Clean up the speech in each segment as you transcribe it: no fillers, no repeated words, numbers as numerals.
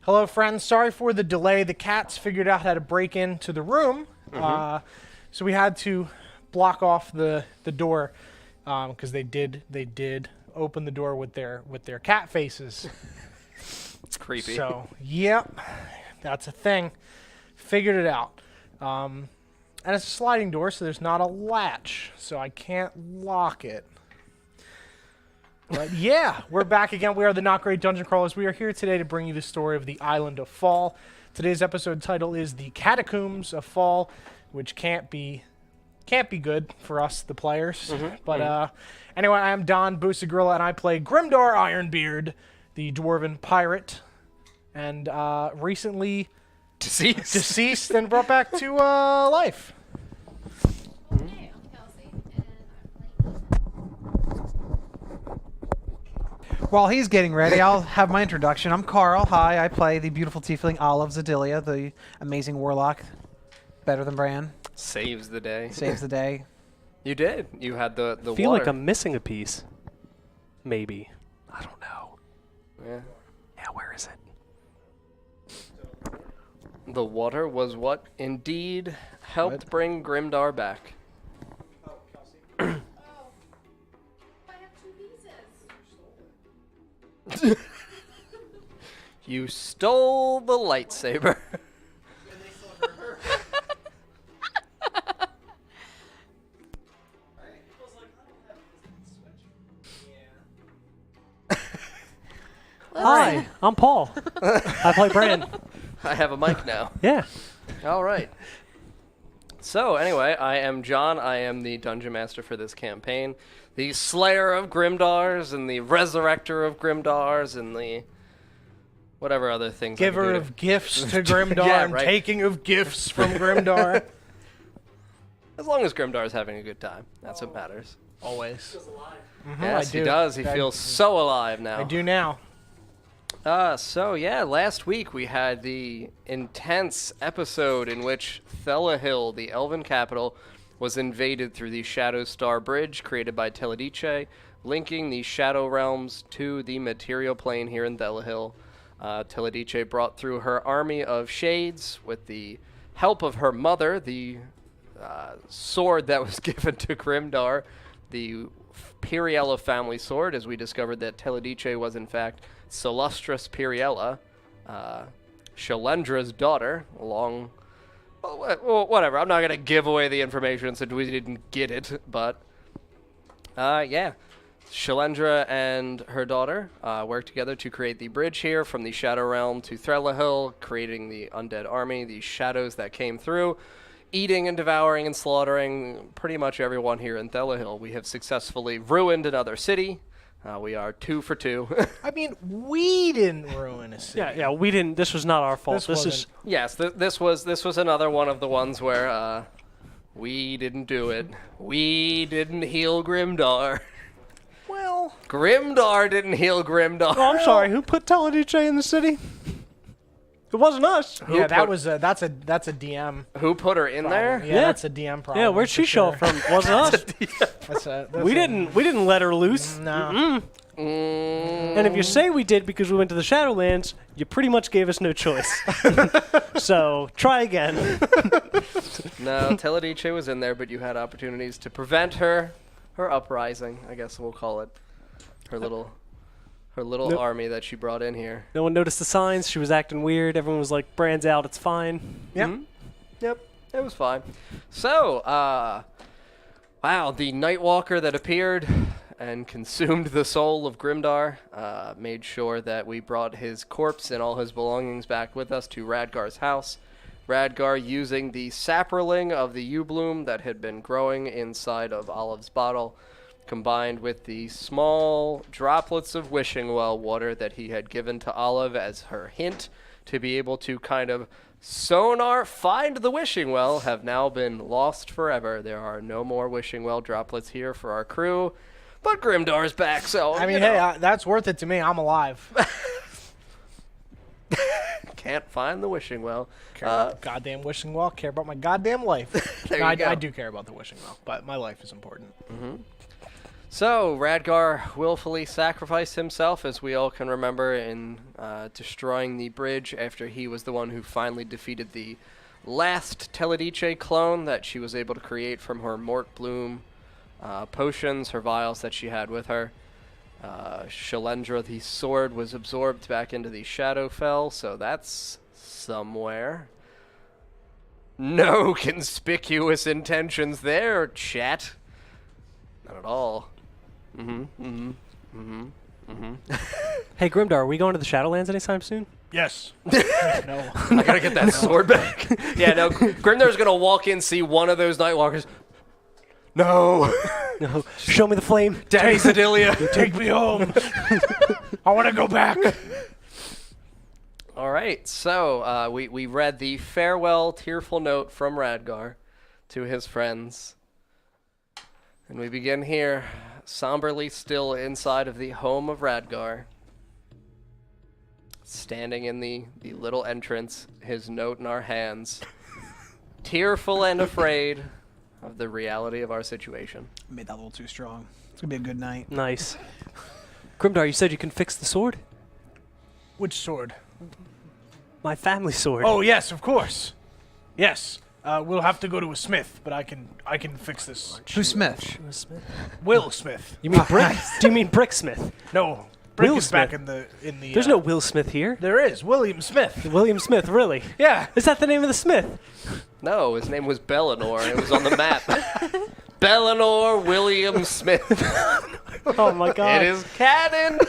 Hello, friends. Sorry for the delay. The cats figured out how to break into the room, so we had to block off the door because they did open the door with their cat faces. It's creepy. So, yep, that's a thing. Figured it out. And it's a sliding door, so there's not a latch, so I can't lock it. But yeah, we're back again. We are the Not Great Dungeon Crawlers. We are here today to bring you the story of the Island of Fal. Today's episode title is The Catacombs of Fal, which can't be good for us, the players. Anyway, I am Don Boosagrilla, and I play Grimdar Ironbeard, the dwarven pirate, and recently deceased and brought back to life. While he's getting ready, I'll have my introduction. I'm Carl. Hi, I play the beautiful tiefling Olive Zadilia, the amazing warlock. Better than Bran. Saves the day. Saves the day. You did. You had the I feel water. like I'm missing a piece. Maybe. I don't know. Yeah. Yeah, where is it? The water was what indeed helped bring Grimdar back. You stole the lightsaber. Hi, I'm Paul. I play Bran. I have a mic now. Yeah. All right. So anyway, I am John. I am the dungeon master for this campaign, the slayer of Grimdars and the resurrector of Grimdars and the whatever other things. Giver of gifts to Grimdar Yeah, and right. taking of gifts from Grimdar. As long as Grimdar's having a good time, that's what matters. Always. Yes, I do. he does. He feels so alive now. I do now. So yeah, last week we had the intense episode in which Thelahill, the elven capital, was invaded through the Shadow Star Bridge created by Teledice, linking the Shadow Realms to the material plane here in Thelahill. Teledice brought through her army of shades with the help of her mother, the sword that was given to Grimdar, the Piriella family sword, as we discovered that Teledice was in fact Celustris Piriella, Shalendra's daughter, well, whatever. I'm not going to give away the information since we didn't get it, but yeah. Shalendra and her daughter worked together to create the bridge here from the Shadow Realm to Thelahill, creating the undead army, the shadows that came through, eating and devouring and slaughtering pretty much everyone here in Thelahill. We have successfully ruined another city. We are 2 for 2. I mean, we didn't ruin a city. Yeah, we didn't. This was not our fault. This is. Yes, this was another one of the ones where we didn't do it. We didn't heal Grimdar. Well, Grimdar didn't heal Grimdar. Oh, I'm sorry. Who put Teledice in the city? It wasn't us. yeah, that's a DM. Who put her in there? Yeah, that's a DM problem. Yeah, where'd she for show sure. up from? Wasn't us. That's We didn't let her loose. No. And if you say we did because we went to the Shadowlands, you pretty much gave us no choice. So try again. No, Teledice was in there, but you had opportunities to prevent her uprising, I guess we'll call it. Her little Nope. army that she brought in here. No one noticed the signs. She was acting weird. Everyone was like, "Brand's out. It's fine." Yep. Yep, it was fine. So, wow, the Nightwalker that appeared and consumed the soul of Grimdar made sure that we brought his corpse and all his belongings back with us to Radgar's house. Radgar, using the saproling of the yew-bloom that had been growing inside of Olive's bottle, combined with the small droplets of wishing well water that he had given to Olive as her hint to be able to kind of sonar find the wishing well, have now been lost forever. There are no more wishing well droplets here for our crew, but Grimdar's back, so I mean, you know. hey, that's worth it to me. I'm alive. Can't find the wishing well. Care about the goddamn wishing well. Care about my goddamn life. There No, you go. I do care about the wishing well, but my life is important. So, Radgar willfully sacrificed himself, as we all can remember, in destroying the bridge after he was the one who finally defeated the last Teledice clone that she was able to create from her Mort Bloom potions, her vials that she had with her. Shalendra, the sword, was absorbed back into the Shadowfell, so that's somewhere. No conspicuous intentions there, chat. Not at all. Hey, Grimdar, are we going to the Shadowlands anytime soon? Yes. No. I gotta get that sword back. Yeah, no, Grimdar's gonna walk in, see one of those Nightwalkers. No. No. Show me the flame. Daddy Zedilia. Take me home. I want to go back. All right, so we read the farewell tearful note from Radgar to his friends. And we begin here, somberly still inside of the home of Radgar. Standing in the little entrance, his note in our hands. Tearful and afraid of the reality of our situation. Made that a little too strong. It's going to be a good night. Nice. Grimdar, you said you can fix the sword? Which sword? My family sword. Oh, yes, of course. Yes. We'll have to go to a smith, but I can fix this. Who's Smith? Will Smith. You mean Brick? Do you mean Bricksmith? No. Brick Will is back Smith. in the There's no Will Smith here. There is. William Smith. William Smith, really? Yeah. Is that the name of the Smith? No, his name was Bellinor, and it was on the map. Bellinor William Smith. Oh my God. It is canon.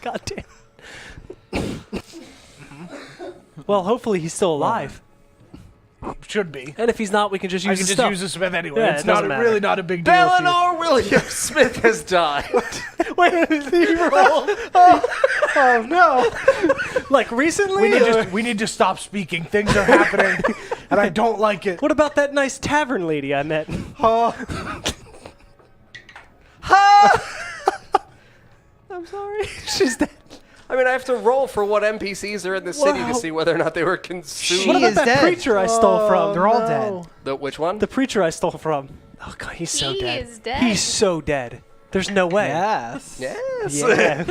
God damn. Well, hopefully he's still alive. Should be. And if he's not, we can just use I can his just stuff. use the Smith anyway. Yeah, it's it not doesn't matter. really not a big deal. if you- Bellinor William Smith has died. Wait, he rolled. Oh no! Like recently? We need to stop speaking. Things are happening, and I don't like it. What about that nice tavern lady I met? I'm sorry. She's dead. I mean, I have to roll for what NPCs are in the city to see whether or not they were consumed. What about is that dead. preacher I stole from? They're all dead. Which one? The preacher I stole from. Oh God, he's so He dead. is dead. He's so dead. There's no way. Yes. Yes. Yeah.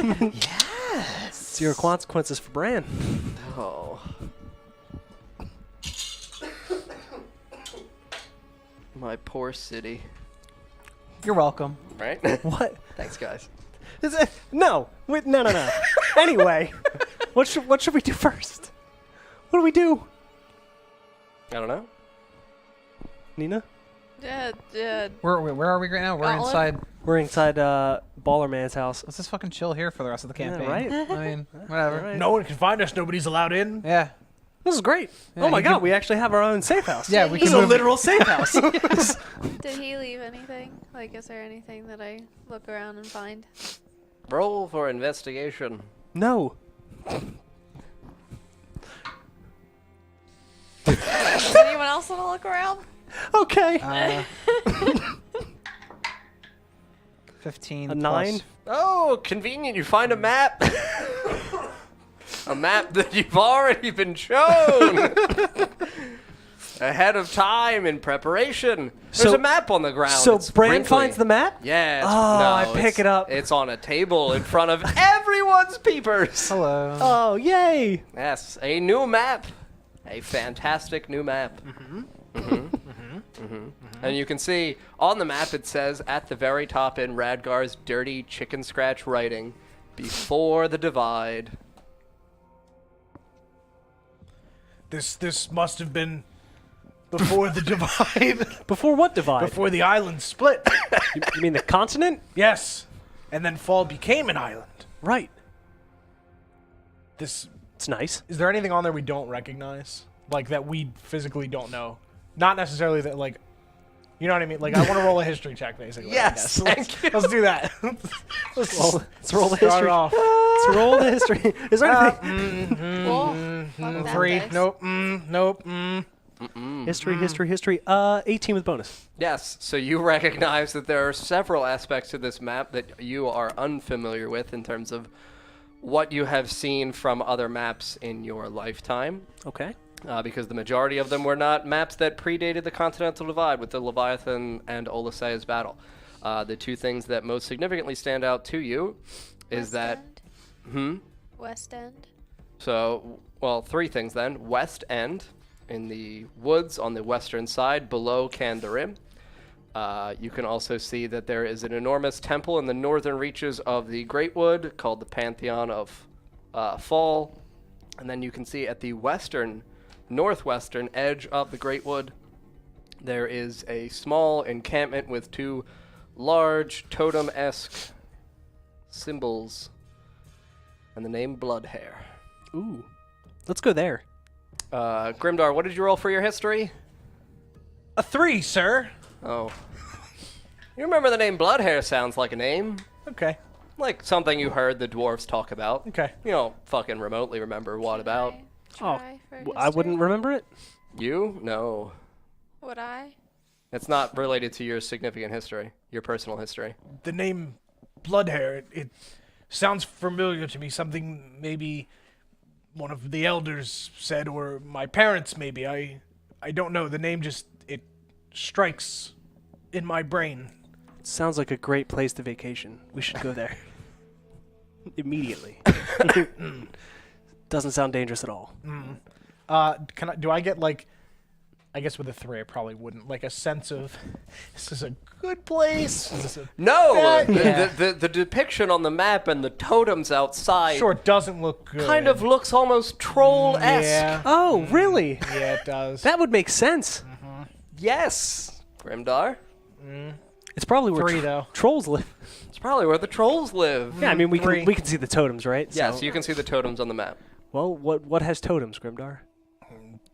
Yes. Zero consequences for Bran. Oh. My poor city. You're welcome. Right? What? Thanks, guys. Is it? No. Wait, no. Anyway, what should we do first? What do we do? I don't know. Nina? Where are we right now? We're Gauntlet? inside. We're inside Baller Man's house. Let's just fucking chill here for the rest of the Yeah, campaign. right? I mean, whatever. Right. No one can find us. Nobody's allowed in. Yeah. This is great. Yeah, Oh my you God, can- we actually have our own safe house. Yeah, we This can is a move- literal safe house. Did he leave anything? Like, is there anything that I look around and find? Roll for investigation. No. Does anyone else want to look around? Okay. 15 A 9? plus- Oh, convenient. You find a map. A map that you've already been shown. Ahead of time in preparation. There's So- a map on the ground. So It's Bran wrinkly. finds the map? Yeah. Oh, I pick it up. It's on a table in front of everyone's peepers. Hello. Oh, yay. Yes, a new map. A fantastic new map. And you can see on the map it says at the very top in Radgar's dirty chicken scratch writing, "Before the divide." This must have been before the divide. Before what divide? Before the island split. You mean the continent? Yes. And then Fall became an island. Right. This It's nice. is there anything on there we don't recognize? Like that we physically don't know? Not necessarily that like you know what I mean? Like I want to roll a history check basically. I Yes, guess. thank you. Let's do that. Let's roll the Start history. off. Let's roll the history. Is there anything? Cool. Love that 3. dice. Nope. Nope. History. 18 with bonus. Yes, so you recognize that there are several aspects to this map that you are unfamiliar with in terms of what you have seen from other maps in your lifetime. Okay. Because the majority of them were not maps that predated the Continental Divide with the Leviathan and Oliseia's battle. The two things that most significantly stand out to you is West End? West End. So, well, three things then. West End, in the woods on the western side, below Candarim. You can also see that there is an enormous temple in the northern reaches of the Great Wood called the Pantheon of Fal. And then you can see at the northwestern edge of the Great Wood, there is a small encampment with two large totem-esque symbols and the name Bloodhair. Ooh. Let's go there. Grimdar, what did you roll for your history? A 3, sir. Oh. You remember the name Bloodhair sounds like a name. Okay. Like something you heard the dwarves talk about. Okay. You don't fucking remotely remember what about. Try for I wouldn't history? remember it. You? No. Would I? It's not related to your significant history, your personal history. The name Bloodhair, it sounds familiar to me. Something maybe one of the elders said, or my parents maybe. I don't know. The name just, it strikes in my brain. Sounds like a great place to vacation. We should go there. Immediately. Doesn't sound dangerous at all. Do I get like, I guess with a 3 I probably wouldn't, like a sense of, this is a good place? Is this a No! bad- The depiction on the map and the totems outside Sure, it doesn't look good. kind of looks almost troll-esque. Yeah. Oh, really? Yeah, it does. That would make sense. Yes, Grimdar. It's probably where 3 though. trolls live. It's probably where the trolls live. Yeah, I mean, we 3. can see the totems, right? Yes, So- you can see the totems on the map. Well, what has totems, Grimdar?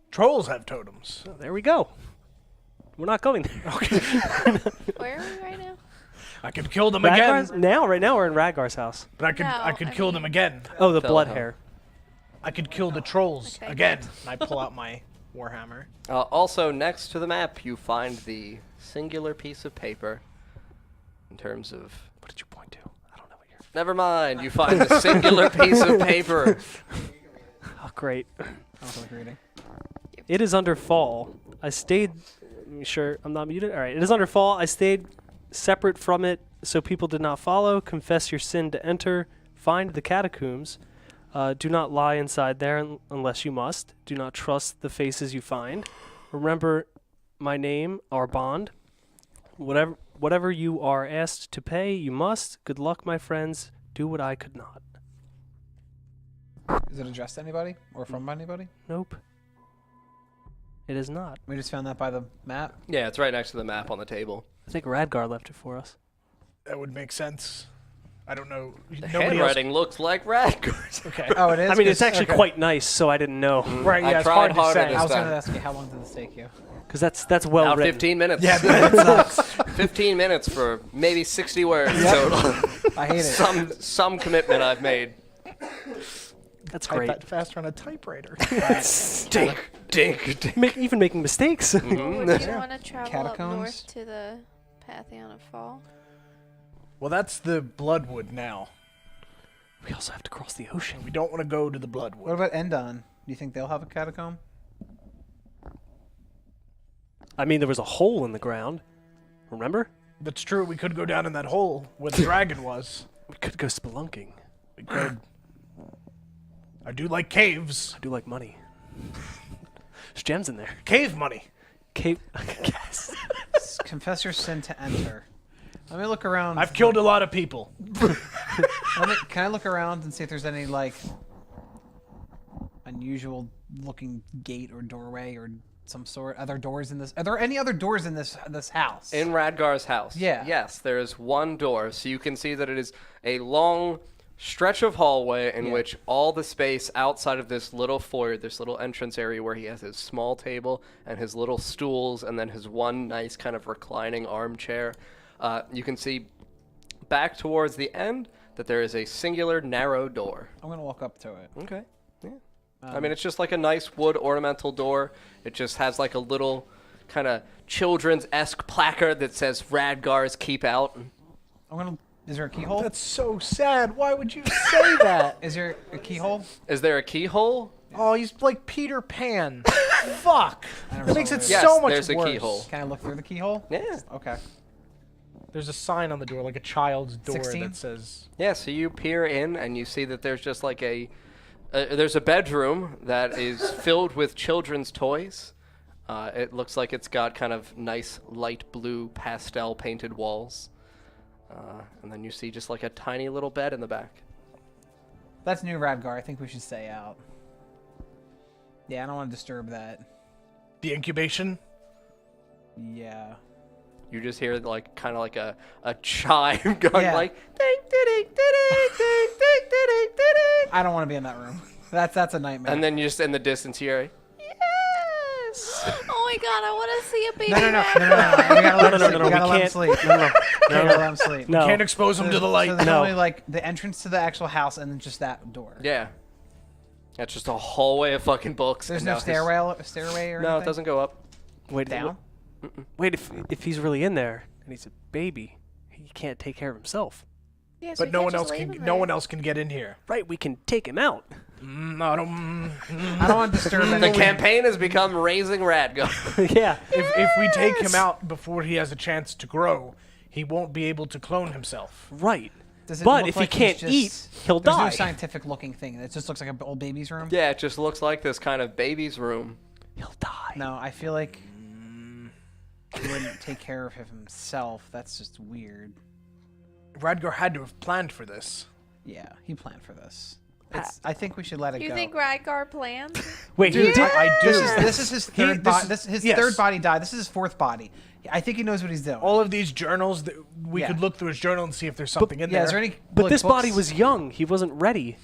Trolls have totems. Oh, there we go. We're not going there. Okay. Where are we right now? I could kill them Radgar's, again, right now we're in Radgar's house. but I No, could I kill mean- them again. Oh, the Fell blood hell. hair. I could kill the trolls Okay. again. And I pull out my warhammer. Also, next to the map, you find the singular piece of paper. In terms of... What did you point to? I don't know what you're... Never mind, you find the singular piece of paper. Oh, great. I don't like reading. It is under Fall. I stayed... Sure, I'm not muted? All right. It is under Fall. I stayed separate from it so people did not follow. Confess your sin to enter. Find the catacombs. Do not lie inside there unless you must. Do not trust the faces you find. Remember my name, our bond. Whatever you are asked to pay, you must. Good luck, my friends. Do what I could not. Is it addressed to anybody or from anybody? Nope. It is not. We just found that by the map. Yeah, it's right next to the map on the table. I think Radgar left it for us. That would make sense. I don't know. The Nobody else. handwriting looks like Radgar's. Okay. Oh, it is? I mean, it's 'Cause- actually okay. quite nice, so I didn't know. Right. I Yeah, it's tried hard to harder say. this I was going time. to ask you, how long did this take you? Because that's well About written. 15 minutes. Yeah, that sucks. 15 minutes for maybe 60 words total. I hate it. Some commitment I've made. That's Type great. that faster on a typewriter. Dink, dink, dink. Even making mistakes. Would you want to travel up Catacombs? north to the Pantheon of Fal? Well, that's the Bloodwood now. We also have to cross the ocean. We don't want to go to the What Bloodwood. about Endon? Do you think they'll have a catacomb? I mean, there was a hole in the ground. Remember? That's true. We could go down in that hole where the dragon was. We could go spelunking. We could. I do like caves. I do like money. There's gems in there. Cave money. Cape. Yes. Confess your sin to enter. Let me look around. I've killed a lot of people. Can I look around and see if there's any, like, unusual looking gate or doorway or some sort? Other doors in this? Are there any other doors in this house? In Radgar's house. Yeah. Yes, there is one door. So you can see that it is a long stretch of hallway in which all the space outside of this little foyer, this little entrance area where he has his small table and his little stools and then his one nice kind of reclining armchair. You can see back towards the end that there is a singular narrow door. I'm going to walk up to it. Okay. Yeah. I mean, it's just like a nice wood ornamental door. It just has like a little kind of children's-esque placard that says Radgar's Keep Out. Is there a keyhole? That's so sad. Why would you say that? Is there a keyhole? Is there a keyhole? Oh, he's like Peter Pan. Fuck. I never That makes saw it it. Yes, so much there's a worse. keyhole. Can I look through the keyhole? Yeah. Okay. There's a sign on the door, like a child's door 16? that says... Yeah, so you peer in and you see that there's just like there's a bedroom that is filled with children's toys. It looks like it's got kind of nice light blue pastel painted walls. And then you see just like a tiny little bed in the back. That's new Radgar. I think we should stay out. Yeah, I don't want to disturb that. The incubation? Yeah. You just hear like kind of like a chime going Yeah. like ding ding ding ding ding ding ding ding. I don't want to be in that room. That's a nightmare. And then you just in the distance hear Yes. Oh my god, I want to see a baby. no. We gotta let him sleep. We gotta let him sleep. No. Can't expose him to the light. So there's No. only like the entrance to the actual house and then just that door. Yeah. That's just a hallway of fucking books. There's and no now his- stairway or No, anything? it doesn't go up. Wait, Down? Wait, if he's really in there and he's a baby, he can't take care of himself. Yeah, so But we no can't one just else leave can. him No there. one else can get in here. Right, we can take him out. I don't. I don't want to disturb The anyone. campaign has become raising Radgar. Yeah. If we take him out before he has a chance to grow, he won't be able to clone himself. Right. Does it But look if like he can't he's eat, just- he'll There's die. no scientific looking thing. It just looks like an old baby's room. Yeah, it just looks like this kind of baby's room. He'll die. No, I feel like he wouldn't take care of himself. That's just weird. Radgar had to have planned for this. Yeah, he planned for this. I think we should let it You go. think Radgar planned? Wait, he Dude, did. I do. This is his third this body. is- This his yes. third body died. This is his fourth body. I think he knows what he's doing. All of these journals, that we Yeah. could look through his journal and see if there's something in yeah, there. is there any? But like, this body books? was young. He wasn't ready.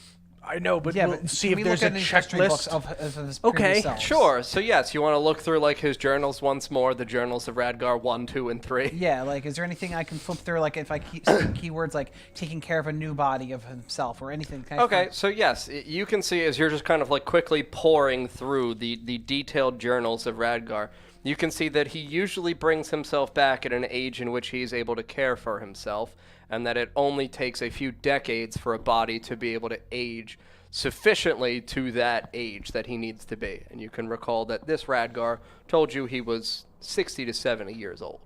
I know, but Yeah, we'll but see can if we there's look a at any history books checklist. of his Okay, previous selves? Sure. So yes, you want to look through like his journals once more, the journals of Radgar 1, 2, and 3. Yeah, like, is there anything I can flip through? Like, if I keep saying keywords like taking care of a new body of himself or anything. Can I Okay, flip- so yes, you can see as you're just kind of like quickly pouring through the detailed journals of Radgar, you can see that he usually brings himself back at an age in which he is able to care for himself, and that it only takes a few decades for a body to be able to age sufficiently to that age that he needs to be. And you can recall that this Radgar told you he was 60 to 70 years old.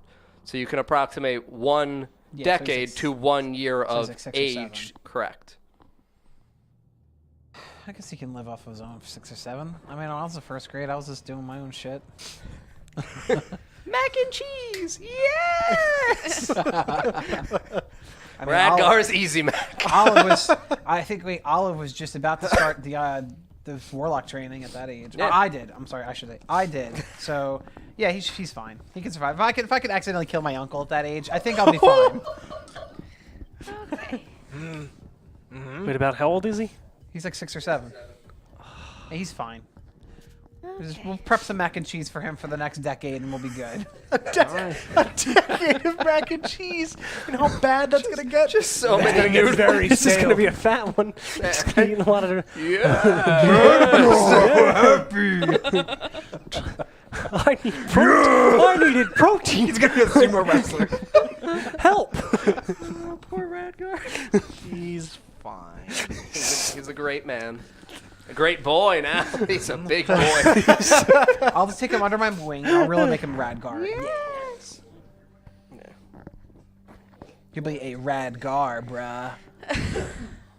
So you can approximate one Yeah, so decade he's to 1 year so he's of like 6 or 7. age. Correct. I guess he can live off his own for 6 or 7. I mean, when I was in first grade, I was just doing my own shit. Mac and cheese, yes! I mean, Olive, Radgar's Easy Mac. Olive was just about to start the warlock training at that age. Yeah. I did. I'm sorry, I should say I did. So yeah, he's fine. He can survive. If I could accidentally kill my uncle at that age, I think I'll be fine. Okay. Wait, about how old is he? He's like 6 or 7. Yeah, he's fine. Okay. We'll prep some mac and cheese for him for the next decade, and we'll be good. A decade of mac and cheese. You know how bad that's gonna get. Just so It's many gonna get very This is stale. gonna be a fat one. Just gonna eat a lot of. I need protein. I needed protein. He's gonna be a sumo wrestler. Help. Poor Radgar. He's fine. He's a great man. A great boy now. He's a big boy. I'll just take him under my wing, and I'll really make him Radgar. Yes. He'll be a Radgar, bruh.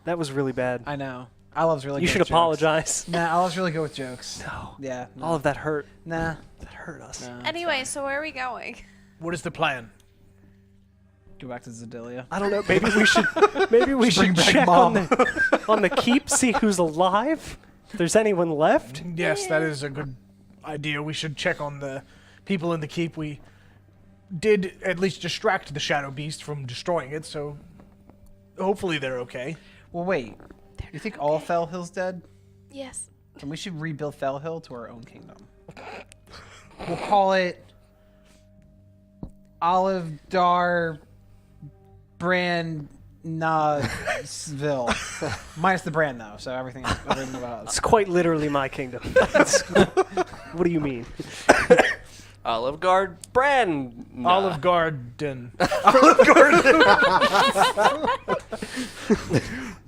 That was really bad. I know. Olive's really You good should with jokes. apologize. Nah, Olive's really good with jokes. No. Yeah. No. All of that hurt. Nah. That hurt us. Nah, Anyway, so where are we going? What is the plan? go back to Zedilia. I don't know. Maybe we should. Maybe we should Bring back check Mom. on the keep. See who's alive. If there's anyone left. Yes, that is a good idea. We should check on the people in the keep. We did at least distract the Shadow Beast from destroying it, so hopefully they're okay. Well, wait. You think all Fell Hill's dead? Yes. Then we should rebuild Fell Hill to our own kingdom. We'll call it Olive Dar Brand Nasville. Minus the brand though, so everything about us. It's quite literally my kingdom. What do you mean? Olive Guard brand. Olive Garden.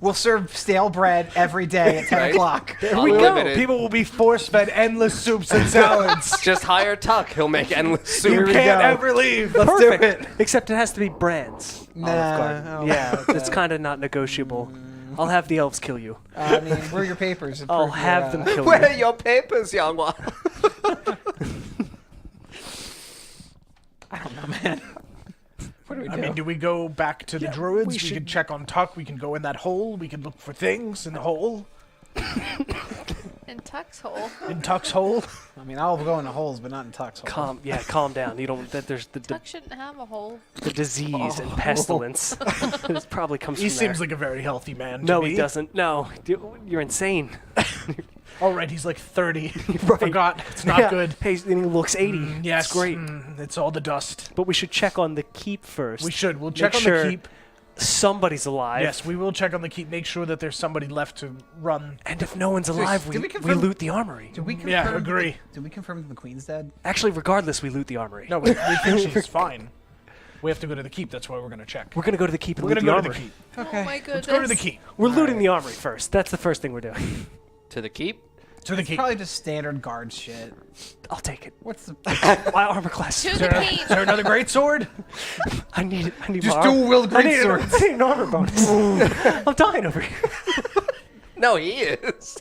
We'll serve stale bread every day at 10 Right. o'clock. There we go. Unlimited. People will be force-fed endless soups and salads. Just hire Tuck. He'll make endless soup. You Here we can't go. ever leave. Let's Perfect. do it. Except it has to be brands. Nah, Olive Garden. oh, Yeah, it's kind of not negotiable. I'll have the elves kill you. I mean, where are your papers? I'll Prove have your, them kill Where are you. your papers, young one? I don't know, man. What do we do? I mean, do we go back to the druids? We should- can check on Tuck. We can go in that hole. We can look for things in the hole. In Tuck's hole. In Tuck's hole. I mean, I'll go in the holes, but not in Tuck's hole. Calm down. You don't. There's Tuck shouldn't have a hole. the disease and pestilence. This probably comes He from seems there. like a very healthy man. To No, me. he doesn't. No, you're insane. All right, he's like 30. Right. Forgot. It's not Yeah. good. Hey, and he looks 80. Yes, It's great. It's all the dust. But we should check on the keep first. We should. We'll check on sure the keep. Somebody's alive. Yes, we will check on the keep. Make sure that there's somebody left to run. And if no one's alive, did we we confirm- loot the armory. Did we confirm? Yeah, agree. Did we confirm the queen's dead? Actually, regardless, we loot the armory. No, we think she's fine. We have to go to the keep. That's why we're gonna check. We're gonna go to the keep and We're loot gonna the go to armory. the keep. Okay. Oh my goodness. Let's go to the keep. We're looting the armory first. That's the first thing we're doing. To the keep? To the It's keep. probably just standard guard shit. I'll take it. What's the? My armor class. To Is the there, keep. is there another great sword? I need it. I need Just my armor. dual-wield I need an- greatswords. I need an armor bonus. I'm dying over here. No, he is.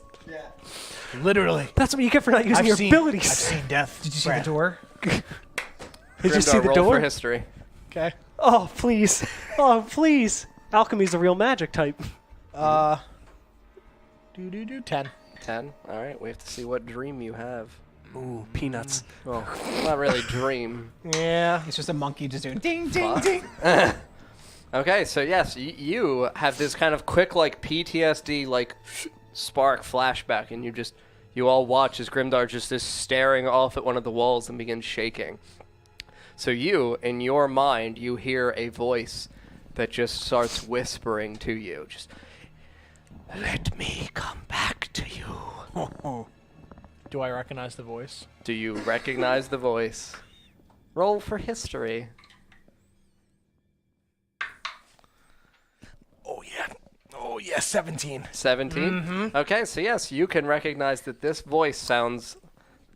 Literally. That's what you get for not using your I've abilities. seen death. Did you see the door? Did you see Grimdar, the roll door? for history. Okay. Oh, please. Oh, please. Alchemy's a real magic type. 10. 10. All right, we have to see what dream you have. Ooh, peanuts. Well, not really dream. Yeah. It's just a monkey just doing ding ding Fuck. ding. Okay, so yes, you have this kind of quick, like, PTSD, like, spark flashback, and you all watch as Grimdar just is staring off at one of the walls and begins shaking. So you, in your mind, you hear a voice that just starts whispering to you, just, let me come back to you. Do I recognize the voice? Do you recognize the voice? Roll for history. Oh yeah, 17. 17? Okay, so yes, you can recognize that this voice sounds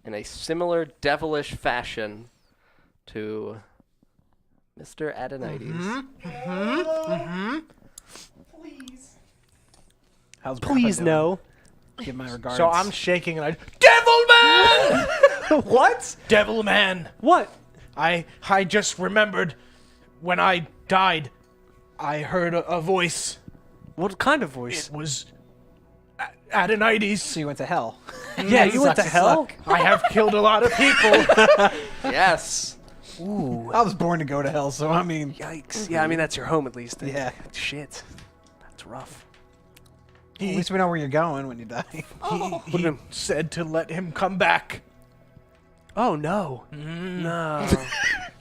in a similar devilish fashion to Mr. Adonides. How's Please Grandpa no. doing? Give my regards. So I'm shaking and Devil Man! What? Devil Man! What? I just remembered when I died, I heard a voice. What kind of voice? It was Adonides. So you went to hell. Yeah, you went to Sucks to hell? suck. I have killed a lot of people. Yes. Ooh. I was born to go to hell, so I mean, Yikes. Yeah, I mean, that's your home at least. Yeah. Shit. That's rough. at least we know where you're going when you die. He said to let him come back. Oh, no. No.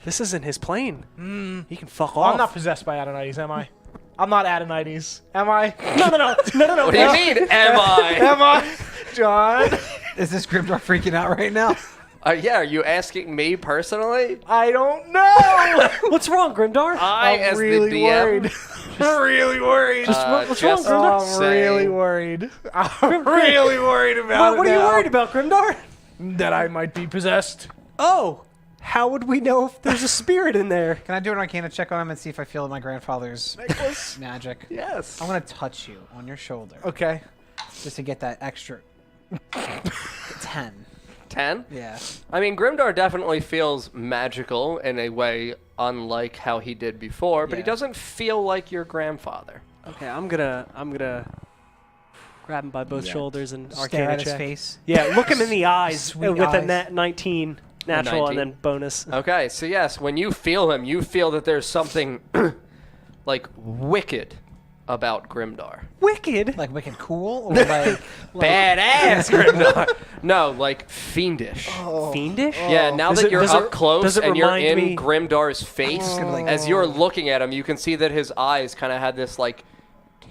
This isn't his plane. He can fuck Well, off. I'm not possessed by Adonides, am I? I'm not Adonides, am I? No. What do you mean, am I? Am I? John? Is this Grimdar freaking out right now? Yeah, are you asking me personally? I don't know. What's wrong, Grimdar? I, I'm as really the DM, worried. I'm really worried. what's wrong, just Grimdar? I'm really saying- worried. I'm really worried about What it are you now. worried about, Grimdar? That I might be possessed. Oh, how would we know if there's a spirit in there? Can I do an Arcana check on him and see if I feel my grandfather's magic? Yes. I want to touch you on your shoulder Okay. just to get that extra 10. 10? Yeah. I mean, Grimdar definitely feels magical in a way unlike how he did before, but he Yeah. doesn't feel like your grandfather. Okay, I'm gonna grab him by both Yeah. shoulders and Stare Arcana at his check. face. Yeah, look him in the eyes Sweet with a eyes. 19 natural and 19. then bonus. Okay, so yes, when you feel him, you feel that there's something like wicked about Grimdar. Wicked. Like wicked cool or like Badass Grimdar. No, like fiendish. Fiendish? Yeah, now Does that it- you're does up it- close does it and you're remind in me- Grimdar's face, gonna, like- as you're looking at him, you can see that his eyes kind of had this like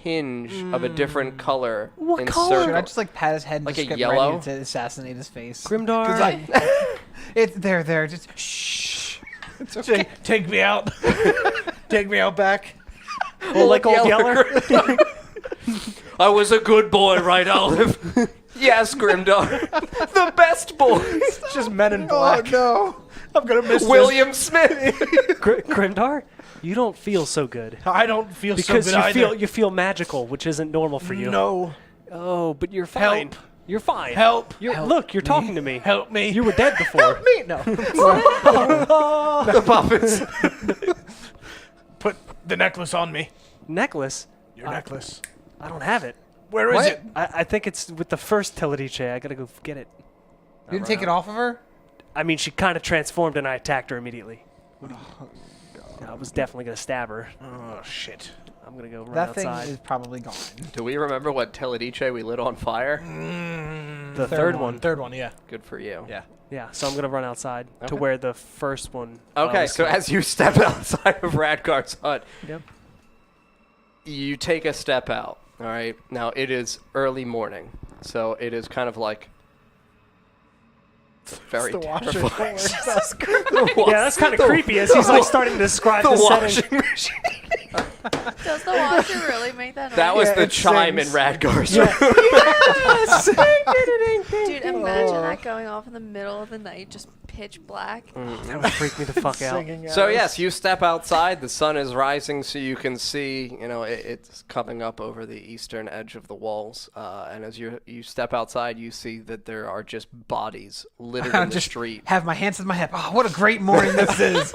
tinge of a different color. What in color? circle. Should I just like pat his head and Like just a get yellow? ready to assassinate his face? Grimdar. 'Cause, like, it's there. Just shh. It's okay. Take me out. Take me out back. Oh, like old Yeller Yeller. I was a good boy, right, Olive? Yes, Grimdar. The best boy. It's just Men in Black. no. I'm gonna miss William Smith. Grimdar, you don't feel so good. this. I don't feel Because so good you feel magical, which isn't normal for you. No. Oh, but you're fine. Help. You're fine. Help. Look, you're talking to me. Help me. You were dead before. Help me. No. The puppets. Put the necklace on me. Necklace? Your necklace. I don't have it. Where is it? I think it's with the first Teledice. I gotta go get it. You didn't take it off of her? I mean, she kind of transformed and I attacked her immediately. I was definitely gonna stab her. Oh, shit. I'm gonna go run That outside. thing is probably gone. Do we remember what Teledice we lit on fire? The third one. Third one, yeah. Good for you. Yeah. Yeah, so I'm gonna run outside to Okay. where the first one. Okay, so as you step outside of Radgar's hut, Yep. you take a step out. All right. Now it is early morning, so it is kind of like very the washer. terrifying. Yeah, that's kind of creepy as he's like starting to describe the The setting. washing machine. Does the washer really make that noise? That was Yeah, the it chime in sings. Radgar's. Dude, imagine that going off in the middle of the night, just pitch black. That would freak me the fuck out. Singing So at us. yes, you step outside. The sun is rising, so you can see. You know, it's coming up over the eastern edge of the walls. And as you step outside, you see that there are just bodies littered in the Just street, have my hands in my hip. Oh, what a great morning this is.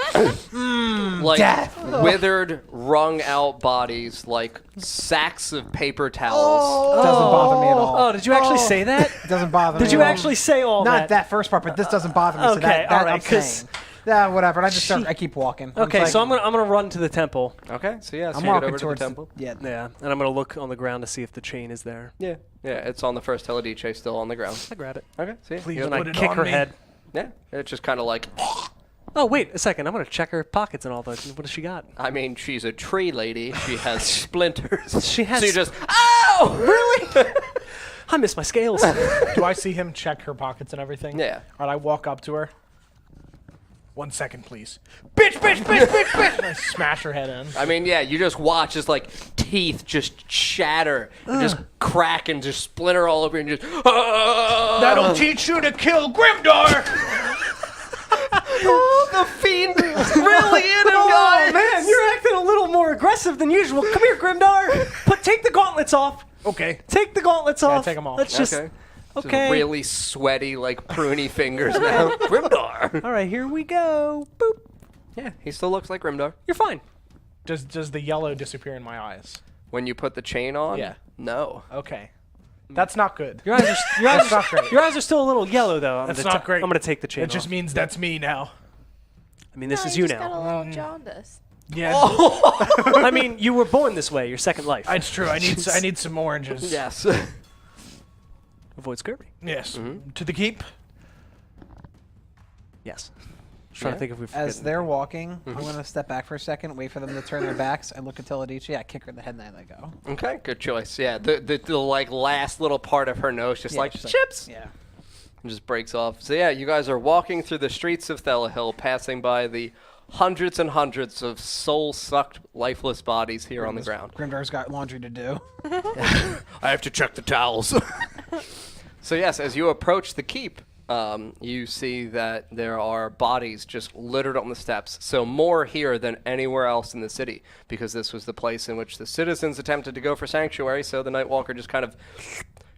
like death. withered, wrung out bodies, like sacks of paper towels. Doesn't bother me at all. Oh, did you actually say that? It doesn't bother me. Did you at all. actually say all Not that? that first part, but this doesn't bother me. So Okay, that all right, I'm 'cause- saying. Yeah, whatever. And I just start. I keep walking. Okay, It's so like- I'm gonna run to the temple. Okay, so yeah, so I'm you get walking over to the towards temple. yeah. Yeah, and I'm gonna look on the ground to see if the chain is there. Yeah, it's on the first Teledice, still on the ground. I grab it. Okay, see, Please you put And I it kick on her me. head. yeah, it's just kind of like. Oh wait a second, I'm gonna check her pockets and all that. What does she got? I mean, she's a tree lady. She has splinters. She has. So you just, oh, really? I miss my scales. Do I see him check her pockets and everything? Yeah. All right, I walk up to her. 1 second, please. Bitch, bitch, bitch, bitch, bitch. And I smash her head in. I mean, yeah, you just watch as like teeth just shatter, and just crack and just splinter all over, and just. That'll teach you to kill Grimdar! Oh, the fiend is really in him, Oh guys. man, you're acting a little more aggressive than usual. Come here, Grimdar. Take the gauntlets off. Okay. Take the gauntlets off. take 'em off. Let's just. Okay. Okay. Just really sweaty, like pruny fingers now. Grimdar. All right, here we go. Boop. Yeah, he still looks like Grimdar. You're fine. Does the yellow disappear in my eyes? When you put the chain on? Yeah. No. Okay. That's not good. Your eyes are That's not great. your eyes are still a little yellow though. That's not great. I'm gonna take the chain It just off. means that's me now. I mean, this No, is you just got now. a little jaundice. Yeah, I mean, you were born this way. Your second life. it's true. I need some oranges. Yes. Avoid scurvy. Yes. To the keep. Yes. Just trying to think if we've As they're walking, I'm gonna step back for a second, wait for them to turn their backs, and look at Teledice. I kick her in the head, and then I go. Okay, good choice. Yeah, the like last little part of her nose just Yeah, like just chips. Yeah. And just breaks off. So yeah, you guys are walking through the streets of Thelahill, passing by the hundreds and hundreds of soul-sucked, lifeless bodies here on the ground. Grimdar's got laundry to do. I have to check the towels. So yes, as you approach the keep, you see that there are bodies just littered on the steps. So more here than anywhere else in the city, because this was the place in which the citizens attempted to go for sanctuary. So the Nightwalker just kind of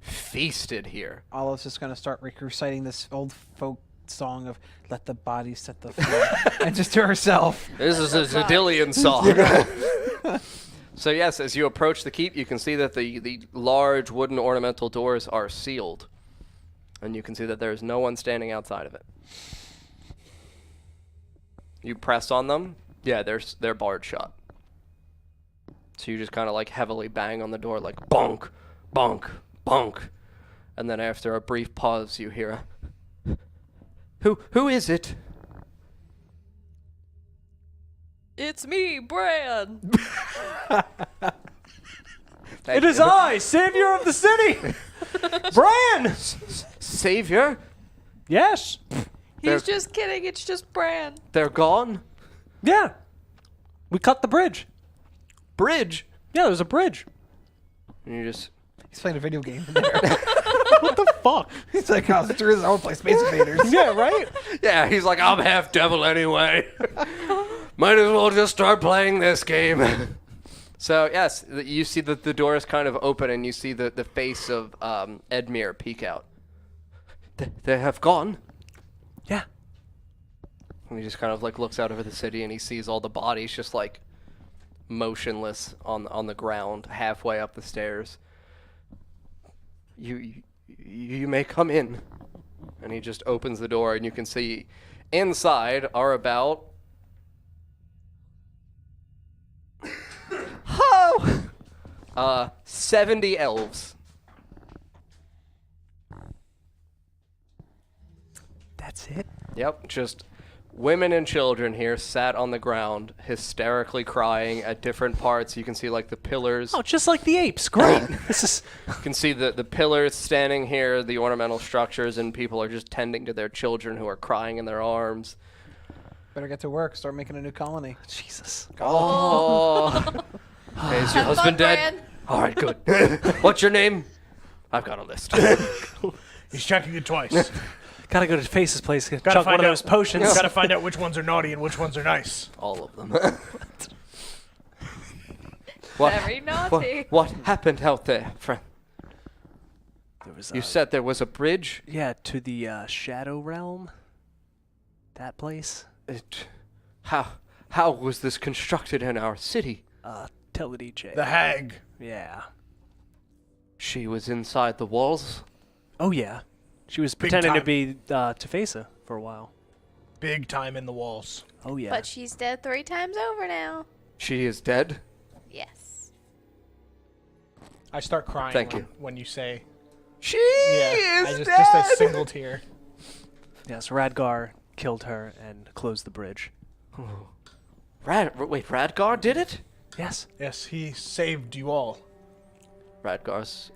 feasted here. Olive's just gonna start reciting this old folk song of "Let the body set the floor," and just to herself. This is a Zadillion song. So yes, as you approach the keep, you can see that the large wooden ornamental doors are sealed. And you can see that there is no one standing outside of it. You press on them. Yeah, they're barred shut. So you just kind of like heavily bang on the door like bonk, bonk, bonk. And then after a brief pause, you hear a, Who is it? It's me, Bran. Thank It is you. I, savior of the city, Bran. Savior? Yes. He's just kidding. It's just Bran. They're gone? Yeah. We cut the bridge. Bridge? Yeah, there's a bridge. And you just... He's playing a video game in there. What the fuck? He's like, oh, screw this, I want to play Space Invaders. Yeah, right? Yeah, he's like, I'm half devil anyway. Might as well just start playing this game. So, yes, you see that the door is kind of open, and you see the face of Edmure peek out. They have gone? Yeah. And he just kind of like looks out over the city, and he sees all the bodies just like motionless on the ground, halfway up the stairs. You may come in. And he just opens the door, and you can see inside are about 70 elves. That's it? Yep, just women and children here sat on the ground, hysterically crying at different parts. You can see like the pillars. Oh, just like the apes. Great. This is... You can see the pillars standing here, the ornamental structures, and people are just tending to their children who are crying in their arms. Better get to work. Start making a new colony. Jesus. Oh. Hey, is your Have husband fun, dead? Brian. All right, good. What's your name? I've got a list. He's checking it twice. Gotta go to Face's place. Gotta Chug one find of those out- potions. Gotta find out which ones are naughty and which ones are nice. All of them. Very naughty. What happened out there, friend? There was, You said there was a bridge? yeah, to the Shadow Realm. That place. How was this constructed in our city? Tell it, EJ. The hag. Yeah. She was inside the walls? Oh, yeah. She was Big pretending to time. be Tefesa for a while. Big time in the walls. Oh, yeah. But she's dead 3 times over now. She is dead? Yes. I start crying Thank you. when you say She yeah. is Just dead! a single tear. Yes, Radgar killed her and closed the bridge. Wait, Radgar did it? Yes. Yes, he saved you all. Radgar's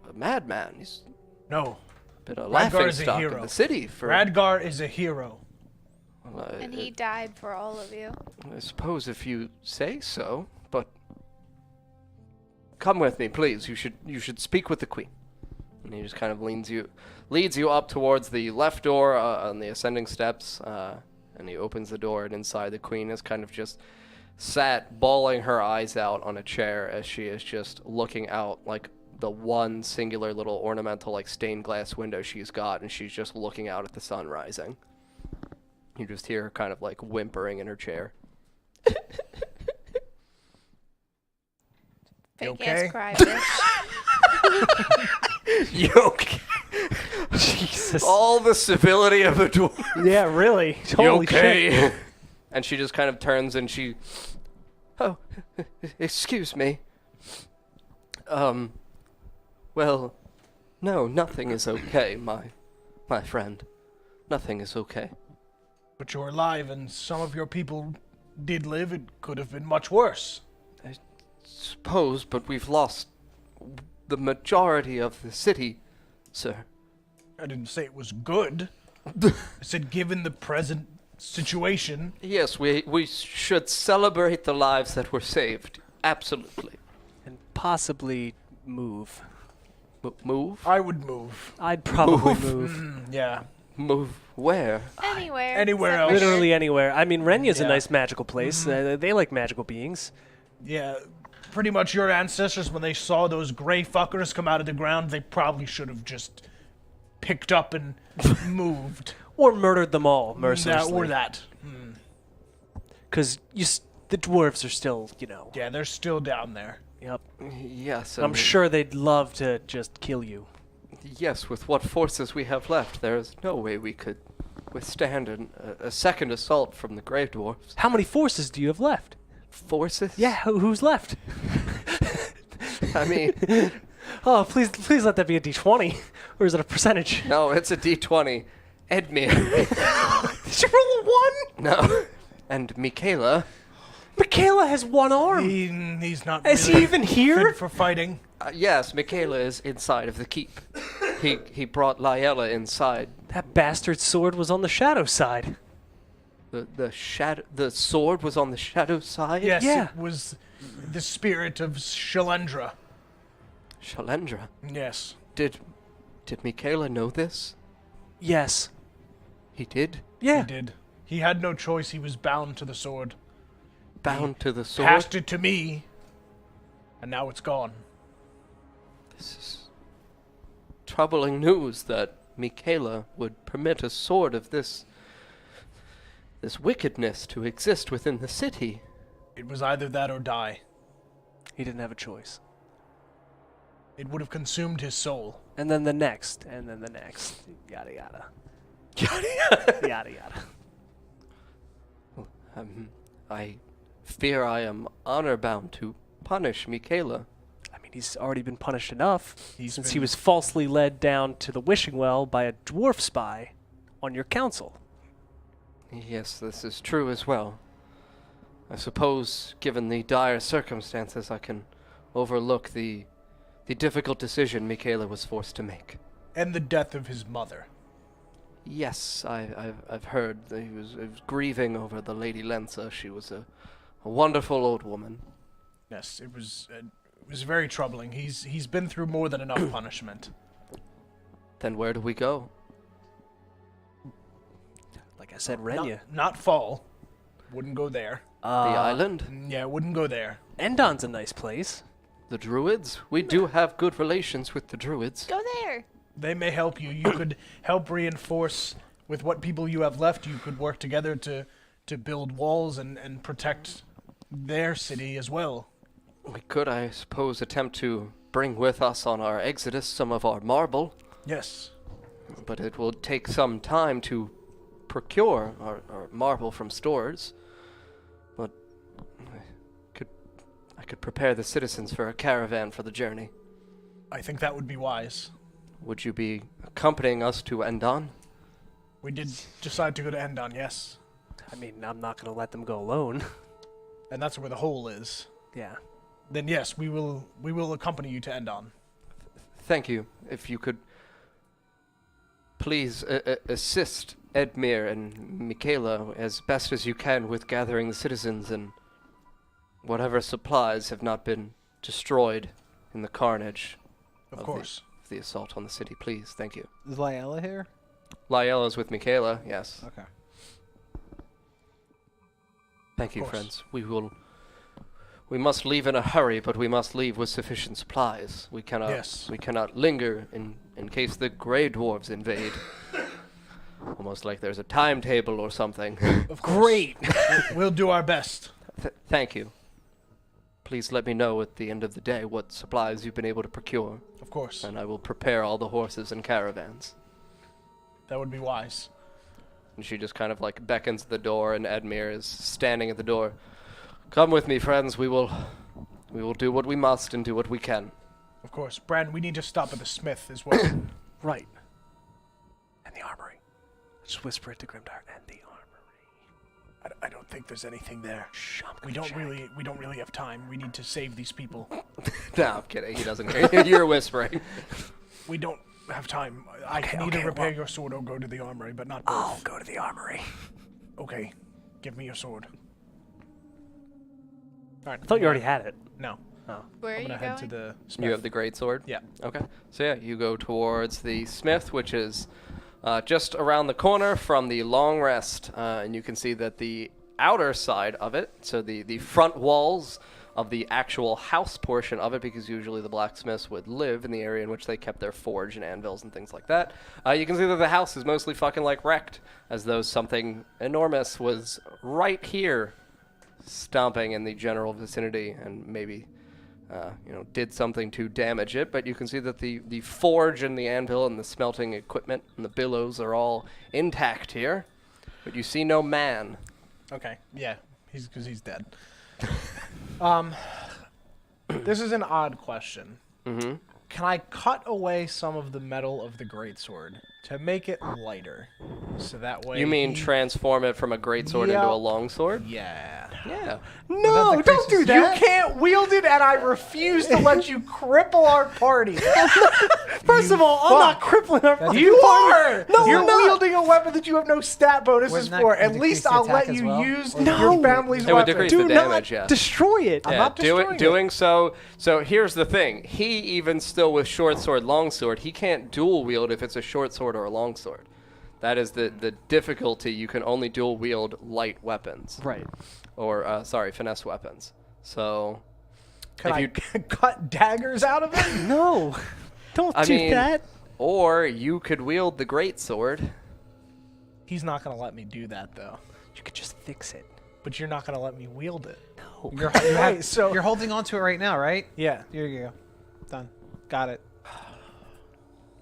a madman. He's No. been a Radgar laughing is a stock hero. of the city for... Radgar is a hero. Well, And he died for all of you. I suppose if you say so, but... Come with me, please. You should speak with the queen. And he just kind of leads you up towards the left door on the ascending steps, and he opens the door, and inside the queen is kind of just sat bawling her eyes out on a chair as she is just looking out like the one singular little ornamental like stained glass window she's got, and she's just looking out at the sun rising. You just hear her kind of like whimpering in her chair. You Fake ass okay? cry, bitch. You okay? Jesus. All the civility of a dwarf. Yeah, really. You Holy shit. okay? And she just kind of turns and she... Oh, excuse me. Well, no, nothing is okay, my friend. Nothing is okay. But you're alive, and some of your people did live. It could have been much worse. Suppose, but we've lost the majority of the city, sir. I didn't say it was good. I said given the present situation. Yes, we should celebrate the lives that were saved. Absolutely. And possibly move. Move? I would move. I'd probably move. Yeah. Move where? Anywhere. Anywhere except else. for Literally anywhere. I mean, Renya's a Yeah. nice magical place. They like magical beings. Yeah. Pretty much your ancestors, when they saw those gray fuckers come out of the ground, they probably should have just picked up and moved. Or murdered them all, mercilessly. Or that. Because the dwarves are still, Yeah, they're still down there. Yep. Yes, I'm sure they'd love to just kill you. Yes, with what forces we have left, there is no way we could withstand a second assault from the Grey Dwarfs. How many forces do you have left? Forces? Yeah, who's left? I mean, Oh, please let that be a d20. Or is it a percentage? no, it's a D20. Edmure. Did you roll a 1? No. And Michaela. Michaela has 1 arm. He's not Is really he even here? fit for fighting. Yes, Michaela is inside of the keep. He brought Lyella inside. That bastard sword was on the shadow side. The sword was on the shadow side? Yes, Yeah. it was the spirit of Shalendra. Shalendra, Yes. did Michaela know this? Yes. He did? Yeah. He did. He had no choice. He was bound to the sword. Bound to the sword? Passed it to me, and now it's gone. This is troubling news that Michaela would permit a sword of this wickedness to exist within the city. It was either that or die. He didn't have a choice. It would have consumed his soul. And then the next, and then the next. Yada yada. Yada yada. I fear I am honor-bound to punish Michaela. I mean, he's already been punished enough He's since been- he was falsely led down to the wishing well by a dwarf spy on your council. Yes, this is true as well. I suppose, given the dire circumstances, I can overlook the difficult decision Michaela was forced to make. And the death of his mother. Yes, I've heard that he was grieving over the Lady Lensa. She was a wonderful old woman. Yes, it was very troubling. He's been through more than enough punishment. Then where do we go? Like I said, Renya. Not Fall. Wouldn't go there. The island? Yeah, wouldn't go there. Endon's a nice place. The Druids? We do have good relations with the Druids. Go there. They may help you. You could help reinforce with what people you have left. You could work together to build walls and protect their city as well. We could, I suppose, attempt to bring with us on our exodus some of our marble, Yes. but it will take some time to procure our marble from stores. But I could prepare the citizens for a caravan for the journey. I think that would be wise. Would you be accompanying us to Endon? We did decide to go to Endon, yes. I mean, I'm not going to let them go alone. And that's where the hole is. Yeah. Then yes, we will accompany you to Endon. Thank you. If you could please assist Edmir and Michaela as best as you can with gathering the citizens and whatever supplies have not been destroyed in the carnage Of course. of the assault on the city. Please, thank you. Is Lyella here? Lyella's with Michaela, yes. Okay. Thank you, course. friends. We must leave in a hurry, but we must leave with sufficient supplies. We cannot Yes. we cannot linger in case the Grey Dwarves invade. Almost like there's a timetable or something. Of course. Great. We'll do our best. Thank you. Please let me know at the end of the day what supplies you've been able to procure, Of course. and I will prepare all the horses and caravans. That would be wise. And she just kind of like beckons at the door, and Edmir is standing at the door. Come with me, friends. We will do what we must and do what we can. Of course. Brand, we need to stop at the smith as well. Right. And the armory. Just whisper it to Grimdar. And the armory. I don't think there's anything there. Shh, I'm We gonna don't check. really have time. We need to save these people. No, I'm kidding. He doesn't hear you. You're whispering. We don't have time. I Okay, can either okay, repair well- your sword or go to the armory, but not I'll both. go to the armory. Okay. Give me your sword. All right. I thought you already had it. No. Where are I'm you gonna going? head to the smith. You have the great sword? Yeah. Okay. So yeah, you go towards the smith, which is just around the corner from the long rest, and you can see that the outer side of it, so the front walls of the actual house portion of it, because usually the blacksmiths would live in the area in which they kept their forge and anvils and things like that. You can see that the house is mostly fucking like wrecked, as though something enormous was right here, stomping in the general vicinity, and maybe did something to damage it. But you can see that the forge and the anvil and the smelting equipment and the billows are all intact here, but you see no man. Okay. Yeah. Because he's dead. This is an odd question. Mm-hmm. Can I cut away some of the metal of the greatsword to make it lighter, so that way? You mean he- transform it from a greatsword into Yeah. a longsword? Yeah. Yeah. No, Without the don't do creatures. that. You can't wield it, and I refuse to let you cripple our party. First of all, I'm not crippling our That's- fucking You party. are! No, You're I'm not. wielding a weapon that you have no stat bonuses Wouldn't that for. At decrease least the I'll attack let as you well? use Or your family's It would weapon. decrease Do the damage, not yes. destroy it. I'm Yeah, not destroying it. doing so. So here's the thing. He even still with short sword, long sword, he can't dual wield if it's a short sword or a long sword. That is the difficulty. You can only dual wield light weapons. Right. Or, finesse weapons. So, Can if I you, cut daggers out of it? No. Don't I do mean, that. or you could wield the great sword. He's not going to let me do that, though. You could just fix it. But you're not going to let me wield it. No. Right, so... You're holding on to it right now, right? Yeah. Here you go. Done. Got it.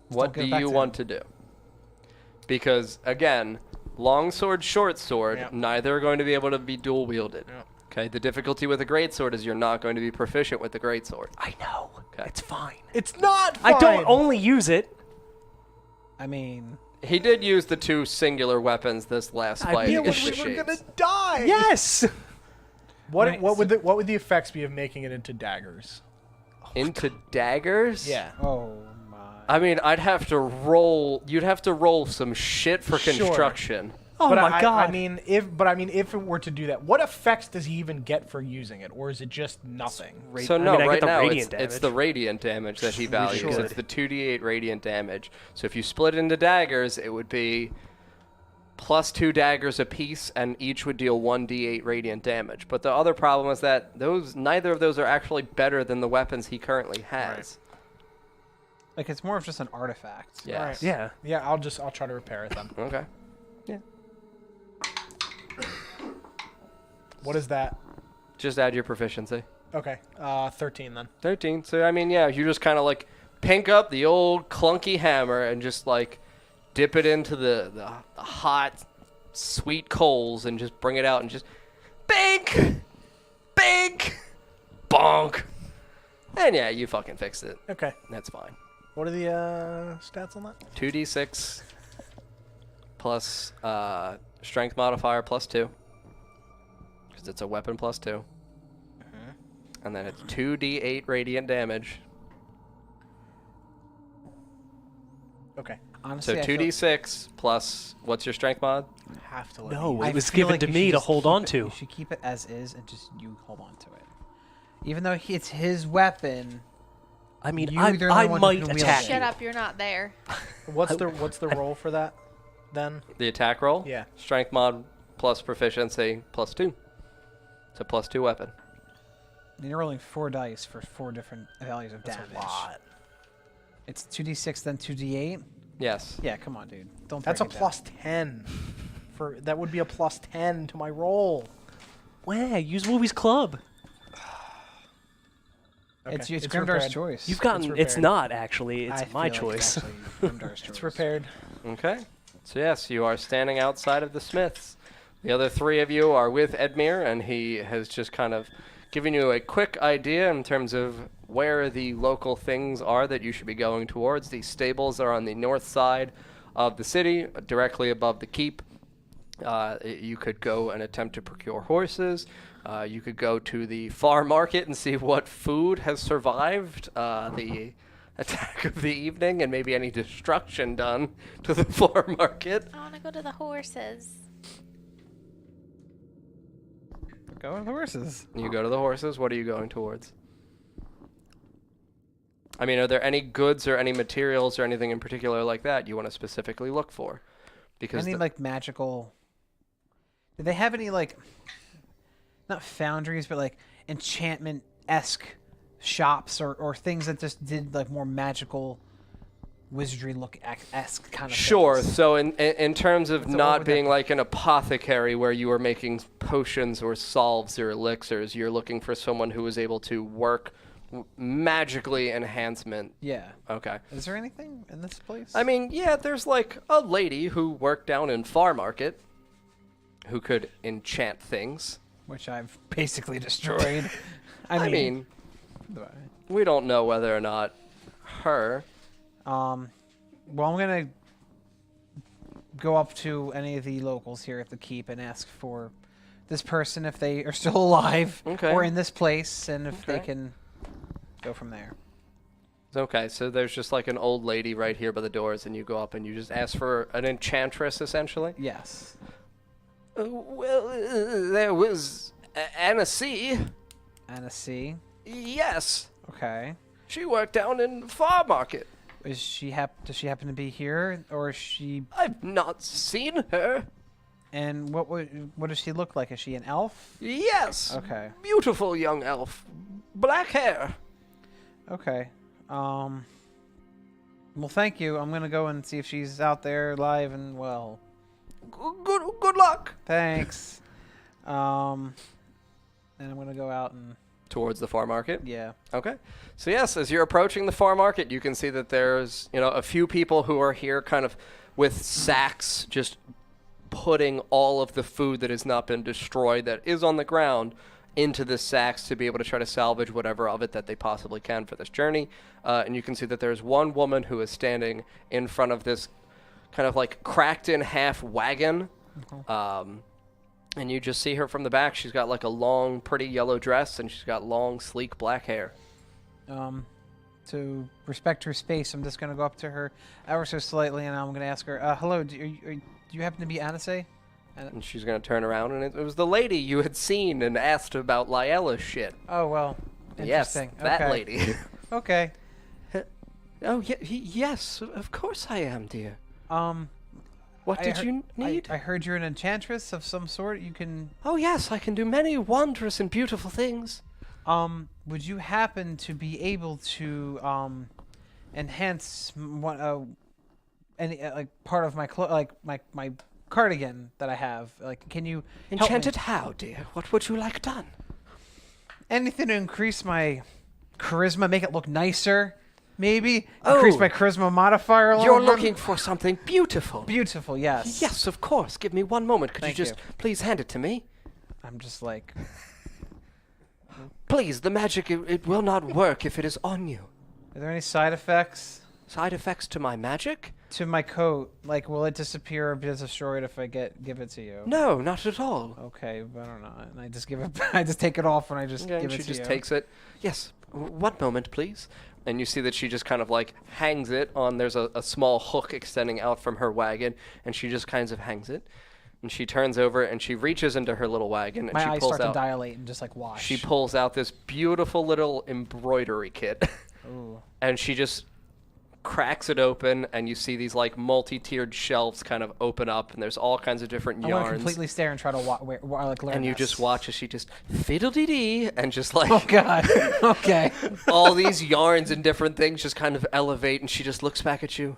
What don't give do it back you to want to do? Because, again, long sword, short sword, Yeah. neither are going to be able to be dual wielded. Yeah. Okay, the difficulty with a great sword is you're not going to be proficient with the great sword. I know. Okay. It's fine. It's not fine. I don't only use it. I mean, He did use the two singular weapons this last fight Yeah, when against the we were Shades. going to die. Yes. What, Right, what would the effects be of making it into daggers? Into daggers? Yeah. oh my. I mean, I'd have to roll. You'd have to roll some shit for Sure. construction. Oh but my god. I mean, if it were to do that, what effects does he even get for using it, or is it just nothing? So I no, mean, I get right the now radiant it's the damage. radiant damage that he values. Good. It's the 2d8 radiant damage. So if you split it into daggers, it would be plus 2 daggers apiece, and each would deal 1d8 radiant damage. But the other problem is that neither of those are actually better than the weapons he currently has. Like, it's more of just an artifact. Yes. Alright. Yeah. Yeah, I'll try to repair it then. Okay. Yeah. What is that? Just add your proficiency. Okay, 13 then. 13. So I mean, yeah, you just kind of like pink up the old clunky hammer and just like dip it into the hot, sweet coals and just bring it out and just bink, bink, bonk. And yeah, you fucking fixed it. Okay. That's fine. What are the stats on that? 2d6 plus strength modifier plus 2. Because it's a weapon plus 2. And then it's 2d8 radiant damage. Okay. Honestly, So I feel- 2d6 plus, what's your strength mod? Have to let No, me. it was feel given to you me should to just hold keep on it- to. You should keep it as is and just you hold on to it. Even though it's his weapon. I mean, You're the only I one who might can wield attack it. Shut you. up, you're not there. What's the roll for that? Then The attack roll? Yeah. Strength mod plus proficiency plus 2. It's a plus 2 weapon. And you're rolling 4 dice for 4 different values of that's damage. a lot. It's 2d6 then 2d8. Yes. Yeah, come on, dude. Don't. That's a break it down. plus 10. That would be a plus 10 to my roll. Wow, use Wooby's club. Okay, It's Grimdar's repaired. choice. You've gotten. It's repaired. not actually. It's I my feel like choice. It's actually Grimdar's choice. It's repaired. Okay. So yes, you are standing outside of the Smiths. The other 3 of you are with Edmure, and he has just kind of given you a quick idea in terms of where the local things are that you should be going towards. The stables are on the north side of the city, directly above the keep. You could go and attempt to procure horses. You could go to the far market and see what food has survived the attack of the evening and maybe any destruction done to the far market. I want to go to the horses. Go with horses. You go to the horses. What are you going towards? I mean, are there any goods or any materials or anything in particular like that you want to specifically look for? Because Any like magical? Do they have any like, not foundries, but like enchantment-esque shops or things that just did like more magical wizardry esque kind of sure. things? So in terms of So what not would being that- like an apothecary where you are making potions or salves or elixirs, you're looking for someone who is able to work magically enhancement. Yeah. Okay. Is there anything in this place? I mean, yeah, there's like a lady who worked down in Far Market who could enchant things. which I've basically destroyed. I mean, we don't know whether or not her. well, I'm gonna go up to any of the locals here at the keep and ask for this person if they are still alive Okay. or in this place, and if they Okay. can go from there. Okay, so there's just like an old lady right here by the doors, and you go up and you just ask for an enchantress, essentially. Yes. There was Anna C. Anna C. Yes, Okay. she worked down in Far Market. Does she happen to be here, or is she? I've not seen her. And what does she look like? Is she an elf? Yes. Okay. Beautiful young elf. Black hair. Okay. Well, thank you. I'm gonna go and see if she's out there alive and well. Good luck. Thanks. And I'm gonna go out and Towards the Far Market. yeah. Okay. So yes, as you're approaching the Far Market, you can see that there's, a few people who are here kind of with sacks just putting all of the food that has not been destroyed that is on the ground into the sacks to be able to try to salvage whatever of it that they possibly can for this journey. And you can see that there's one woman who is standing in front of this kind of like cracked in half wagon. And you just see her from the back. She's got like a long, pretty yellow dress, and she's got long, sleek black hair. To respect her space, I'm just gonna go up to her ever so slightly, and I'm gonna ask her, "Hello, do you happen to be Anase?" And she's going to turn around, and it was the lady you had seen and asked about Liella's shit. Oh well, Yes, interesting. that okay. lady. Okay. Oh, yes, of course I am, dear. What I did heard- you need? I heard you're an enchantress of some sort. You can. Oh, yes, I can do many wondrous and beautiful things. Would you happen to be able to enhance any like part of my my cardigan that I have? Like, can you help me? Enchanted how, dear? What would you like done? Anything to increase my charisma, make it look nicer, maybe increase Oh. my charisma modifier a little. You're bit? looking for something beautiful. Beautiful, yes. Yes, of course. Give me one moment. Could Thank you just please hand it to me? I'm just like, Please, the magic, it will not work if it is on you. are there any side effects Side effects to my magic? to my coat? Like, will it disappear or be destroyed if I give it to you? No, not at all. Okay, but I don't know. And I just give it. I just take it off when I just Okay, give it she to just you. takes it. Yes, one moment, please. And you see that she just kind of like hangs it on. There's a small hook extending out from her wagon, and she just kind of hangs it. And she turns over and she reaches into her little wagon and My she eyes pulls start out. to dilate and just like wash. She pulls out this beautiful little embroidery kit, Ooh. and she just cracks it open, and you see these like multi-tiered shelves kind of open up, and there's all kinds of different I want to yarns. completely stare and try to like learn. And you this. just watch as she just fiddle-dee-dee, and just like Oh God. Okay. all these yarns and different things just kind of elevate, and she just looks back at you.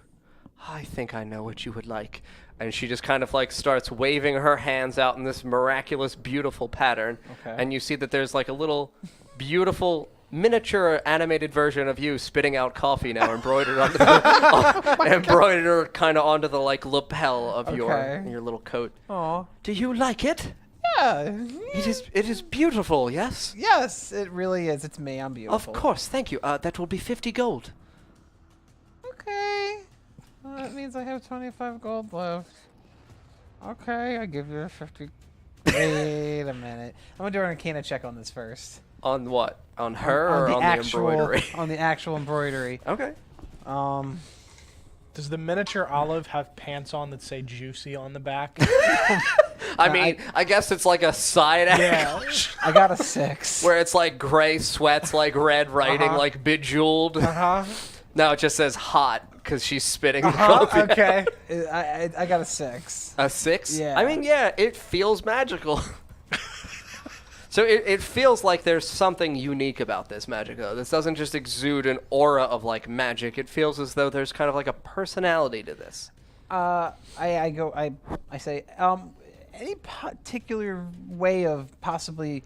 I think I know what you would like. And she just kind of like starts waving her hands out in this miraculous, beautiful pattern. Okay. And you see that there's like a little beautiful miniature animated version of you spitting out coffee now, embroidered onto the, embroidered kind of onto the like lapel of Okay. your little coat. Aw. Do you like it? Yeah. It is beautiful, yes? Yes, it really is. It's me. I'm beautiful. Of course, thank you. That will be 50 gold. Okay. Well, that means I have 25 gold left. Okay, I give you 50. Wait a minute. I'm gonna do an Arcana check on this first. On what? On her or on the embroidery? On the actual embroidery. Okay. Does the miniature olive have pants on that say juicy on the back? I mean, I guess it's like a side Yeah. act I got a 6. where it's like gray sweats, like red writing, like bejeweled. Uh-huh. No, it just says hot because she's spitting the coffee. Okay. I got a 6. A 6? Yeah. I mean, yeah, it feels magical. So it feels like there's something unique about this magic, though. This doesn't just exude an aura of, like, magic. It feels as though there's kind of like a personality to this. I say, any particular way of possibly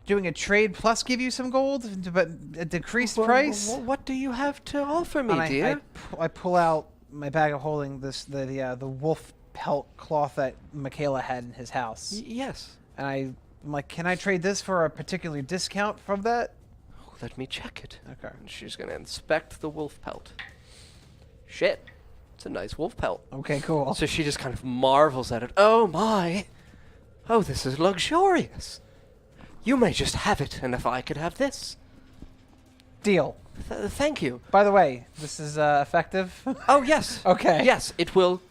doing a trade plus give you some gold, but a decreased price? What do you have to offer me, And dear? I pull out my bag of holding the wolf pelt cloth that Michaela had in his house, Yes. and I'm like, can I trade this for a particular discount from that? Let me check it. Okay. And she's going to inspect the wolf pelt. Shit. It's a nice wolf pelt. Okay, cool. So she just kind of marvels at it. Oh, my. Oh, this is luxurious. You may just have it, and if I could have this. Deal. Thank you. By the way, this is effective. Oh, yes. Okay. Yes, it will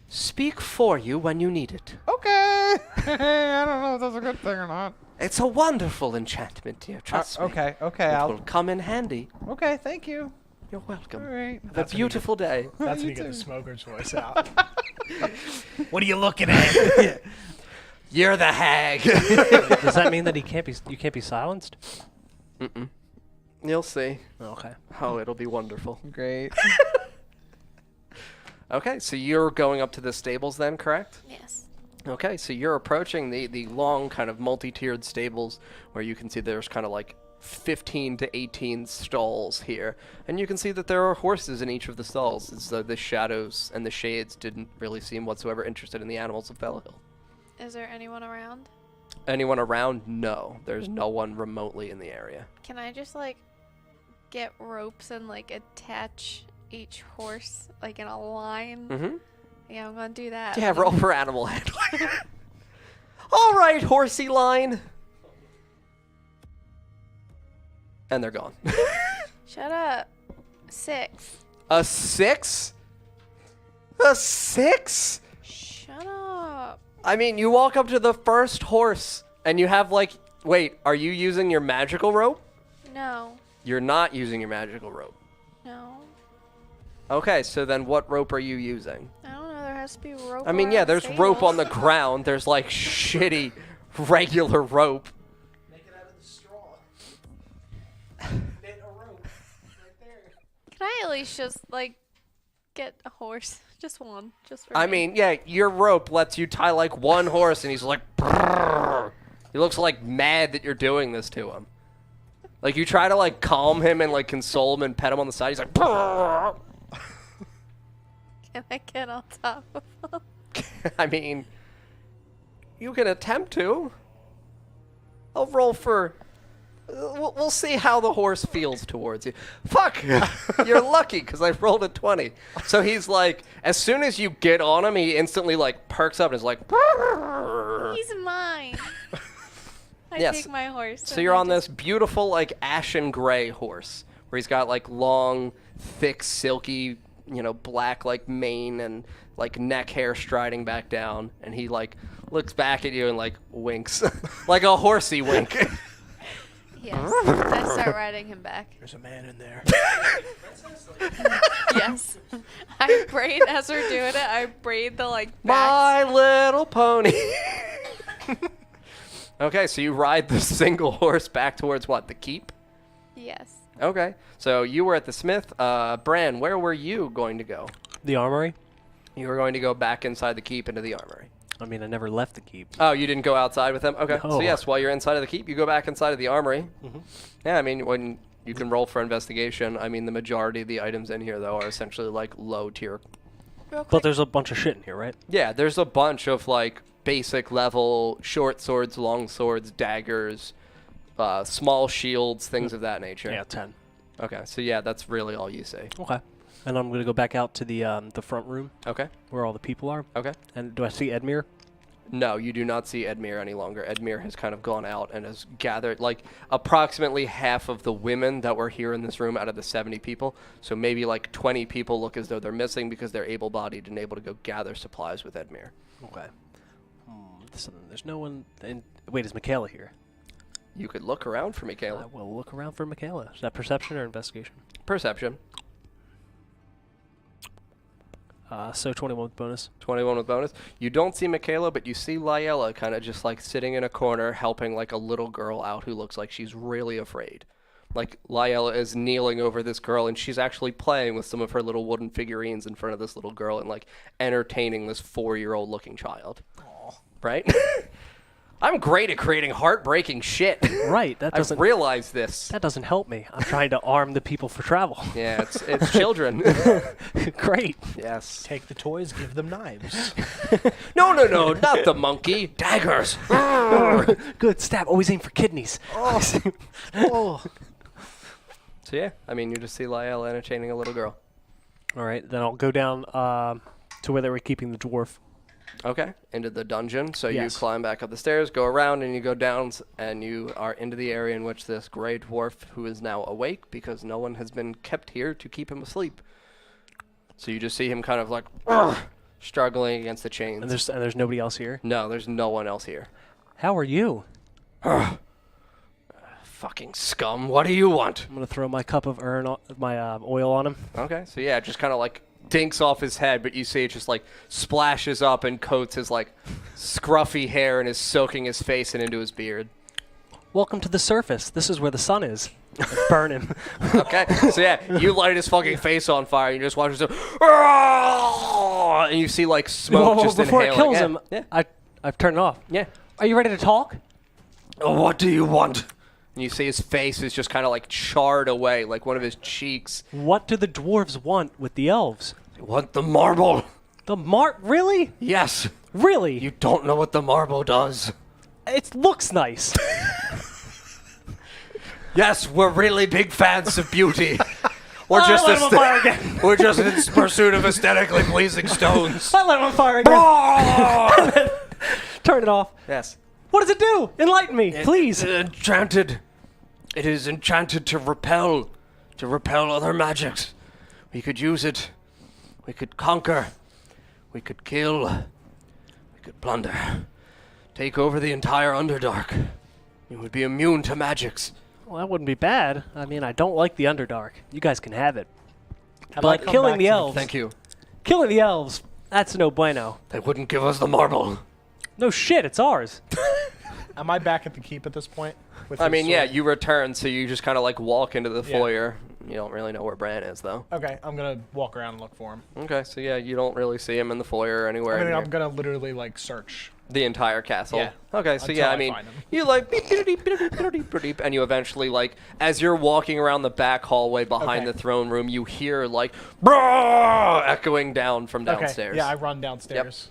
speak for you when you need it. Okay. I don't know if that's a good thing or not. It's a wonderful enchantment, dear. Trust me. Okay. Okay. It will come in handy. Okay. Thank you. You're welcome. All right. Have That's a when you beautiful day. That's when You you get too. the smoker's voice out. What are you looking at? You're the hag. Does that mean that you can't be silenced? Mm-mm. You'll see. Okay. Oh, it'll be wonderful. Great. Okay, so you're going up to the stables then, correct? Yes. Okay, so you're approaching the long kind of multi-tiered stables where you can see there's kind of like 15 to 18 stalls here. And you can see that there are horses in each of the stalls. It's the shadows and the shades didn't really seem whatsoever interested in the animals of Fell Hill. Is there anyone around? Anyone around? No. There's no one remotely in the area. Can I just like get ropes and like attach each horse like in a line? Mm-hmm. Yeah, I'm gonna do that. Yeah, roll for animal handling. All right, horsey line. And they're gone. Shut up. 6. A 6? A 6? Shut up. I mean, you walk up to the first horse and you have like, wait, are you using your magical rope? No. You're not using your magical rope. No. Okay, so then what rope are you using? I don't know. There has to be rope. I mean, yeah, around there's rope on the stables. ground. There's like shitty regular rope. Make it out of the straw. Knit a rope right there. Can I at least just like get a horse? Just one. Just for I me. mean, yeah, your rope lets you tie like one horse and he's like, brrr. He looks like mad that you're doing this to him. Like you try to like calm him and like console him and pet him on the side. He's like, brrr. Can I get on top of them? I mean, you can attempt to. I'll roll for. We'll see how the horse feels towards you. Fuck! You're lucky because I rolled a 20. So he's like, as soon as you get on him, he instantly like perks up and is like. "Brrr." He's mine. I Yes. take my horse. So and you're I on just- this beautiful like ashen gray horse where he's got like long, thick, silky, black like mane and like neck hair striding back down, and he like looks back at you and like winks, like a horsey wink. Yes. I start riding him back. There's a man in there. Yes. I braid as we're doing it. I braid the like back. My Little Pony. Okay, so you ride the single horse back towards what? The keep? Yes. Okay, so you were at the smith. Bran, where were you going to go? The armory? You were going to go back inside the keep into the armory. I mean, I never left the keep. Oh, you didn't go outside with them? Okay, so No. yes, while you're inside of the keep, you go back inside of the armory. Mhm. Yeah, I mean, when you can roll for investigation, I mean, the majority of the items in here, though, are essentially, like, low tier. Real quick. But there's a bunch of shit in here, right? Yeah, there's a bunch of, like, basic level short swords, long swords, daggers, small shields, things of that nature. Yeah, 10. Okay, so yeah, that's really all you see. Okay. And I'm going to go back out to the front room Okay, where all the people are. okay. And do I see Edmure? No, you do not see Edmure any longer. Edmure has kind of gone out and has gathered, like, approximately half of the women that were here in this room out of the 70 people. So maybe, like, 20 people look as though they're missing because they're able-bodied and able to go gather supplies with Edmure. Okay. There's no one... Wait, is Michaela here? You could look around for I Michaela. will look around for Michaela. Is that perception or investigation? Perception. So 21 with bonus. 21 with bonus. You don't see Michaela, but you see Lyella kind of just, like, sitting in a corner helping, like, a little girl out who looks like she's really afraid. Like, Lyella is kneeling over this girl, and she's actually playing with some of her little wooden figurines in front of this little girl and, like, entertaining this 4-year-old looking child. Right? I'm great at creating heartbreaking shit. Right. That I've doesn't... realized this. That doesn't help me. I'm trying to arm the people for travel. Yeah, it's children. Great. Yes. Take the toys, give them knives. No, not the monkey. Daggers. Good. Stab. Always aim for kidneys. Oh. So yeah, I mean, you just see Lyella entertaining a little girl. All right. Then I'll go down to where they were keeping the dwarf. Okay, into the dungeon. So Yes. you climb back up the stairs, go around, and you go down, and you are into the area in which this gray dwarf, who is now awake because no one has been kept here to keep him asleep. So you just see him kind of like struggling against the chains. And there's nobody else here. No, there's no one else here. How are you? Fucking scum! What do you want? I'm gonna throw my cup of my oil on him. Okay, so yeah, it just kind of like dinks off his head, but you see it just like splashes up and coats his like scruffy hair and is soaking his face and into his beard. Welcome to the surface. This is where the sun is. Burn him. Okay, so yeah, you light his fucking face on fire. And you just watch him, and you see like smoke just before it inhaling. kills him, Yeah. I've turned it off. Yeah. Are you ready to talk? What do you want? And you see his face is just kind of like charred away, like one of his cheeks. What do the dwarves want with the elves? They want the marble. The really? Yes. Really? You don't know what the marble does. It looks nice. Yes, we're really big fans of beauty. We're I just light him on fire again. we're just in pursuit of aesthetically pleasing stones. I light him on fire again. Turn it off. Yes. What does it do? Enlighten me, please. Enchanted. It is enchanted to repel other magics. We could use it. We could conquer. We could kill. We could plunder. Take over the entire Underdark. You would be immune to magics. Well, that wouldn't be bad. I mean, I don't like the Underdark. You guys can have it. How about But I come killing back the to elves, Thank you. killing the elves, that's no bueno. They wouldn't give us the marble. No shit, it's ours. Am I back at the keep at this point? With I his mean, yeah, sword? you return, so you just kind of like walk into the Yeah. foyer. You don't really know where Bran is, though. Okay, I'm gonna walk around and look for him. Okay, so yeah, you don't really see him in the foyer or anywhere. I mean, in I'm here. gonna literally like search. The entire castle. Yeah. Okay, so Until yeah, I I mean, find him. you like beep, beep, beep, beep, beep, beep, beep, beep, and you eventually like, as you're walking around the back hallway behind Okay. the throne room, you hear like "Brrrr!" echoing down from downstairs. Okay, yeah, I run downstairs.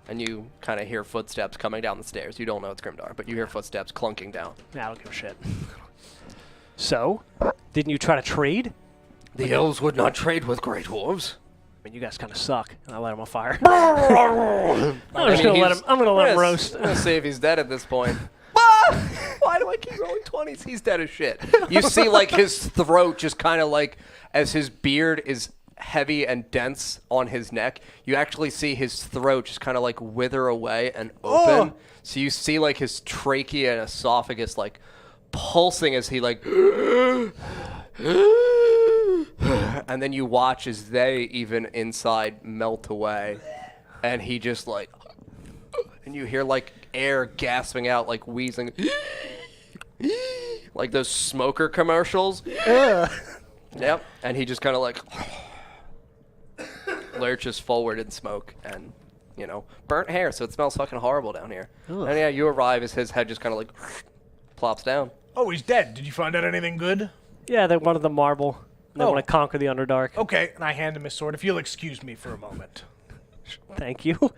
And you kind of hear footsteps coming down the stairs. You don't know it's Grimdar, but you hear footsteps clunking down. Nah, I don't give a shit. So, didn't you try to trade? The elves would not trade with Grey Dwarves. I mean, you guys kind of suck. And I light him on fire. I'm I'm just gonna let him. I'm gonna let him roast. I'm gonna see if he's dead at this point. Why do I keep rolling 20s? He's dead as shit. You see, like, his throat just kind of like, as his beard is heavy and dense on his neck, you actually see his throat just kind of like wither away and open. So you see, like, his trachea and esophagus, like, pulsing as he, like, and then you watch as they even inside melt away. And he just, like, and you hear, like, air gasping out, like, wheezing. Like those smoker commercials. Yep. And he just kind of, like, lurches forward in smoke and, you know, burnt hair, so it smells fucking horrible down here. Ugh. And yeah, you arrive as his head just kind of, like, plops down. Oh, he's dead. Did you find out anything good? Yeah, they wanted the marble. They Oh. want to conquer the Underdark. Okay, and I hand him his sword. If you'll excuse me for a moment. Thank you.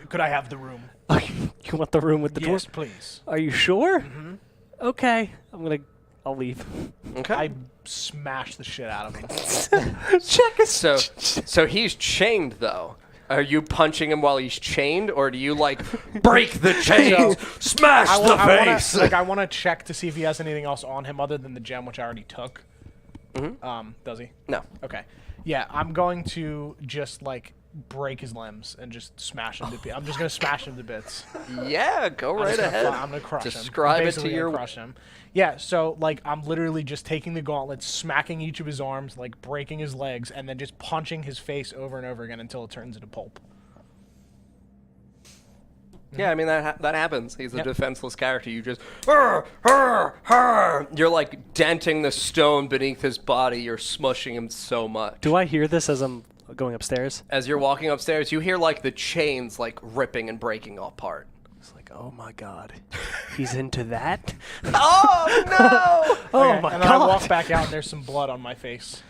Could I have the room? You want the room with the Yes, door? please. Are you sure? Okay. I'll leave. Okay. I smash the shit out of him. Check his. So he's chained, though. Are you punching him while he's chained, or do you, like, break the chains, smash the face? I want to check to see if he has anything else on him other than the gem, which I already took. Does he? No. Okay. Yeah, I'm going to just, like, break his limbs and just smash him to bits. I'm just going to smash him to bits. Yeah, go I'm right just gonna ahead. I'm going to crush him. Describe I'm it basically to gonna your... crush him. Yeah, so, like, I'm literally just taking the gauntlet, smacking each of his arms, like, breaking his legs, and then just punching his face over and over again until it turns into pulp. Yeah, I mean, that happens. He's a Yep. defenseless character. You just... You're, like, denting the stone beneath his body. You're smushing him so much. Do I hear this as I'm going upstairs? As you're walking upstairs, you hear, like, the chains, like, ripping and breaking apart. It's like, oh my god, he's into that. Oh, no! Oh Okay, my and then I god. walk back out and there's some blood on my face.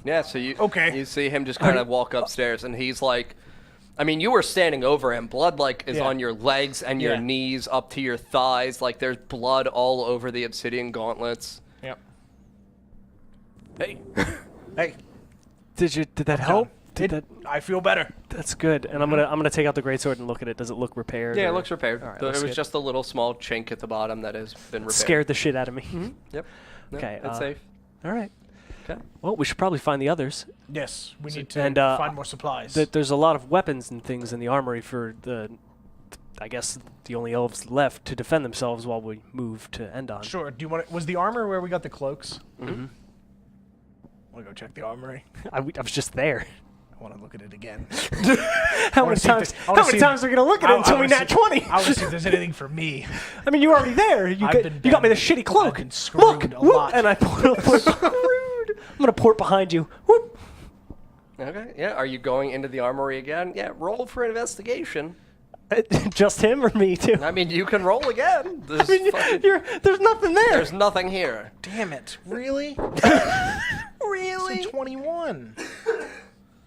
Yeah, so you Okay. you see him just kind of walk upstairs, and he's like... I mean, you were standing over him. Blood, like, is Yeah. on your legs and your Yeah. knees up to your thighs. Like, there's blood all over the obsidian gauntlets. Yep. Hey. Hey. Did that help? I feel better. That's good. And I'm gonna take out the greatsword and look at it. Does it look repaired? Yeah, it or- looks repaired. All right, It let's was get- just a little small chink at the bottom that has been repaired. Scared the shit out of me. Yep. No, Okay, it's safe. All right. Okay. Well, we should probably find the others. Yes, we need to and, find more supplies. There's a lot of weapons and things in the armory for I guess the only elves left to defend themselves while we move to Endon. Sure. Do you want? Was the armor where we got the cloaks? Mm-hmm. Want to go check the armory? I was just there. I want to look at it again. How wanna many see if times? there's- I How wanna many see- times are we gonna look at it until we wanna nat see- 20? I want to see if there's anything for me. I mean, you were already there. You I've got, been you got me the banned. shitty cloak. I've been screwed Look, a whoop, lot. and I port. I'm gonna port behind you. Whoop. Okay. Yeah. Are you going into the armory again? Yeah. Roll for investigation. Just him or me too? I mean, you can roll again. I mean, there's nothing there. There's nothing here. Damn it! Really? Really? It's a 21.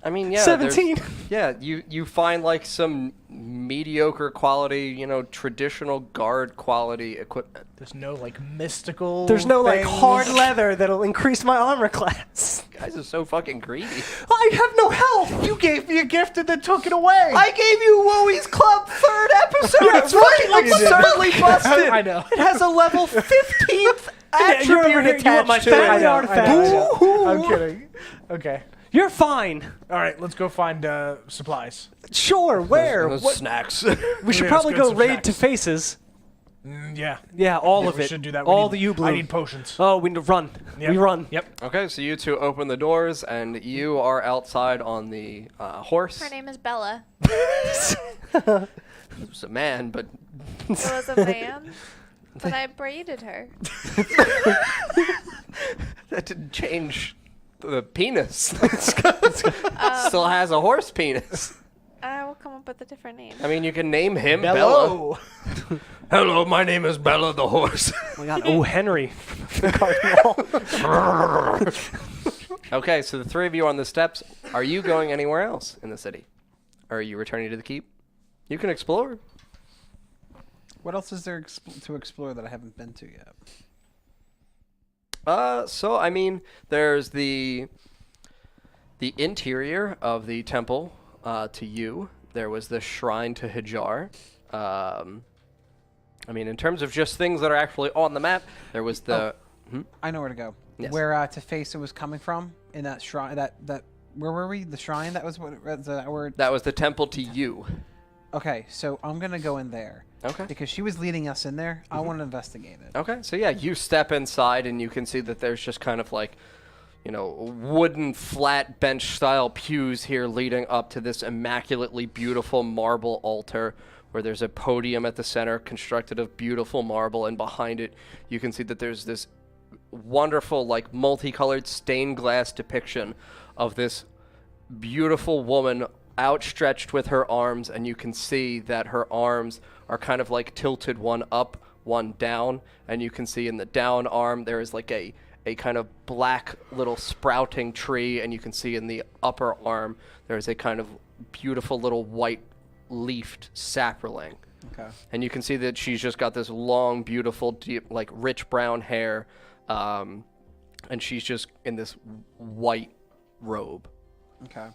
I mean, yeah. 17. Yeah, you find like some mediocre quality, traditional guard quality equipment. There's no like mystical. There's no like things. hard leather that'll increase my armor class. You guys are so fucking greedy. I have no health. You gave me a gift and then took it away. I gave you Wooey's Club third episode. Yeah, It's right, fucking you did. absurdly busted. I know. It has a level 15th Yeah, you're over attribute here, you want my attached to it. family artifact. Boo-hoo. I'm kidding. Okay. You're fine. All right, let's go find supplies. Sure. Where? Those What? snacks. We should Yeah, let's probably get go some raid snacks. to faces. Yeah. Yeah, all Yeah, of we it. should do that. We All need- the U blue. I need potions. Oh, we need to run. Yep. We run. Yep. Okay, so you two open the doors, and you are outside on the horse. Her name is Bella. It was a man, but It was a man, but I braided her. that didn't change the penis. Still has a horse penis. I will come up with a different name. I mean, you can name him Bella. Bello. Hello, my name is Bella the horse. Oh my God. Oh, Henry. The cardinal. Okay, so the three of you on the steps. Are you going anywhere else in the city? Or are you returning to the keep? You can explore. What else is there to explore that I haven't been to yet? So I mean, there's the interior of the temple to you. There was the shrine to Hajar. I mean, in terms of just things that are actually on the map, there was the. I know where to go. Yes. Where Tefesa was coming from in that shrine. That where were we? The shrine. That was what the word. That was the temple to you. Okay, so I'm gonna go in there Okay. because she was leading us in there. I want to investigate it. Okay, so yeah, you step inside and you can see that there's just kind of like, wooden flat bench style pews here leading up to this immaculately beautiful marble altar where there's a podium at the center constructed of beautiful marble, and behind it you can see that there's this wonderful like multicolored stained glass depiction of this beautiful woman outstretched with her arms, and you can see that her arms are kind of like tilted one up, one down, and you can see in the down arm there is like a kind of black little sprouting tree, and you can see in the upper arm there is a kind of beautiful little white leafed sapling. Okay. And you can see that she's just got this long, beautiful, deep, like rich brown hair, and she's just in this white robe. Okay.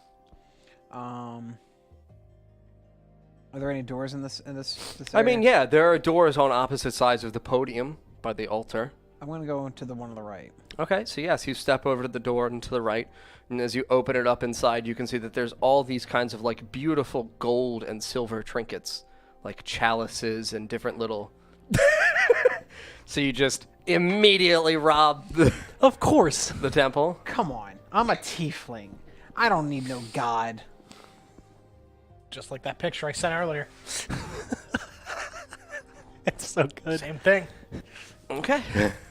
Are there any doors in this I area? mean, yeah, there are doors on opposite sides of the podium by the altar. I'm gonna go into the one on the right. Okay, so yes, you step over to the door and to the right, and as you open it up inside, you can see that there's all these kinds of like beautiful gold and silver trinkets, like chalices and different little. So you just immediately rob Of course. the temple. Come on, I'm a tiefling. I don't need no god. Just like that picture I sent earlier. It's so good. Same thing. Okay.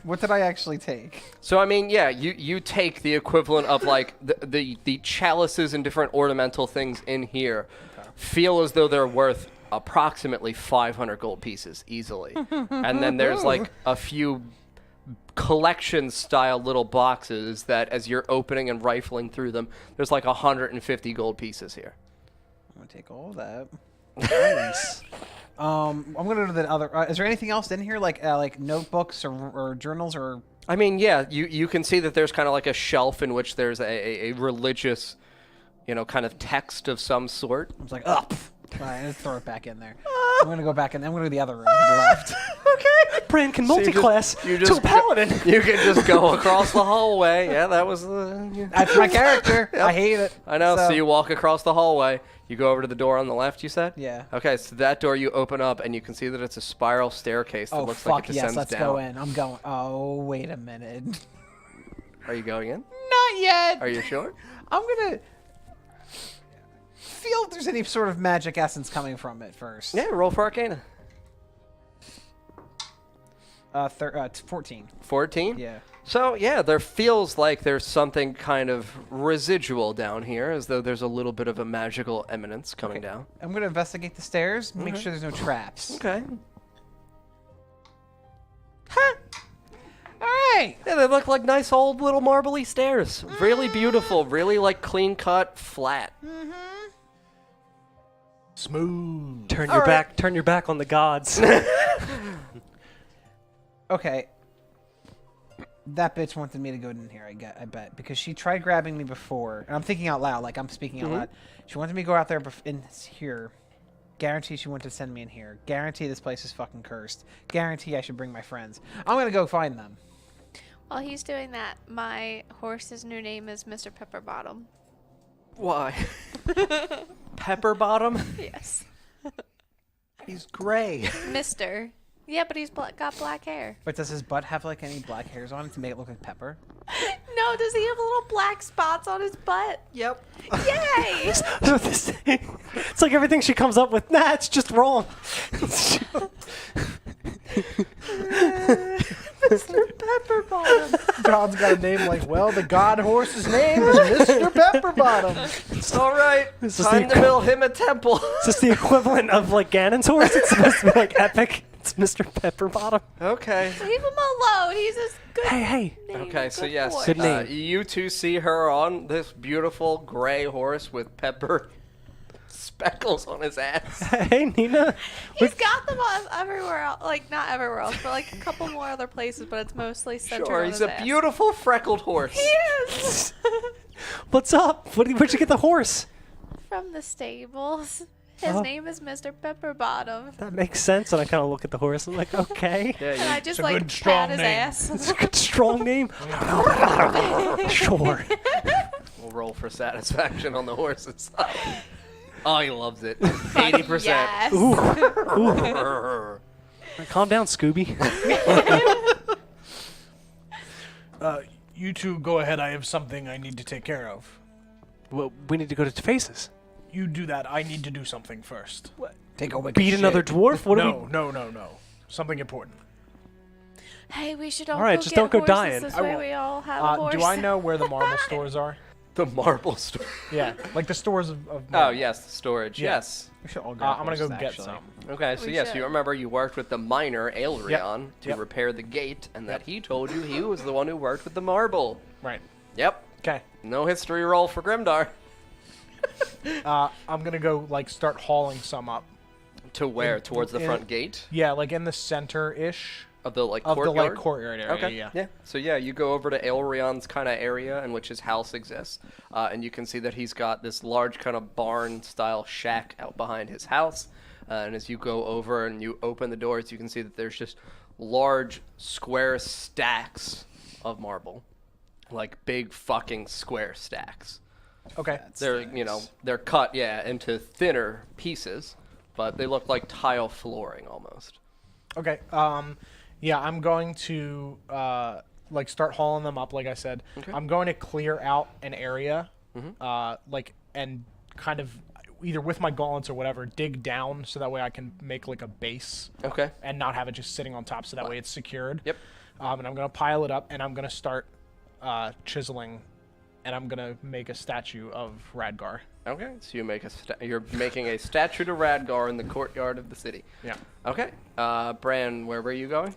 What did I actually take? So I mean, yeah, you take the equivalent of like the chalices and different ornamental things in here, feel as though they're worth approximately 500 gold pieces easily, and then there's like a few collection style little boxes that as you're opening and rifling through them, there's like 150 gold pieces here. I'm gonna take all that. Nice. I'm gonna go to the other. Is there anything else in here, like notebooks or journals or? I mean, yeah, you can see that there's kind of like a shelf in which there's a religious kind of text of some sort. I was like, oh, all right, let's throw it back in there. I'm gonna go back in. I'm gonna go to the other room to the left. Okay. Bran can multi-class to a paladin. You can just go across the hallway. Yeah, that was the... That's my character. Yep. I hate it. I know. So you walk across the hallway. You go over to the door on the left, you said? Yeah. Okay, so that door you open up, and you can see that it's a spiral staircase that Oh looks like fuck it yes, descends let's down. go in. I'm going. Oh wait a minute. Are you going in? Not yet. Are you sure? I'm gonna feel if there's any sort of magic essence coming from it first. Yeah, roll for Arcana. 14. 14? Yeah. So, yeah, there feels like there's something kind of residual down here, as though there's a little bit of a magical eminence coming down. I'm gonna investigate the stairs, make sure there's no traps. Okay. All right. Yeah, they look like nice old little marbly stairs. Really beautiful, really like clean cut, flat. Smooth. Turn your back on the gods. Okay. That bitch wanted me to go in here, I bet. Because she tried grabbing me before. And I'm thinking out loud, like I'm speaking out loud. She wanted me to go out there in here. Guarantee she wanted to send me in here. Guarantee this place is fucking cursed. Guarantee I should bring my friends. I'm gonna go find them. While he's doing that, my horse's new name is Mr. Pepperbottom. Why? Pepper bottom? Yes. He's gray. Mr. Yeah, but he's got black hair. But does his butt have like any black hairs on it to make it look like pepper? No, does he have little black spots on his butt? Yep. Yay! It's like everything she comes up with. Nah, it's just wrong. Mr. Pepperbottom. John's got a name like, well, the god horse's name is Mr. Pepperbottom. It's all right. This is Time the to build him a temple. Is this the equivalent of like Ganon's horse? It's supposed to be like epic. It's Mr. Pepperbottom. Okay. Leave him alone. He's a good Hey. name. Okay, so good yes, horse. Good name. you two see her on this beautiful gray horse with pepper speckles on his ass. Hey, Nina. He's got them on everywhere else. Like, not everywhere else, but like a couple more other places, but it's mostly centered Sure, on he's his a ass. beautiful freckled horse. He is! What's up? Where'd you get the horse? From the stables. His name is Mr. Pepperbottom. That makes sense. And I kind of look at the horse. I'm like, okay. Yeah, And I just a like good, strong pat his name. ass. It's a good, strong name. Sure. we'll roll for satisfaction on the horse's side. Oh, he loves it. 80%. Yes. Calm down, Scooby. You two go ahead. I have something I need to take care of. Well, we need to go to Faces. You do that. I need to do something first. Take a wicked Beat shit. another dwarf? What No. Something important. Hey, we should all All right, go just get don't go horses. dying. This I way won't. we all have a horse. Do I know where the marble stores are? The marble store. Yeah, like the stores of Oh, marble. yes, storage. Yeah. Yes. We should all go. I'm gonna go horses, get actually. some. Okay, so We yes, should. you remember you worked with the miner, Aelrion, to Yep. repair the gate, and that he told you he was the one who worked with the marble. Right. Yep. Okay. No history roll for Grimdar. I'm gonna go like start hauling some up. To where? Towards the in- front gate? Yeah, like in the center-ish Of the, like, of courtyard? the like courtyard area. Okay. Yeah. So yeah, you go over to Aelrion's kind of area in which his house exists, and you can see that he's got this large kind of barn-style shack out behind his house. And as you go over and you open the doors, you can see that there's just large square stacks of marble, like big fucking square stacks. Okay. They're they're cut into thinner pieces, but they look like tile flooring almost. Okay. Yeah, I'm going to like start hauling them up. Like I said, Okay. I'm going to clear out an area, like and kind of either with my gauntlets or whatever, dig down so that way I can make like a base Okay. and not have it just sitting on top. So that way it's secured. Yep. And I'm gonna pile it up and I'm gonna start chiseling, and I'm gonna make a statue of Radgar. Okay, so you make you're making a statue to Radgar in the courtyard of the city. Yeah. Okay, Bran, where were you going?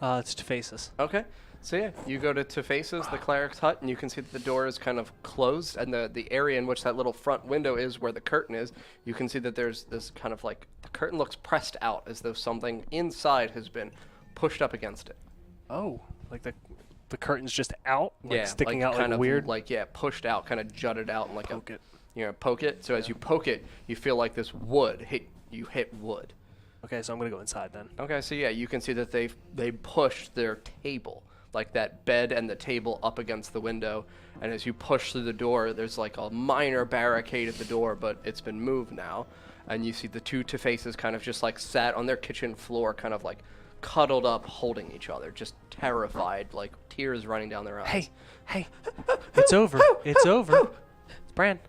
It's to Faces. Okay, so yeah, you go to Teface's, the cleric's hut, and you can see that the door is kind of closed, and the area in which that little front window is, where the curtain is, you can see that there's this kind of like the curtain looks pressed out as though something inside has been pushed up against it. Oh, like the curtain's just out, like yeah, sticking like out kind like of weird. like pushed out, kind of jutted out, and like Poke it. You're gonna poke it. So as you poke it, you feel like this wood hit wood. Okay, so I'm gonna go inside then. Okay, so yeah, you can see that they pushed their table, like that bed and the table, up against the window. And as you push through the door, there's like a minor barricade at the door, but it's been moved now. And you see the two Two-Faces kind of just like sat on their kitchen floor, kind of like cuddled up, holding each other, just terrified, like tears running down their eyes. Hey, it's over. It's over. Bran.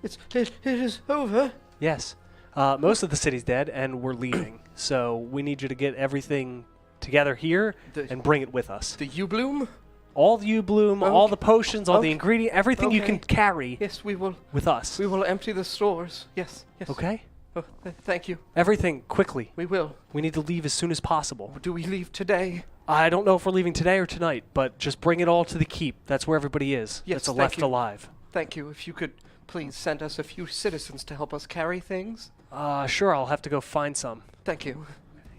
It is over. Yes. Most of the city's dead, and we're leaving. So we need you to get everything together here and bring it with us. The U-bloom? All the U-bloom, all the potions, all the ingredient, everything you can carry. Yes, we will. With us. We will empty the stores. Yes. Okay. Oh, thank you. Everything quickly. We will. We need to leave as soon as possible. Do we leave today? I don't know if we're leaving today or tonight, but just bring it all to the keep. That's where everybody is. Yes, that's left alive. Thank you. If you could please send us a few citizens to help us carry things. Sure, I'll have to go find some. Thank you.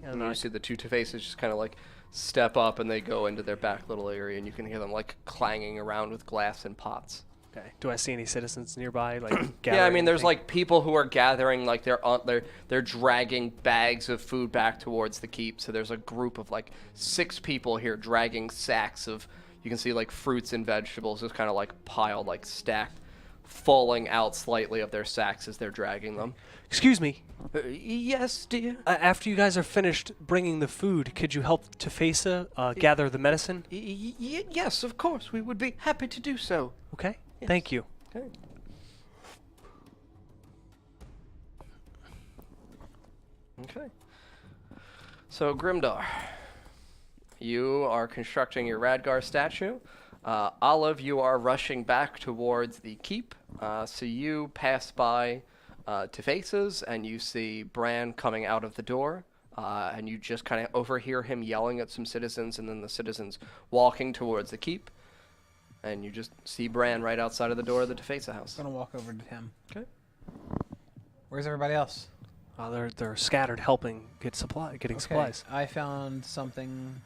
And you see the two Two-Faces just kind of like step up, and they go into their back little area, and you can hear them like clanging around with glass and pots. Okay. Do I see any citizens nearby? Like, yeah, I mean, there's anything? like people who are gathering, like they're dragging bags of food back towards the keep. So there's a group of like 6 people here dragging sacks of, you can see like fruits and vegetables just kind of like piled, like stacked, falling out slightly of their sacks as they're dragging them. Excuse me. Yes, dear. After you guys are finished bringing the food, could you help Tefesa gather the medicine? Yes, of course. We would be happy to do so. Okay. Yes. Thank you. Okay. Okay. So, Grimdar, you are constructing your Radgar statue. Olive, you are rushing back towards the keep. So you pass by Two-Faces, and you see Bran coming out of the door. And you just kind of overhear him yelling at some citizens, and then the citizens walking towards the keep. And you just see Bran right outside of the door of the Two-Faces house. I'm gonna walk over to him. Okay. Where's everybody else? They're scattered, helping getting supplies. I found something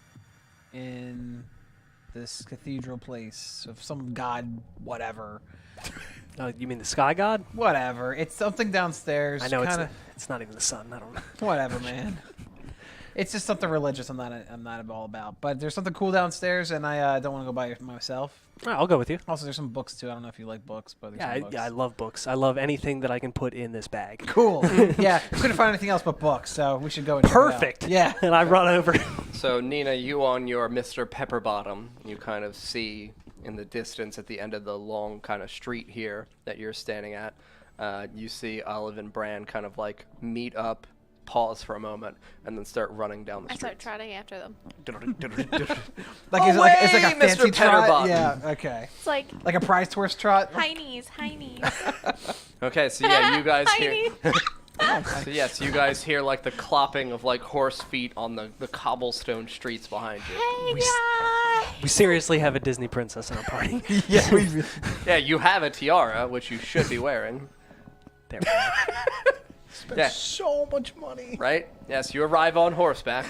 in this cathedral place of some god, whatever. You mean the Sky God? Whatever. It's something downstairs. I know kinda, it's not even the sun. I don't know. Whatever, man. It's just something religious. I'm not all about. But there's something cool downstairs, and I don't want to go buy it myself. All right, I'll go with you. Also, there's some books too. I don't know if you like books, but there's some books. I love books. I love anything that I can put in this bag. Cool. Yeah, I couldn't find anything else but books, so we should go and check it out. Perfect. Yeah. And I run over. So, Nina, you on your Mr. Pepperbottom, you kind of see in the distance at the end of the long kind of street here that you're standing at, you see Olive and Bran kind of like meet up, pause for a moment, and then start running down the I street. start trotting after them. It's like a fancy Mr. trot. Pepperbottom. Yeah. Okay. It's like Like a prize horse trot. high knees, high knees. Okay, so yeah, you guys High hear. knees. So yes, you guys hear like the clopping of like horse feet on the cobblestone streets behind you. Hey We guys. We seriously have a Disney princess in our party. Yeah. Yeah, you have a tiara, which you should be wearing. There we go. Spent Yeah. so much money. Right? Yes, you arrive on horseback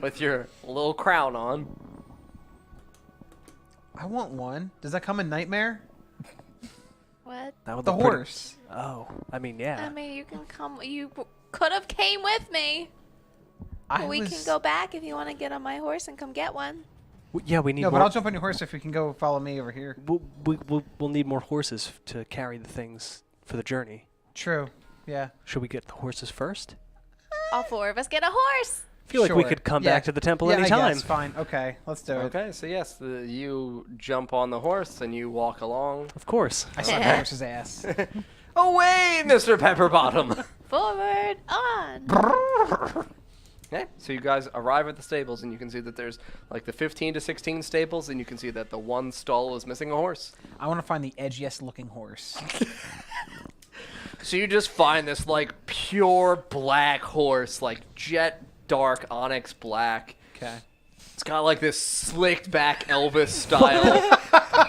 with your little crown on. I want one. Does that come in Nightmare? What? That would The look pretty- horse. Oh, I mean, yeah. I mean, you can come. You could have came with me. We can go back if you want to get on my horse and come get one. Yeah, we need No, more. but I'll jump on your horse if you can go follow me over here. We'll need more horses to carry the things for the journey. True. Yeah. Should we get the horses first? All 4 of us get a horse. I feel like we Sure. could come Yeah. back to the temple Yeah, anytime. I guess. Fine. Okay. Let's do it. Okay, so yes, you jump on the horse and you walk along. Of course. I slap the horse's ass. Away, Mr. Pepperbottom! Forward, on. Okay, so you guys arrive at the stables, and you can see that there's like the 15 to 16 stables, and you can see that the one stall is missing a horse. I want to find the edgiest looking horse. So you just find this like pure black horse, like jet dark onyx black. Okay. It's got like this slicked back Elvis style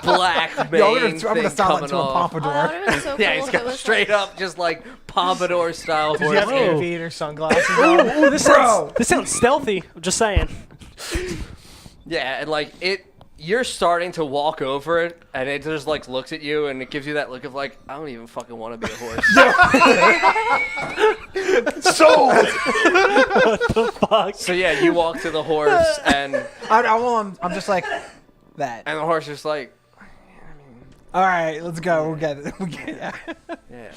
black mane Yo, I'm gonna thing style it coming to a off. Oh, that pompadour. would have been so Yeah, cool he's if it got was straight like, up just like pompadour style Does he have horse. Whoa. aviator sunglasses Ooh, on? ooh, this sounds stealthy. I'm just saying. Yeah, and like you're starting to walk over it, and it just like looks at you, and it gives you that look of like, I don't even fucking want to be a horse. Sold! What the fuck? So yeah, you walk to the horse, and I'm just like that. the horse is like, All right, let's go. We'll get it. yeah.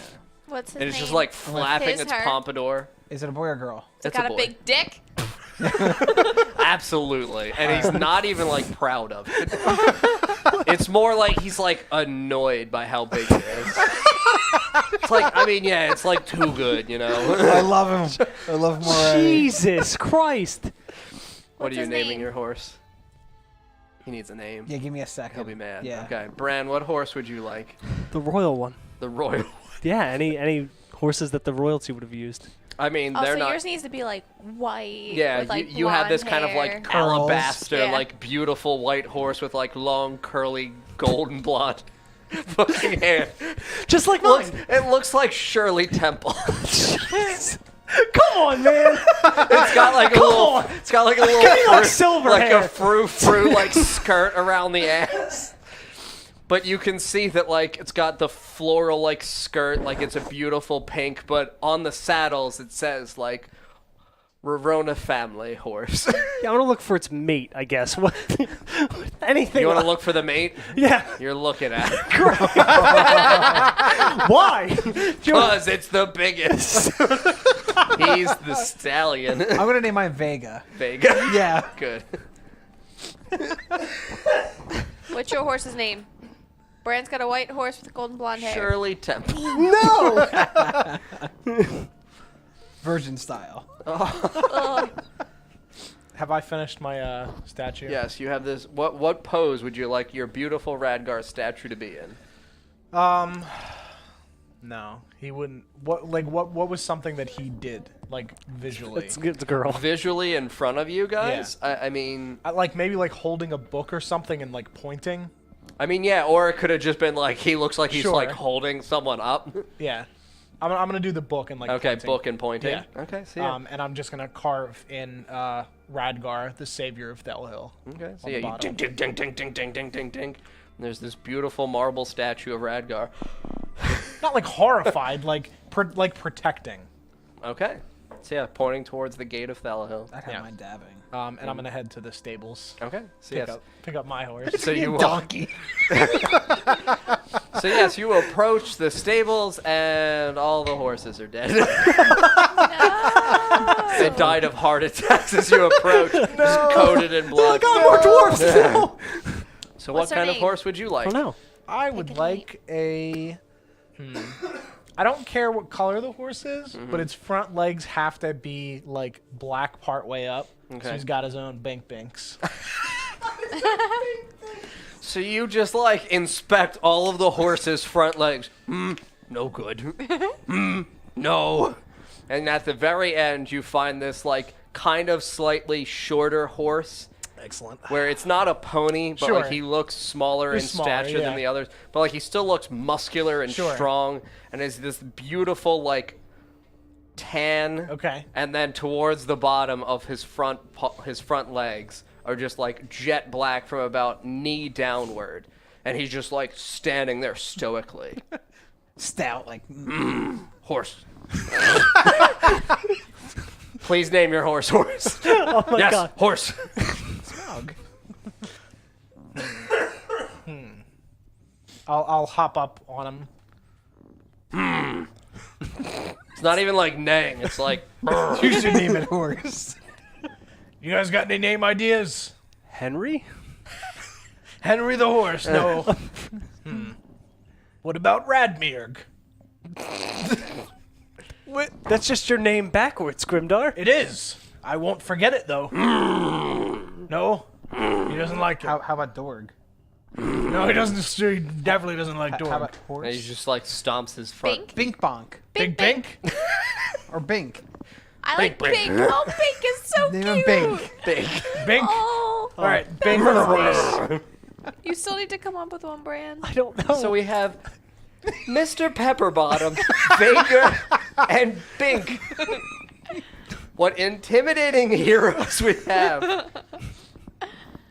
What's his And it's name? just like flapping His, its her? pompadour. Is it a boy or girl? It's Got a a boy. big dick. Absolutely. And he's not even like proud of it. It's more like he's like annoyed by how big it is. It's like, I mean, yeah, it's like too good, you know? I love him. I love him already. Jesus Christ. What What's are you his naming name? your horse? He needs a name. Yeah, give me a second. He'll be mad. Yeah. Okay. Bran, what horse would you like? The royal one. The royal. Yeah, any horses that the royalty would have used. I mean, Oh, they're so not. yours needs to be like white. Yeah, with, like, you have this blonde kind of hair. like Curls. alabaster, Yeah. like beautiful white horse with like long, curly, golden blonde fucking hair. Just like Looks, mine. it looks like Shirley Temple. Come on, man. It's got like a little. It's got like a little. me like frou- silver like hair. a frou like skirt around the ass. But you can see that like it's got the floral like skirt, like it's a beautiful pink. But on the saddles it says like Rorona family horse. Yeah, I want to look for its mate, I guess. What? Anything. You want to look for the mate? Yeah. You're looking at it. Why? Because it's the biggest. He's the stallion. I'm gonna name mine Vega. Vega. Yeah. Good. What's your horse's name? Bran's got a white horse with golden blonde hair. Shirley Temple. No. Virgin style. Ugh. Have I finished my statue? Yes, you have this. What pose would you like your beautiful Radgar statue to be in? No, he wouldn't. What was something that he did, like visually? It's a girl. Visually in front of you guys? I mean, Like maybe like holding a book or something and like pointing. yeah, or it could have just been like he looks like he's Sure. like holding someone up. Yeah, I'm gonna do the book and like. Okay, pointing. book and pointing. Yeah. Okay, see ya. And I'm just gonna carve in Radgar, the savior of Delhill. Okay, so on yeah, the you bottom. ding, ding, ding, ding, ding, ding, ding, ding. And there's this beautiful marble statue of Radgar. Not like horrified, like protecting. Okay, so yeah, pointing towards the gate of Thalahill. I'd have Yeah. mine dabbing. And I'm gonna head to the stables. Okay, so Pick yes, up my horse. so you Donkey. So yes, you approach the stables and all the horses are dead. They died of heart attacks as you approach, just coated in blood. More dwarfs. No. So What's what her kind of name? horse would you like? I don't know. I would Pick a like a. I don't care what color the horse is, but its front legs have to be like black part way up. So Okay. he's got his own bink binks. So you just like inspect all of the horse's front legs. No good. No. And at the very end, you find this like kind of slightly shorter horse. Excellent. Where it's not a pony, but Sure. like he looks smaller in He's smaller, stature than yeah. the others. But like he still looks muscular and Sure. strong, and is this beautiful like tan. Okay. And then towards the bottom of his front legs are just like jet black from about knee downward, and he's just like standing there stoically. Stout, like. Horse. Please name your horse. Horse. Oh my Yes, god. horse. Smug. I'll hop up on him. It's not even like neighing. It's like. You should name it horse. You guys got any name ideas? Henry? Henry the horse. No. What about Radmirg? That's just your name backwards, Grimdar. It is. I won't forget it though. No, he doesn't like it. How about Dorg? No, he doesn't. He definitely doesn't like How Dorg. about horse? And he just like stomps his front. Bink? Bink bonk. Big Bink? Or Bink. I like Bink. Bink. Oh, Bink is so Name cute. him Bink. Big. Bink? Oh, All right, Bink for the horse. you still need to come up with one, Bran. I don't know. So we have Mr. Pepperbottom, Vega, and Bink. What intimidating heroes we have.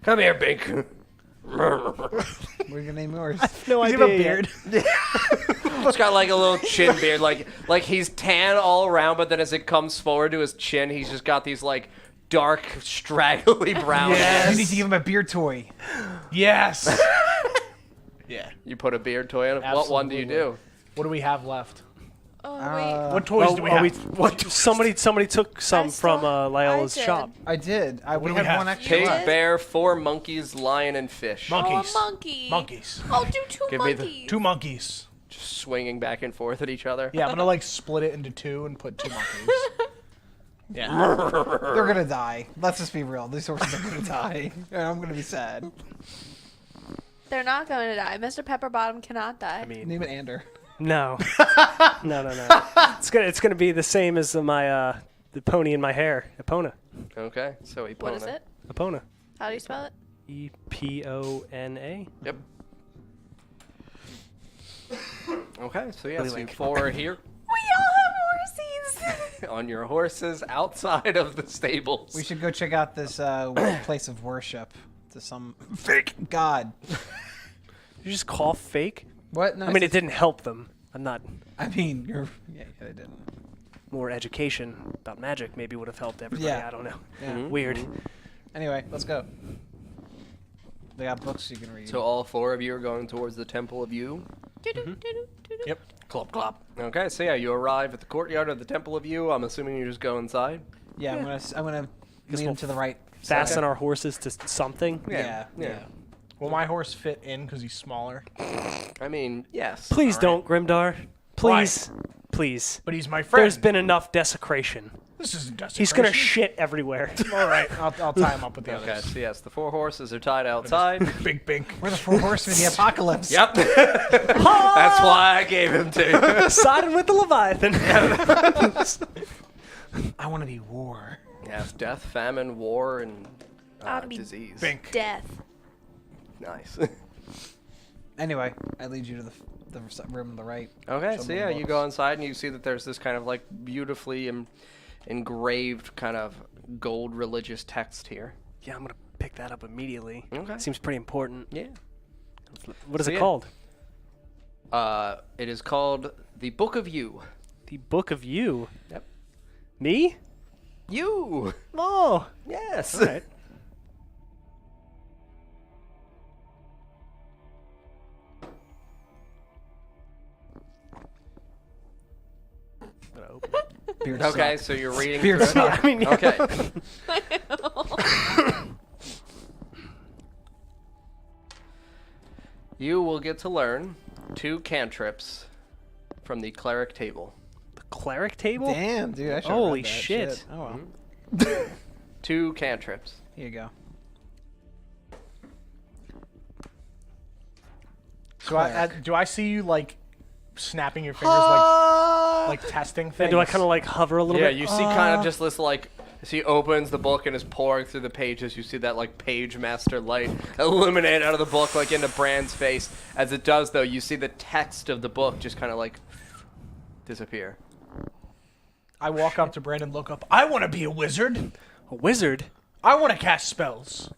Come here, Bink. What are you gonna name yours? No Does he idea. have a beard? He's got like a little chin beard, like he's tan all around, but then as it comes forward to his chin, he's just got these like dark, straggly brown hairs. You need to give him a beard toy. Yes. Yeah. You put a beard toy on him. What one do you do? What do we have left? Oh, wait. What toys do we have? Somebody took some still- from Lyola's I did. shop. I did. We do we had have? one extra Pig, left. bear, 4 monkeys, lion, and fish. Monkeys. Oh, a monkey. Monkeys. I'll do 2 Give me the- monkeys. 2 monkeys. Just swinging back and forth at each other. Yeah, I'm gonna like split it into 2 and put 2 monkeys. Yeah. They're gonna die. Let's just be real. These horses are gonna die, and I'm gonna be sad. They're not going to die. Mr. Pepperbottom cannot die. I mean, Name it Ander. no, no. It's gonna be the same as my the pony in my hair, Epona. Okay, so what is it? Epona. How do you spell it? Epona. Yep. Okay, so yeah, Really so you like- 4 are here We all have horses. on your horses outside of the stables. We should go check out this place of worship to some fake god. Did you just call fake? What? No, I mean, it didn't help them. I'm not. I mean, you're. Yeah, they didn't. More education about magic maybe would have helped everybody. Yeah. I don't know. Yeah. Weird. Anyway, let's go. They got books you can read. So all 4 of you are going towards the Temple of Yu. Yep. Clop, clop. Okay, so yeah, you arrive at the courtyard of the Temple of Yu. I'm assuming you just go inside. yeah, I'm gonna Guess lead him we'll to the right. Fasten our horses to something. Yeah. Will my horse fit in because he's smaller? I mean, yes. Please All don't, Grimdar. Please. Please. But he's my friend. There's been enough desecration. This isn't desecration. He's gonna shit everywhere. All right, I'll tie him up with the Okay, others. so yes, the 4 horses are tied outside. Bink, bink. We're the 4 horsemen of the apocalypse. Yep. That's why I gave him to you. Siding with the Leviathan. I want to be war. Yes, death, famine, war, and Ought to be disease. Bink. Death. Nice. Anyway, I lead you to the room on the right. Okay, Show so me yeah, the you books. go inside and you see that there's this kind of like beautifully engraved kind of gold religious text here. Yeah, I'm gonna pick that up immediately. Okay. Seems pretty important. Yeah. What is So it yeah. called? It is called the Book of You. The Book of You. Yep. Me? You. Oh. Yes. All right. Gonna open it. Beard Okay, suck. so you're reading Beard through it. suck. I mean, yeah. Okay. You will get to learn 2 cantrips from the cleric table. The cleric table? Damn, dude. I should've Holy read that shit. Oh well. 2 cantrips. Here you go. So do I see you like snapping your fingers like testing things? And do I kind of like hover a little Yeah, bit? you see kind of just this like, as he opens the book and is pouring through the pages, you see that like page master light illuminate out of the book like into Bran's face. As it does though, you see the text of the book just kind of like disappear. I walk up to Brandon, look up. I want to be a wizard. A wizard? I want to cast spells.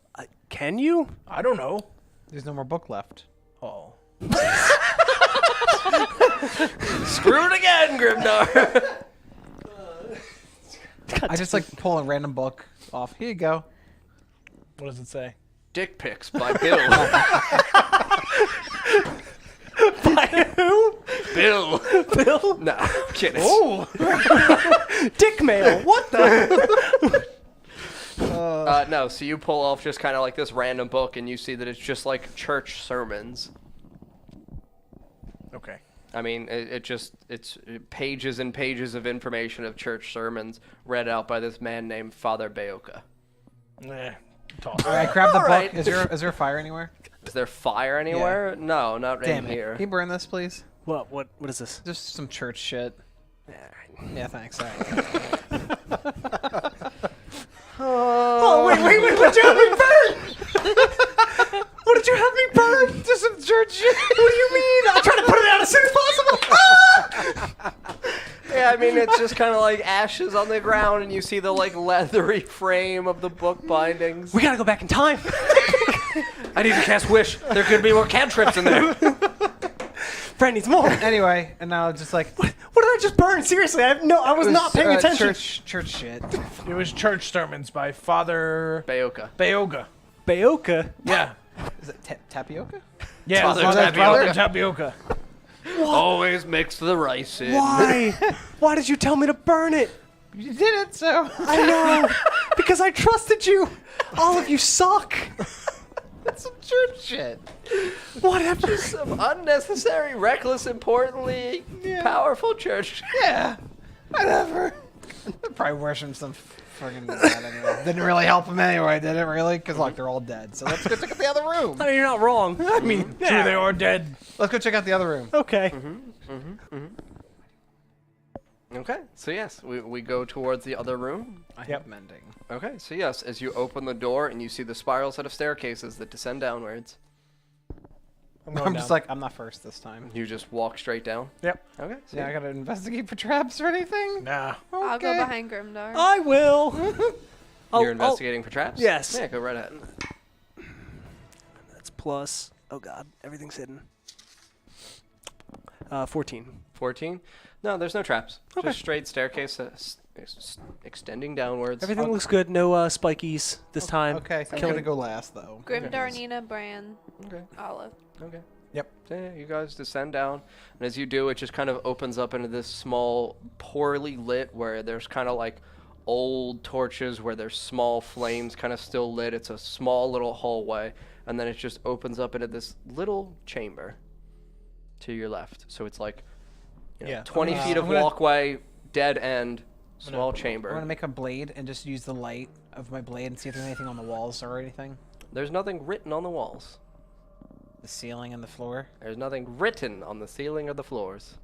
Can you? I don't know. There's no more book left. Oh. Screw it again, Grimdar! I just like pull a random book off. Here you go. What does it say? Dick Pics by Bill. By who? Bill. Bill? No, I'm kidding. Oh. Dick mail. What the? No, so you pull off just kind of like this random book and you see that it's just like church sermons. Okay. I mean, it's pages and pages of information of church sermons read out by this man named Father Bayoka. Toss. All right, grab the book. right. Is there fire anywhere? Is there fire anywhere? No, not Damn in it. here. Can you burn this, please? What is this? Just some church shit. Yeah, thanks. All right. Oh, wait, what'd you have me burn? What did you have me burn? Just some church shit. What do you mean? I'm trying to put it out as soon as possible. Yeah, I mean, it's just kind of like ashes on the ground and you see the like leathery frame of the book bindings. We gotta go back in time. I need to cast Wish. There could be more cantrips in there. Brand needs more. Anyway, and now just like What did I just burn? Seriously, I was not paying attention. Church shit. It was church sermons by Father Bayoka. Bayoga. Bayoka. Yeah. Is it tapioca? Yeah, Father Father Tapioca. Tapioca. Always mix the rice in. Why? Why did you tell me to burn it? You did it, so I know. Because I trusted you. All of you suck. that's some church shit. Whatever. Some unnecessary, reckless, importantly, powerful church. Yeah, whatever. Probably worship some fucking god anyway. Didn't really help him anyway, did it really? Because look, they're all dead. So let's go check out the other room. I mean, you're not wrong. I mean, True, they are dead. Let's go check out the other room. Okay. Okay, so yes, we go towards the other room. I have mending. Okay, so yes, as you open the door and you see the spiral set of staircases that descend downwards, I'm just like, I'm not first this time. you just walk straight down. Yep. Okay, so Yeah, I gotta investigate for traps or anything. Nah. I'll go Okay. behind Grimdar. I will. you're investigating for traps? Yes. Yeah, go right ahead. That's plus. Oh God, everything's hidden. 14. 14? No, there's no traps. Okay. Just straight staircase extending downwards. Everything looks good. No spikies this time. Okay, so I'm Killing- gonna go last though. Grimdar, Nina, Bran, Okay. Olive. Okay. Yep. So yeah, you guys descend down, and as you do, it just kind of opens up into this small, poorly lit, where there's kind of like old torches where there's small flames kind of still lit. It's a small little hallway, and then it just opens up into this little chamber to your left. So it's like, you know, Yeah. 20 feet of I'm gonna- walkway, dead end, small chamber. I'm gonna make a blade and just use the light of my blade and see if there's anything on the walls or anything. There's nothing written on the walls. The ceiling and the floor. There's nothing written on the ceiling or the floors.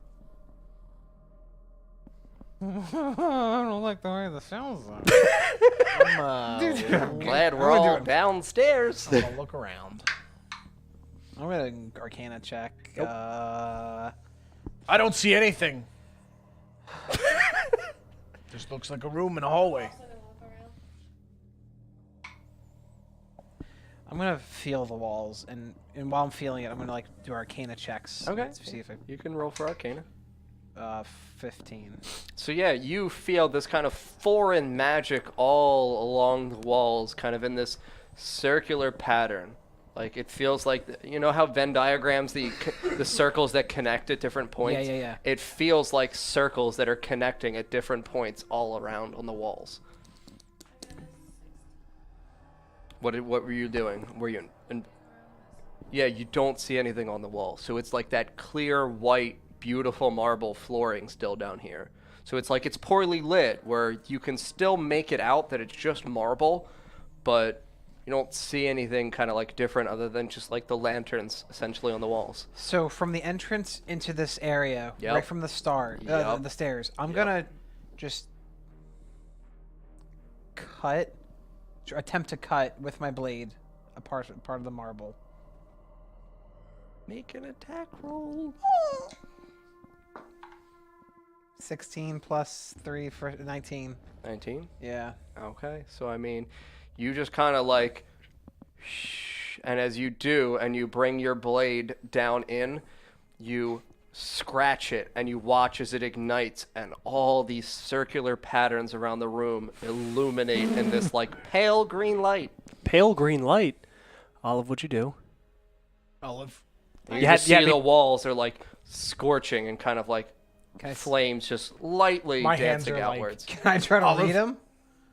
I don't like the way the sounds are. I'm glad we're all downstairs. I'm gonna look around. I'm gonna Arcana check. Nope. I don't see anything. Just looks like a room in a hallway. I'm gonna feel the walls, and while I'm feeling it, I'm gonna like do Arcana checks. Okay. To see if You can roll for Arcana. 15. So yeah, you feel this kind of foreign magic all along the walls, kind of in this circular pattern. Like it feels like, you know how Venn diagrams, the circles that connect at different points? Yeah. It feels like circles that are connecting at different points all around on the walls. What were you doing? Were you yeah, you don't see anything on the wall. So it's like that clear white beautiful marble flooring still down here. So it's like it's poorly lit where you can still make it out that it's just marble, but you don't see anything kind of like different other than just like the lanterns essentially on the walls. So from the entrance into this area, Yep. right from the start, Yep. the stairs, I'm Yep. gonna just attempt to cut with my blade a part of the marble. Make an attack roll. 16 plus 3 for 19. 19. Yeah. Okay. So I mean, you just kind of like and as you do and you bring your blade down in, you scratch it and you watch as it ignites and all these circular patterns around the room illuminate in this like pale green light. Pale green light. Olive, what'd you do? Olive. You You had- just you had see me- the walls are like scorching and kind of like Can I, flames just lightly My hands dancing are like- outwards. can I try to Olive? read them?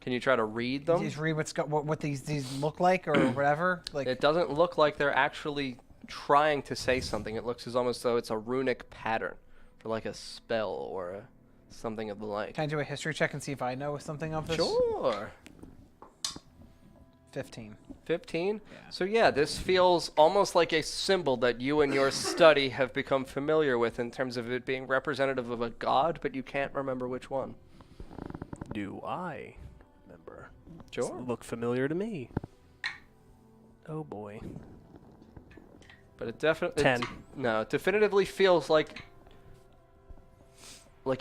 Can you try to read them? Just read what these look like or whatever. Like It doesn't look like they're actually trying to say something. It looks as almost though it's a runic pattern for like a spell or something of the like. can I do a history check and see if I know something of this? Sure. 15. 15? Yeah. So yeah, this feels almost like a symbol that you and your study have become familiar with in terms of it being representative of a god, but you can't remember which one. Do I remember? Sure. Look familiar to me. Oh boy. But it definitely 10. No, it definitively feels like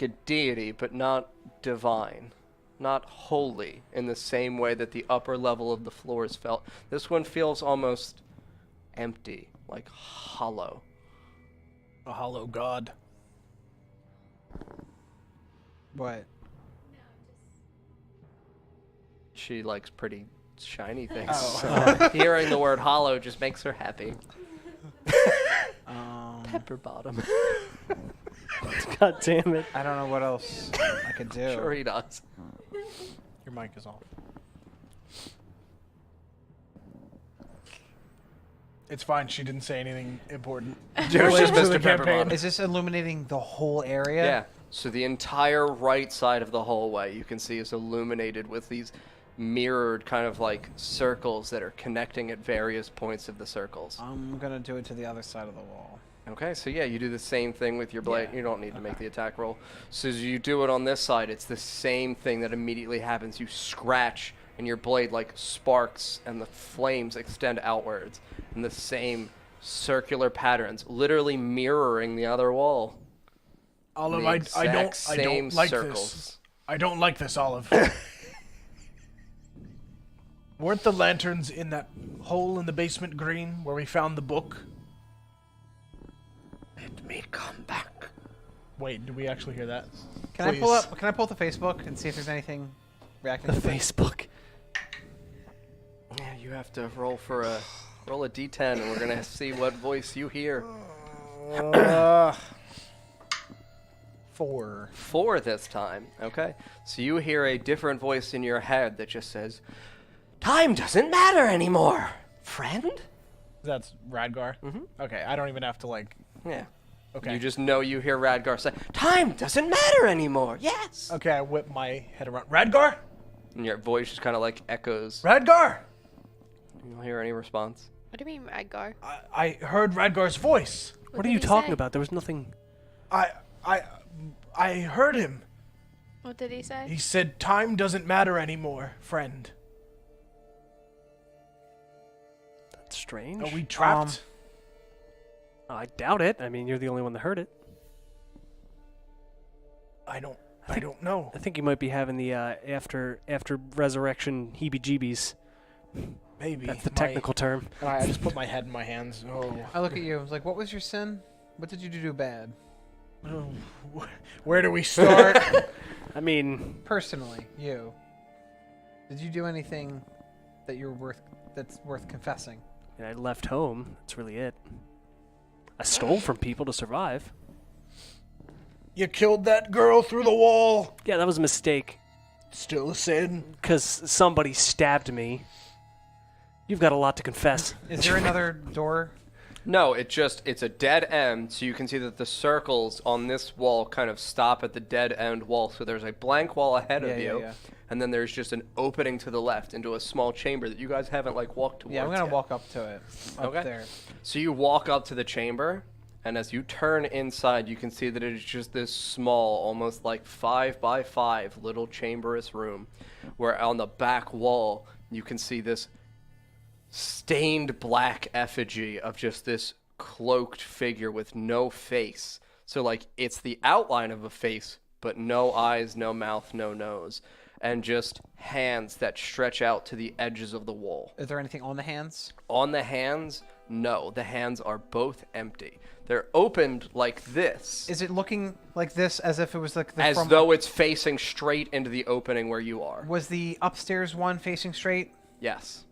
a deity, but not divine. not wholly in the same way that the upper level of the floors felt. This one feels almost empty, like hollow. A hollow god. What? She likes pretty shiny things. Oh. So hearing the word hollow just makes her happy. Pepper bottom. God damn it. I don't know what else I could do. Sure he does. Your mic is off. It's fine. She didn't say anything important. It was just Related to the Mr. Pepper campaign. Bottom. Is this illuminating the whole area? Yeah. So the entire right side of the hallway you can see is illuminated with these mirrored kind of like circles that are connecting at various points of the circles. I'm gonna do it to the other side of the wall. Okay, so yeah, you do the same thing with your blade. Yeah. You don't need to make the attack roll. So as you do it on this side, it's the same thing that immediately happens. You scratch and your blade like sparks and the flames extend outwards in the same circular patterns, literally mirroring the other wall. Olive, The I don't same like circles. this. I don't like this, Olive. Weren't the lanterns in that hole in the basement green where we found the book? Let me come back. Wait, did we actually hear that? Can I Please. pull up? Can I pull up the Facebook and see if there's anything reacting? The to it? Facebook. Yeah, you have to roll a d10, and we're gonna see what voice you hear. 4. 4 this time, okay? So you hear a different voice in your head that just says, "Time doesn't matter anymore, friend." That's Radgar? Mm-hmm. Okay, I don't even have to, like... Yeah. Okay. You just know you hear Radgar say, "Time doesn't matter anymore." Yes. Okay, I whip my head around. Radgar? And your voice just kind of like echoes. Radgar! You don't hear any response. What do you mean, Radgar? I heard Radgar's voice. What are did you he talking say? about? There was nothing. I heard him. What did he say? He said, "Time doesn't matter anymore, friend." That's strange. Are we trapped? I doubt it. I mean, you're the only one that heard it. I don't know. I think you might be having the after resurrection heebie-jeebies. Maybe. That's the technical term. I just put my head in my hands. Oh. I look at you. I was like, what was your sin? What did you do bad? Oh. Where do we start? I mean, Personally, you. Did you do anything that's worth confessing? I left home. That's really it. I stole from people to survive. You killed that girl through the wall. Yeah, that was a mistake. Still a sin. Because somebody stabbed me. You've got a lot to confess. Is there another door? No, it's a dead end, so you can see that the circles on this wall kind of stop at the dead end wall. So there's a blank wall ahead of you, and then there's just an opening to the left into a small chamber that you guys haven't like walked towards. Yeah, I'm gonna yet. walk up to it. Up Okay. there. So you walk up to the chamber, and as you turn inside, you can see that it is just this small, almost like 5x5 little chamberous room, where on the back wall you can see this stained black effigy of just this cloaked figure with no face. So like it's the outline of a face, but no eyes, no mouth, no nose, and just hands that stretch out to the edges of the wall. Is there anything on the hands? On the hands, no. The hands are both empty. They're opened like this. Is it looking like this as if it was like the As though it's facing straight into the opening where you are. Was the upstairs one facing straight? Yes.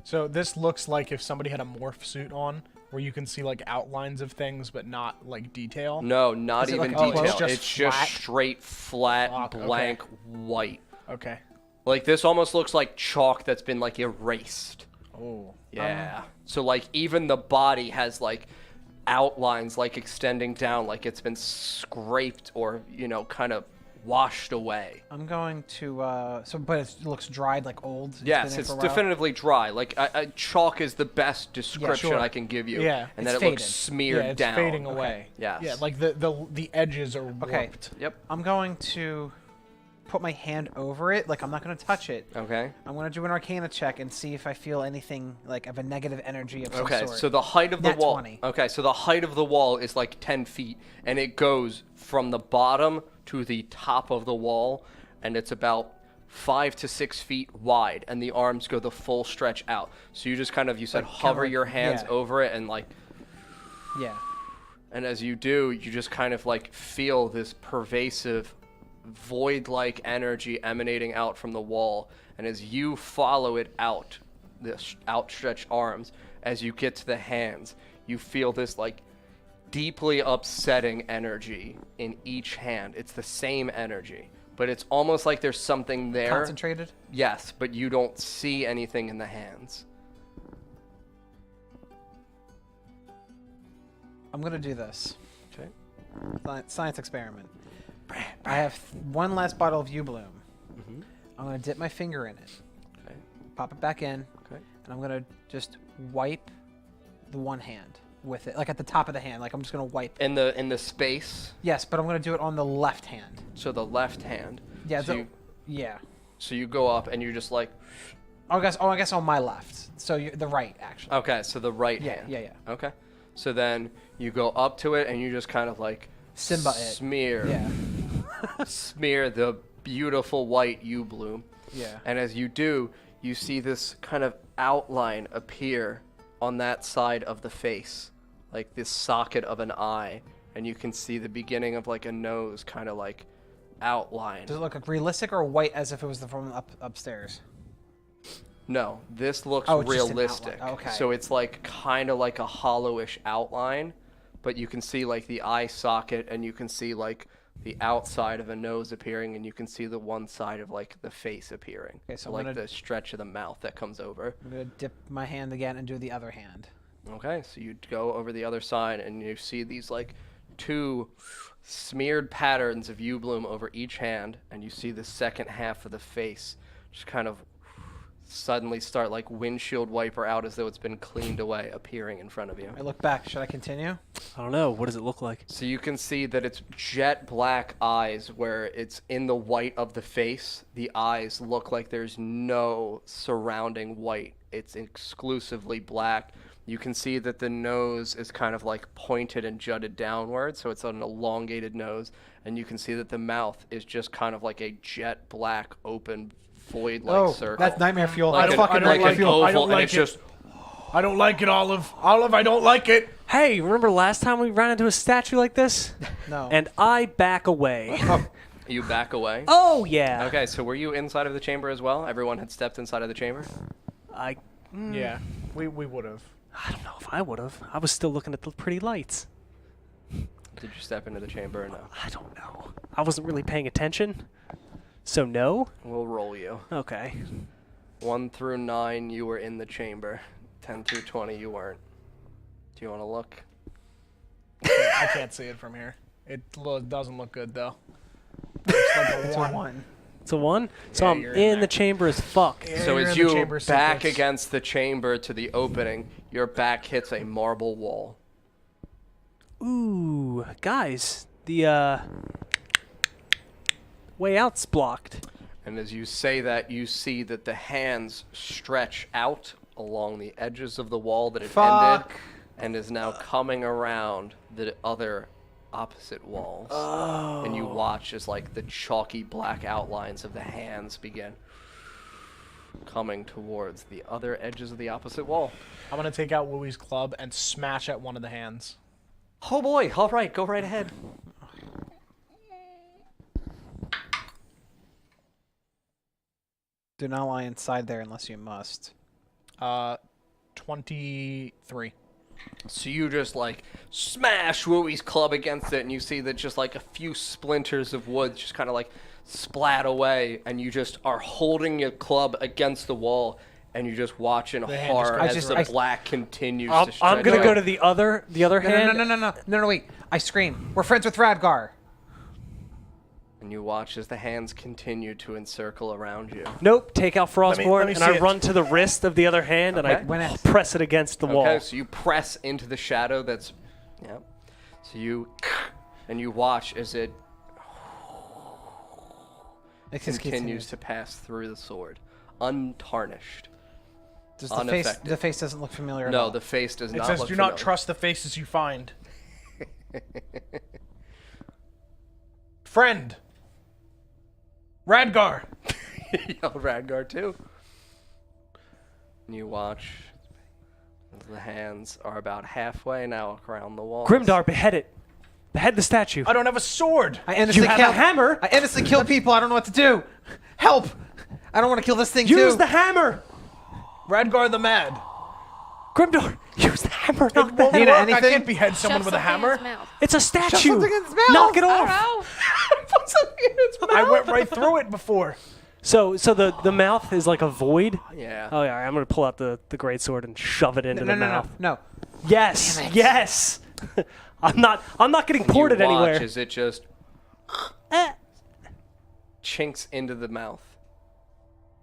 So this looks like if somebody had a morph suit on, where you can see like outlines of things, but not like detail. No, not Is it even like detail. close? Just It's just flat? straight, flat, Fuck, okay. blank, white. Okay. Like this almost looks like chalk that's been like erased. Oh. Yeah. So like even the body has like outlines like extending down, like it's been scraped or, you know, kind of washed away. I'm going to but it looks dried like old. Yes, been there it's for a while. definitively dry. Like chalk is the best description sure. I can give you. Yeah, and it's then it looks faded. smeared Yeah, it's down. fading away. Yes. Yeah, like the edges are warped. Okay. Yep. I'm going to put my hand over it. Like I'm not going to touch it. Okay. I'm going to do an Arcana check and see if I feel anything like of a negative energy of some Okay, sort. so the height of the Nat wall. 20. Okay, so the height of the wall is like 10 feet, and it goes from the bottom to the top of the wall, and it's about 5 to 6 feet wide, and the arms go the full stretch out. So you just kind of, you said, hover your hands over it and like... Yeah. And as you do, you just kind of like feel this pervasive void-like energy emanating out from the wall. And as you follow it out, this outstretched arms, as you get to the hands, you feel this like deeply upsetting energy in each hand. It's the same energy, but it's almost like there's something there. Concentrated? Yes, but you don't see anything in the hands. I'm going to do this. Okay. Science experiment. I have one last bottle of U-Bloom. Mm-hmm. I'm going to dip my finger in it. Okay. Pop it back in. Okay. And I'm going to just wipe the one hand with it. Like at the top of the hand. Like I'm just going to wipe. In the space? Yes, but I'm going to do it on the left hand. So the left hand. Yeah. So So you go up and you just like... I guess on my left. So the right, actually. Okay, so the right hand. Yeah. Okay. So then you go up to it and you just kind of like... Simba smear. Yeah. Smear the beautiful white U-Bloom. Yeah. And as you do, you see this kind of outline appear on that side of the face. Like this socket of an eye. And you can see the beginning of like a nose kind of like outline. Does it look like realistic or white as if it was from upstairs? No, this looks Oh, it's just an realistic. outline. Okay. So it's like kind of like a hollowish outline, but you can see like the eye socket and you can see like the outside of a nose appearing and you can see the one side of like the face appearing. Okay, so like the stretch of the mouth that comes over. I'm going to dip my hand again and do the other hand. Okay, so you go over the other side and you see these like two smeared patterns of U-Bloom over each hand, and you see the second half of the face just kind of suddenly start like windshield wiper out as though it's been cleaned away appearing in front of you. I look back. Should I continue? I don't know. What does it look like? So you can see that it's jet black eyes where it's in the white of the face. The eyes look like there's no surrounding white. It's exclusively black. You can see that the nose is kind of like pointed and jutted downward, so it's an elongated nose. And you can see that the mouth is just kind of like a jet black open void-like circle. That's nightmare fuel. Like I fucking like nightmare an fuel. oval, I don't and like it's it. just... I don't like it, Olive. Olive, I don't like it. Hey, remember last time we ran into a statue like this? No. And I back away. You back away? Oh, yeah. Okay, so were you inside of the chamber as well? Everyone had stepped inside of the chamber? Yeah, we would have. I don't know if I would have. I was still looking at the pretty lights. Did you step into the chamber or no? I don't know. I wasn't really paying attention. So no? We'll roll you. Okay. 1 through 9, you were in the chamber. 10 through 20, you weren't. Do you want to look? I can't see it from here. It doesn't look good, though. It's like a 1. It's a 1? So Yeah, I'm you're in in the there. chamber as fuck. Yeah, So you're as in the you chamber back secrets. against the chamber to the opening, your back hits a marble wall. Ooh, guys, the way out's blocked. And as you say that, you see that the hands stretch out along the edges of the wall that it ended, and is now coming around the other opposite walls. Oh. And you watch as like the chalky black outlines of the hands begin coming towards the other edges of the opposite wall. I'm going to take out Wooey's club and smash at one of the hands. Oh boy, all right, go right ahead. Do not lie inside there unless you must. 23. So you just like smash Wooey's club against it, and you see that just like a few splinters of wood just kind of like splat away, and you just are holding your club against the wall, and you just watch in hand just horror goes as the black continues to stretch I'm gonna out. go to the other hand. No, wait. I scream. We're friends with Radgar. And you watch as the hands continue to encircle around you. Nope. Take out let Frostborn, me and see I it. run to the wrist of the other hand, and Okay. I press it against the wall. Okay, so you press into the shadow that's... Yep. So you... And you watch as it continues to pass through the sword. Untarnished. Does unaffected. the face doesn't look familiar at No, all? the face does It not says, look do not familiar. trust the faces you find. Friend. Radgar! Yell Radgar too. And you watch as the hands are about halfway now around the wall. Grimdar, behead it. Behead the statue. I don't have a sword! I innocently have a hammer? I innocently kill people. I don't know what to do. Help! I don't want to kill this thing Use too. the hammer. Radgar the Mad. Grimdar, use the hammer. It Knock the won't hammer. Need work. I anything? can't behead someone Shove with a something in his hammer. mouth. It's a statue. something in its mouth. Knock it I off. don't know. I went right through it before. So the mouth is like a void. Yeah. Oh yeah, I'm gonna pull out the greatsword and shove it into No, the no, mouth. no. Yes, Damn it. yes. I'm not getting ported you watch anywhere. as it just chinks into the mouth.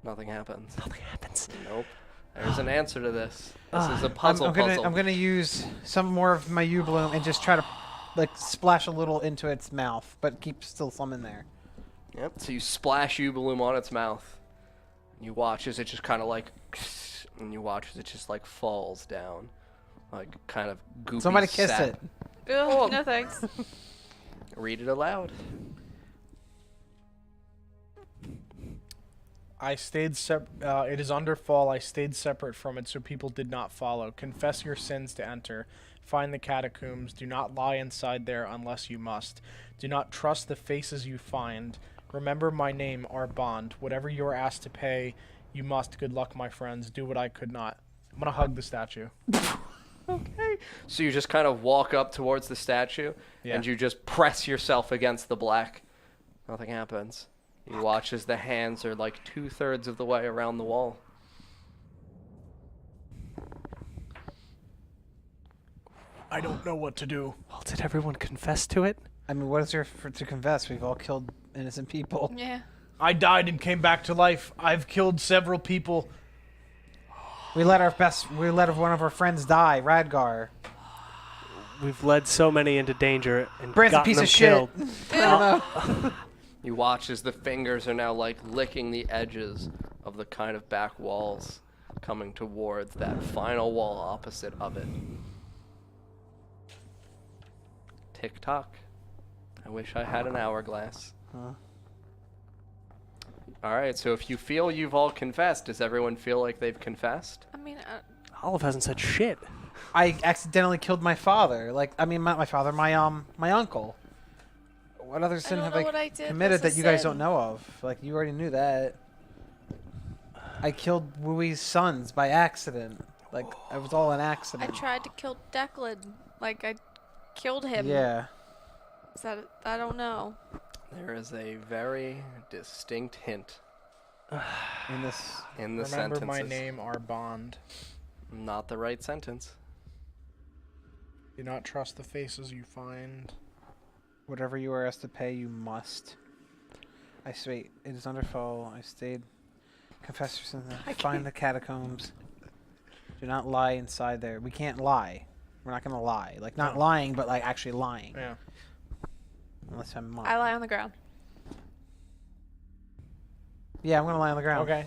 Nothing happens. Nothing happens. Nope. There's an answer to this. This is a puzzle. I'm gonna use some more of my U-bloom and just try to like splash a little into its mouth, but keep still some in there. Yep. So you splash U-bloom on its mouth. And you watch as it just kind of like, and you watch as it just like falls down, like kind of goopy. Somebody kiss sap. it. Ugh, no thanks. Read it aloud. I stayed it is under Fal. I stayed separate from it so people did not follow. Confess your sins to enter. Find the catacombs. Do not lie inside there unless you must. Do not trust the faces you find. Remember my name, our bond. Whatever you are asked to pay, you must. Good luck, my friends. Do what I could not. I'm going to hug the statue. Okay. So you just kind of walk up towards the statue, Yeah. and you just press yourself against the black. Nothing happens. You watch as the hands are like 2/3 of the way around the wall. I don't know what to do. Well, did everyone confess to it? I mean, what is there to confess? We've all killed innocent people. Yeah. I died and came back to life. I've killed several people. We let one of our friends die, Radgar. We've led so many into danger and Brand's a gotten piece them of shit. killed. I don't know. You watch as the fingers are now like licking the edges of the kind of back walls, coming towards that final wall opposite of it. Tick tock. I wish I had an hourglass. Alright, so if you feel you've all confessed, does everyone feel like they've confessed? I mean, Olive hasn't said shit. I accidentally killed my father. Like, I mean, not my father, my uncle. What other sin don't have know I what I did committed that's that a you guys sin. don't know of? Like, you already knew that. I killed Wooey's sons by accident. Like, it was all an I accident. tried to kill Declan. Like, I killed him. Yeah. Is that, I don't know. There is a very distinct hint In this. in the Remember sentences. my name, our bond. Not the right sentence. Do not trust the faces you find. Whatever you are asked to pay, you must. I wait. It is under Fal. I stayed. Confess your sins. Find the catacombs. Do not lie inside there. We can't lie. We're not gonna lie. Like not lying, but like actually lying. Yeah. Unless I'm. I lie on the ground. Yeah, I'm gonna lie on the ground. Okay.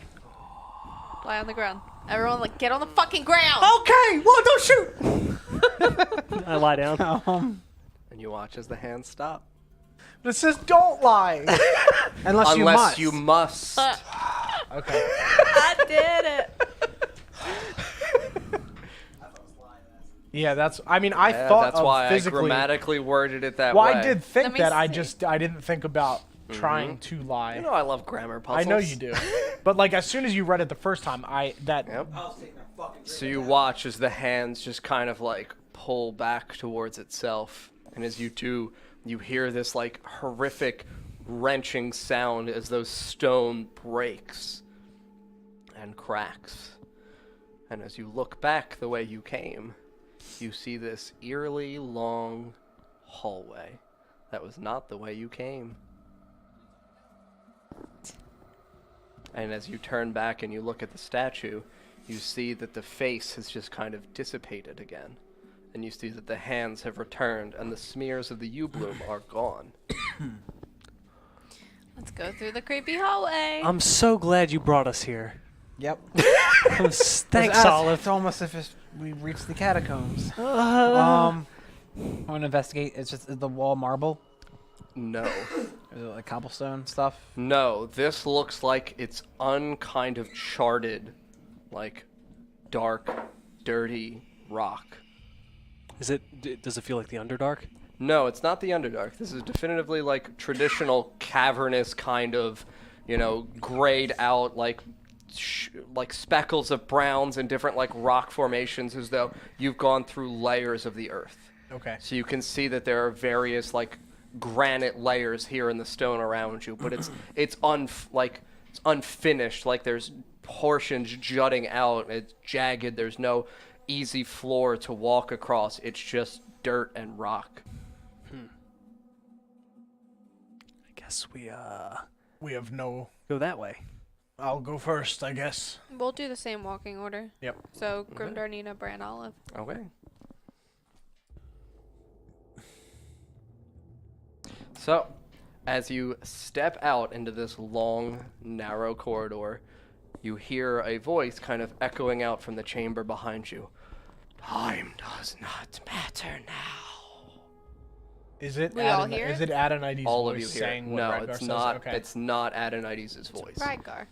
Lie on the ground. Everyone, like, get on the fucking ground! Okay, well, don't shoot. I lie down. And you watch as the hands stop. But it says don't lie. Unless you must. Okay. I did it! Yeah, that's. I mean, I Yeah, thought that's of why physically. I grammatically worded it that Well, way. I did Let think me that. I see. didn't think about trying to lie. You know I love grammar puzzles. I know you do. But like as soon as you read it the first time, Yep. So you watch as the hands just kind of like pull back towards itself, and as you do, you hear this like horrific wrenching sound as those stone breaks and cracks. And as you look back the way you came, you see this eerily long hallway that was not the way you came. And as you turn back and you look at the statue, you see that the face has just kind of dissipated again. And you see that the hands have returned and the smears of the U-bloom are gone. Let's go through the creepy hallway. I'm so glad you brought us here. Yep. Thanks, Olive. It's almost as if we reached the catacombs. I want to investigate. It's just the wall marble. No. Is it like cobblestone stuff? No, this looks like it's unkind of charted, like dark, dirty rock. Does it feel like the Underdark? No, it's not the Underdark. This is definitively like traditional cavernous kind of, grayed out like speckles of browns and different like rock formations, as though you've gone through layers of the earth. Okay. So you can see that there are various like granite layers here in the stone around you, but it's unfinished. Like there's portions jutting out. It's jagged. There's no easy floor to walk across. It's just dirt and rock. I guess we have no... go that way. I'll go first, I guess. We'll do the same walking order. Yep. So Grimdar, Nina, Bran, Olive. Okay. So, as you step out into this long, narrow corridor, you hear a voice kind of echoing out from the chamber behind you. Time does not matter now. Is it We all hear is it? it Adonaides' All of voice you hear it. saying what No, Radgar it's says? not. Okay. It's not Adonaides' voice. Radgar.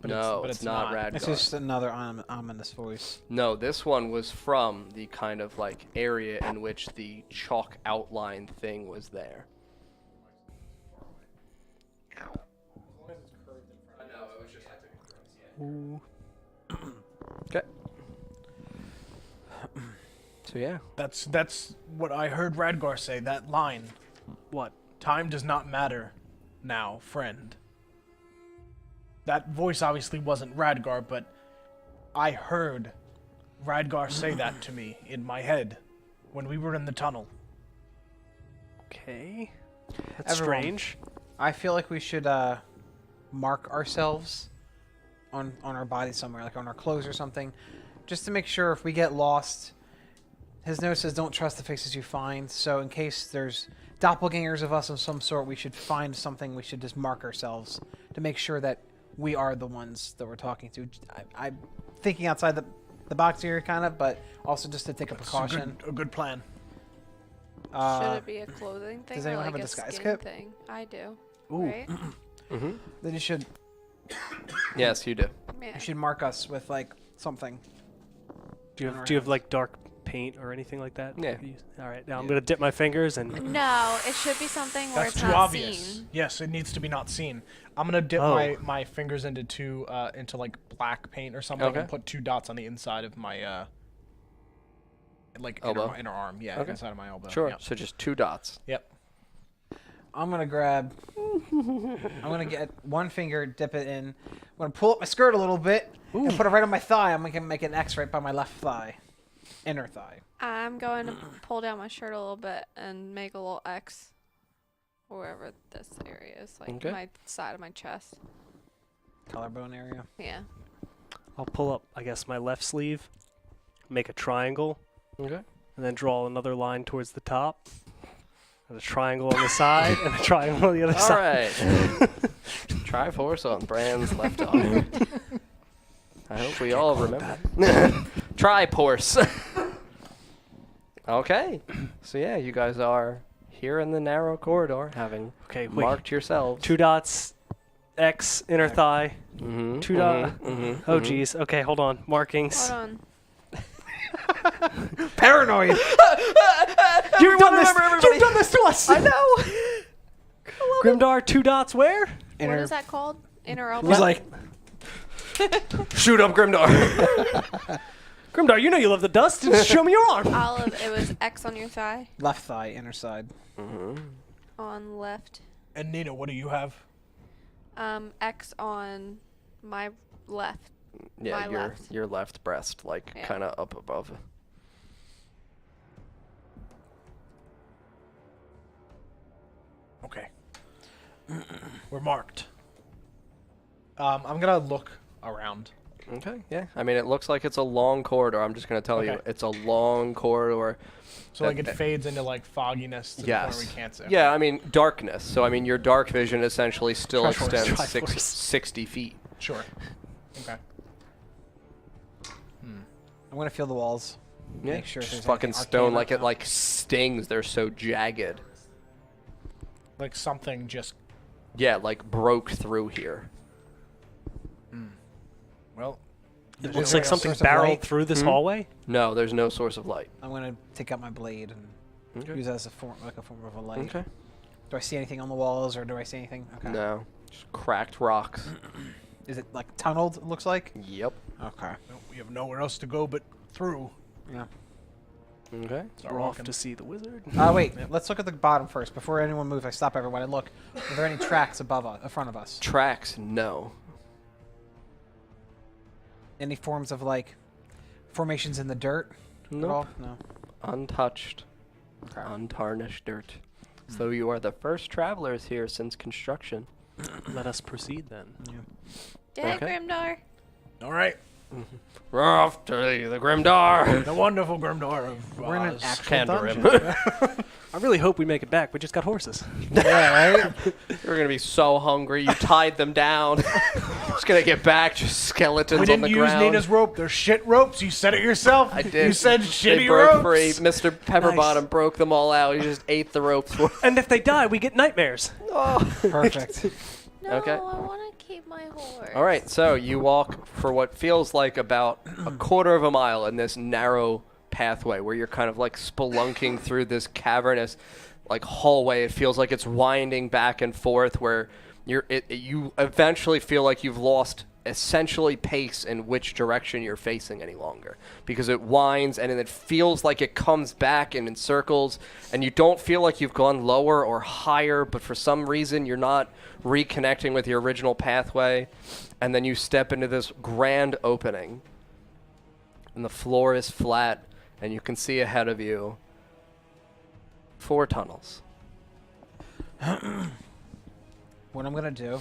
No, but it's it's not not. Radgar. It's just another ominous voice. No, this one was from the kind of like area in which the chalk outline thing was there. Okay. So yeah. That's what I heard Radgar say, that line. What? Time does not matter now, friend. That voice obviously wasn't Radgar, but I heard Radgar say that to me in my head when we were in the tunnel. Okay. That's Everyone. strange. I feel like we should mark ourselves on our body somewhere, like on our clothes or something, just to make sure if we get lost. His note says, "Don't trust the faces you find." So in case there's doppelgangers of us of some sort, we should find something. We should just mark ourselves to make sure that we are the ones that we're talking to. I'm thinking outside the box here, kind of, but also just to take a precaution. A good plan. Should it be a clothing thing does or anyone like have a a disguise skin kit? thing? I do. Ooh. Right? Then you should Yes, you do. Yeah. you should mark us with like something. Do you have like dark paint or anything like that? Yeah. All right. Now I'm gonna dip my fingers and. No, it should be something where That's it's too not obvious. seen. Yes, it needs to be not seen. I'm gonna dip my fingers into like black paint or something Okay. and put 2 dots on the inside of my like Elbow? inner arm. Yeah, Okay. inside of my elbow. Sure. Yep. So just 2 dots. Yep. I'm gonna grab. I'm gonna get one finger, dip it in. I'm gonna pull up my skirt a little bit and put it right on my thigh. I'm gonna make an X right by my left thigh, inner thigh. I'm going to pull down my shirt a little bit and make a little X wherever this area is, like Okay. my side of my chest. Collarbone area. Yeah. I'll pull up, I guess, my left sleeve, make a triangle, Okay. and then draw another line towards the top, and a triangle on the side, and a triangle on the other All side. right. Triforce on Brand's left arm. I hope we all remember. Triporce. Okay. So yeah, you guys are here in the narrow corridor, having Okay, wait. marked yourselves. 2 dots, X, inner thigh. Mm-hmm, 2 dot. Oh, geez. Okay, hold on. Markings. Hold on. Paranoid. You've done this. everybody. You've done this to us. I know. Grimdar, 2 dots. Where? What Inner. is that called? Inner elbow? He's like, Shoot up Grimdar. Grimdar, you know you love the dust. Just show me your arm. Olive, it was X on your thigh. left thigh, inner side. On left. And Nina, what do you have? X on my left. Yeah, My left. your left breast, like Yeah. kind of up above. Okay. We're marked. I'm gonna look around. Okay, yeah. I mean, it looks like it's a long corridor. I'm just gonna tell you, Okay. it's a long corridor. So like it fades into like fogginess to the point Yes. where we can't see. Yeah, I mean darkness. So I mean your dark vision essentially still Triforce, extends Triforce. 60 feet. Sure. Okay. I'm gonna feel the walls. Yeah, Make sure just there's fucking anything stone, arcane like or it not. like stings. They're so jagged. Like something just yeah, like broke through here. Well, It is looks there like a something source of barreled light? through this hallway. No, there's no source of light. I'm gonna take out my blade and use it as a form of a light. Okay. Do I see anything on the walls, or do I see anything? Okay. No, just cracked rocks. Is it like tunneled? It looks like. Yep. Okay. No, we have nowhere else to go but through. Yeah. Okay. Start We're off walking. to see the wizard. Wait. Let's look at the bottom first before anyone moves. I stop everyone and look. Are there any tracks above us, in front of us? Tracks, no. Any forms of like formations in the dirt? At Nope. all? No. Untouched, Okay. untarnished dirt. So you are the first travelers here since construction. Let us proceed then. Dad, Okay. Grimdar. All right. We're off to the Grimdar. The wonderful Grimdar of We're in an Oz. actual Candarim. dungeon. I really hope we make it back. We just got horses. Yeah, right? You're gonna be so hungry. You tied them down. Just gonna get back, just skeletons We on didn't the use ground. Nina's rope. They're shit ropes. You said it yourself. I did. You said They shitty broke ropes. free. Mr. Pepperbottom broke them all out. He just ate the ropes. And if they die, we get nightmares. Perfect. No, Okay. I want to keep my horse. All right, so you walk for what feels like about a quarter of a mile in this narrow pathway where you're kind of like spelunking through this cavernous like hallway. It feels like it's winding back and forth where you eventually feel like you've lost essentially pace in which direction you're facing any longer because it winds and then it feels like it comes back and in circles and you don't feel like you've gone lower or higher, but for some reason you're not reconnecting with your original pathway, and then you step into this grand opening and the floor is flat and you can see ahead of you 4 tunnels. What I'm gonna do,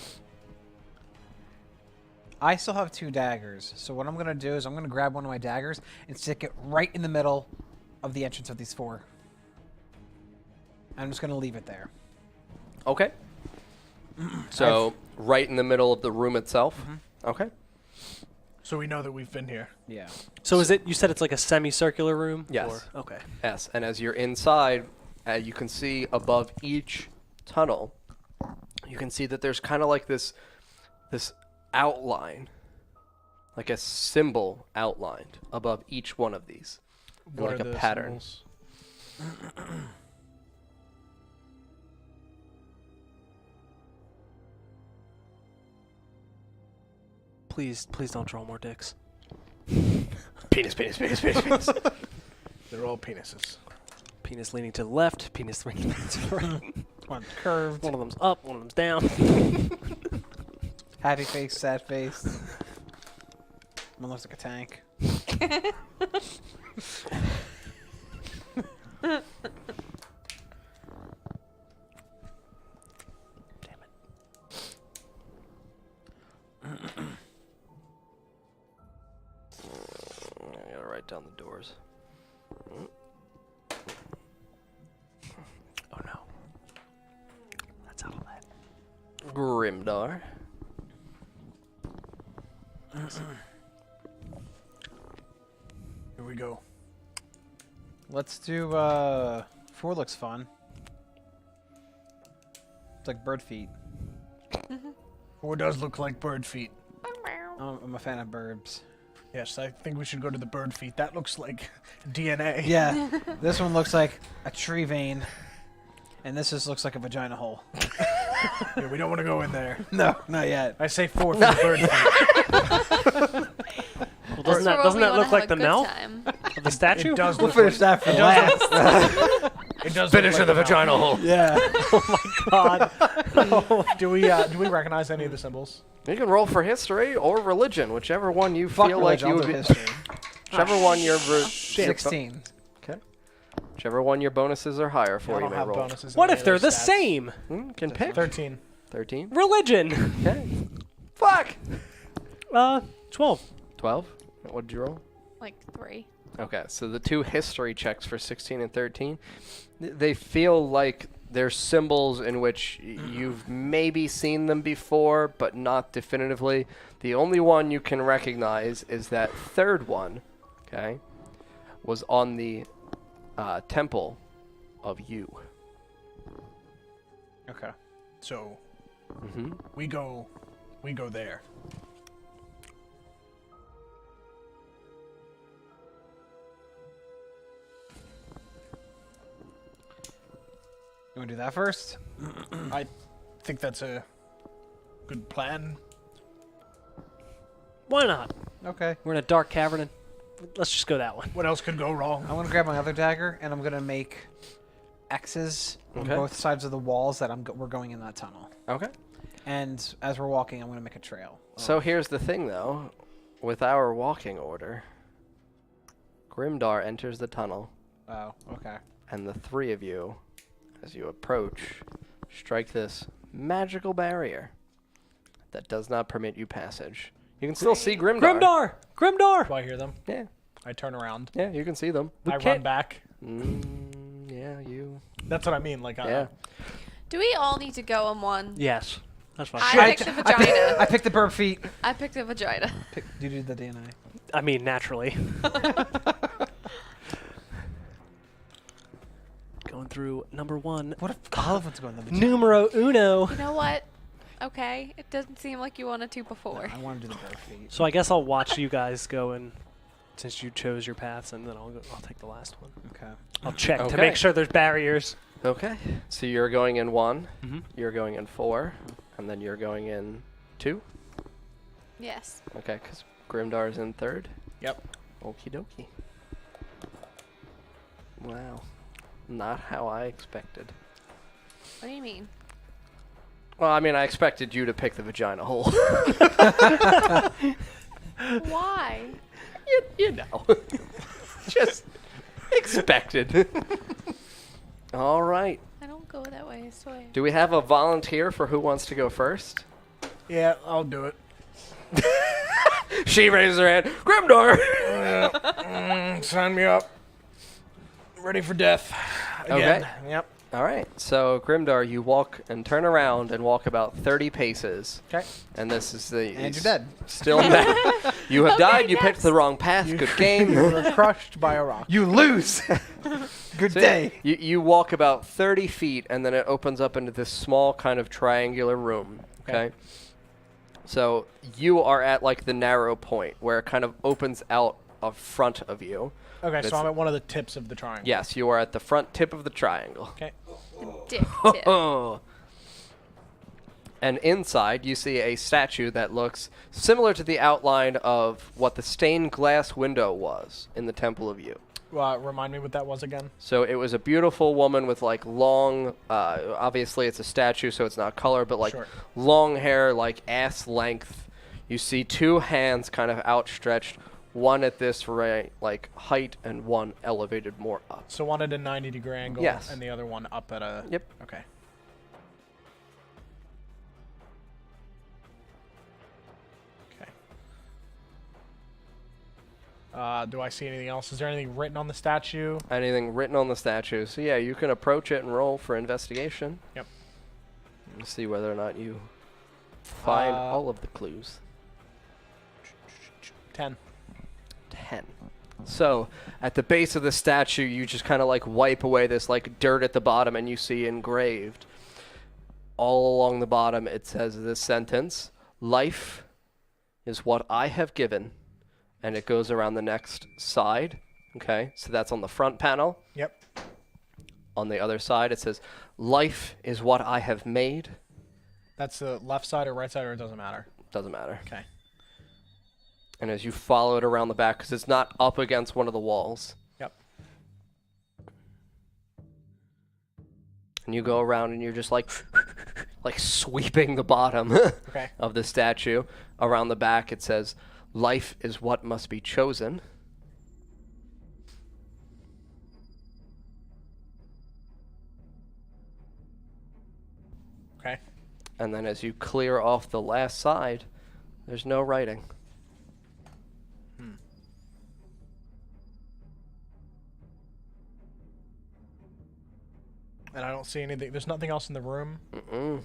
I still have 2 daggers, so what I'm gonna do is I'm gonna grab one of my daggers and stick it right in the middle of the entrance of these 4. I'm just gonna leave it there. Okay. So right in the middle of the room itself. Okay. So we know that we've been here. Yeah. So is it? You said it's like a semicircular room. Yes. Or, okay. Yes, and as you're inside, you can see above each tunnel, you can see that there's kind of like this outline, like a symbol outlined above each one of these, in What like are a the pattern. symbols? Please don't draw more dicks. Penis, penis, penis, penis, penis. They're all penises. Penis leaning to the left. Penis leaning to the right. One curved. One of them's up. One of them's down. Happy face, sad face. One looks like a tank. Damn it. I gotta write down the doors. Oh no. That's out of that. Grimdar. Here we go. Let's do 4 looks fun. It's like bird feet. 4 does look like bird feet. I'm a fan of birds. Yes, I think we should go to the bird feet. That looks like DNA. Yeah. This one looks like a tree vein. And this just looks like a vagina hole. Yeah, we don't want to go in there. No, not yet. I say 4 for the bird feet. Well, Just for doesn't when that we look wanna like have the a good mouth time. of the statue? It does We'll look finish like, that for last. it does Finish look in the like vagina hole. Yeah. God. Do we recognize any of the symbols? You can roll for history or religion, whichever one you Fuck feel like religion, you I'll would do be. history. Whichever one your 16. Okay. Whichever one your bonuses are higher for, I you don't may have roll. bonuses. What on if any they're of the those stats. same? Can pick. 13. 13. Religion. Okay. Fuck. 12. 12. What did you roll? Like 3. Okay, so the 2 history checks for 16 and 13, they feel like they're symbols in which you've maybe seen them before, but not definitively. The only one you can recognize is that third one, okay, was on the temple of you. Okay. So, Mm-hmm. We go there. You want to do that first? I think that's a good plan. Why not? Okay. We're in a dark cavern, and let's just go that one. What else could go wrong? I'm gonna grab my other dagger and I'm gonna make X's on Okay. both sides of the walls that we're going in that tunnel. Okay. And as we're walking, I'm gonna make a trail. So here's the thing, though. With our walking order, Grimdar enters the tunnel, Oh, okay. and the three of you, as you approach, strike this magical barrier that does not permit you passage. You can still see Grimdar. Grimdar! Grimdar! Do I hear them? Yeah, I turn around. yeah, you can see them. I run can't- back. Yeah, you. That's what I mean. Like, Yeah. Do we all need to go on one? Yes. That's fine. I picked a vagina. I picked the bird feet. I picked a vagina. You did the DNA. I mean, naturally. Going through number 1. What if elephants go in the vagina? Numero uno. You know what? Okay, it doesn't seem like you wanted to before. I want to do the bird feet. So I guess I'll watch you guys go in, since you chose your paths, and then I'll take the last one. Okay. I'll check to Okay. make sure there's barriers. Okay. So you're going in 1, Mhm. you're going in 4, and then you're going in 2? Yes. Okay, because Grimdar is in 3rd? Yep. Okie dokie. Wow. Not how I expected. What do you mean? Well, I mean, I expected you to pick the vagina hole. Why? you know. Just expected. All right. I don't go that way, I swear. Do we have a volunteer for who wants to go first? Yeah, I'll do it. She raises her hand. Grimdar! Sign me up. Ready for death. Again. Okay. Yep. All right. So, Grimdar, you walk and turn around and walk about 30 paces. Okay. And this is the... And you're dead. Still mad. You have Okay, died. You yes. picked the wrong path. Good game. You were crushed by a rock. You lose. Good So day. You walk about 30 feet, and then it opens up into this small kind of triangular room. Okay. So you are at like the narrow point where it kind of opens out of front of you. Okay, That's- so I'm at one of the tips of the triangle. Yes, you are at the front tip of the triangle. Okay. Dick tip. Oh. And inside, you see a statue that looks similar to the outline of what the stained glass window was in the Temple of You. Remind me what that was again. So it was a beautiful woman with like long, obviously it's a statue, so it's not color, but like Sure. long hair, like ass length. You see two hands kind of outstretched, one at this like height and one elevated more up. So one at a 90-degree angle, Yes. and the other one up at a... Yep. Okay. Okay. Do I see anything else? Is there anything written on the statue? Anything written on the statue. So yeah, you can approach it and roll for investigation. Yep. And see whether or not you find Uh, all of the clues. 10. 10. So, at the base of the statue, you just kind of like wipe away this like dirt at the bottom, and you see engraved all along the bottom it says this sentence: "Life is what I have given," and it goes around the next side. Okay, so that's on the front panel. Yep. On the other side, it says, "Life is what I have made." That's the left side or right side, or it doesn't matter? Doesn't matter. Okay. And as you follow it around the back, because it's not up against one of the walls. Yep. And you go around and you're just like sweeping the bottom Okay. of the statue. Around the back it says, "Life is what must be chosen." Okay. And then as you clear off the last side, there's no writing. And I don't see anything. There's nothing else in the room. Mm-mm.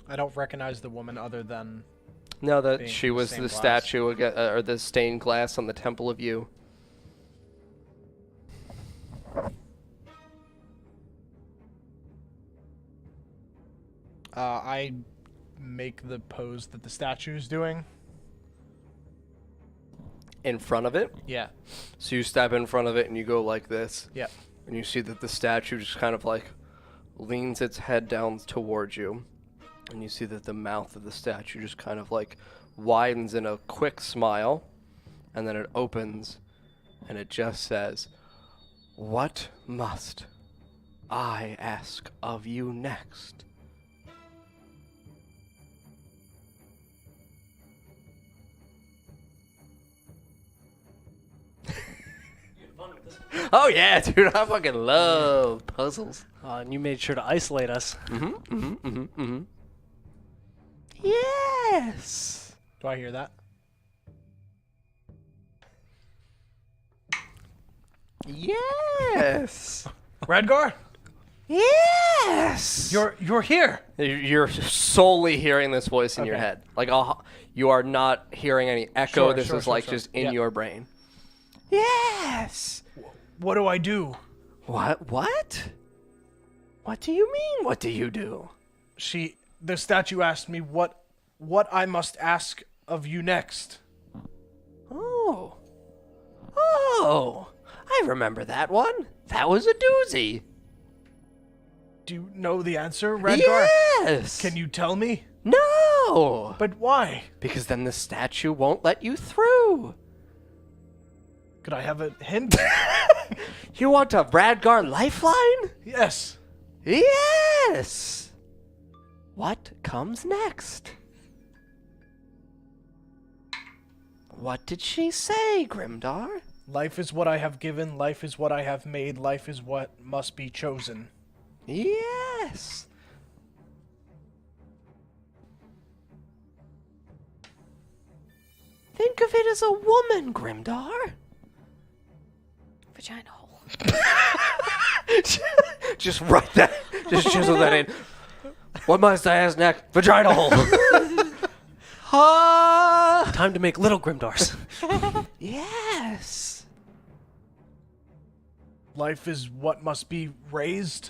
I don't recognize the woman other than... No, that Being she was stained the glass. statue or the stained glass on the Temple of You. I make the pose that the statue is doing. In front of it? Yeah. So you step in front of it and you go like this. Yeah. And you see that the statue just kind of like leans its head down towards you. And you see that the mouth of the statue just kind of like widens in a quick smile. And then it opens and it just says, "What must I ask of you next?" Oh yeah, dude, I fucking love puzzles. And you made sure to isolate us. Yes. Do I hear that? Yes. Redgar? Yes. You're here. You're solely hearing this voice in your Okay. head. Like you are not hearing any echo. This is like sure. just in Yeah. your brain. Yes. What do I do? What? What? What do you mean? What do you do? The statue asked me what I must ask of you next. Oh. Oh. I remember that one. That was a doozy. Do you know the answer, Redgar? Yes. Can you tell me? No. But why? Because then the statue won't let you through. Could I have a hint? You want a Radgar lifeline? Yes. Yes. What comes next? What did she say, Grimdar? Life is what I have given, life is what I have made, life is what must be chosen. Yes. Think of it as a woman, Grimdar. Vagina hole. Just write that. Just chisel that in. What must I ask next? Vagina hole. Time to make little Grimdars. Yes. Life is what must be raised.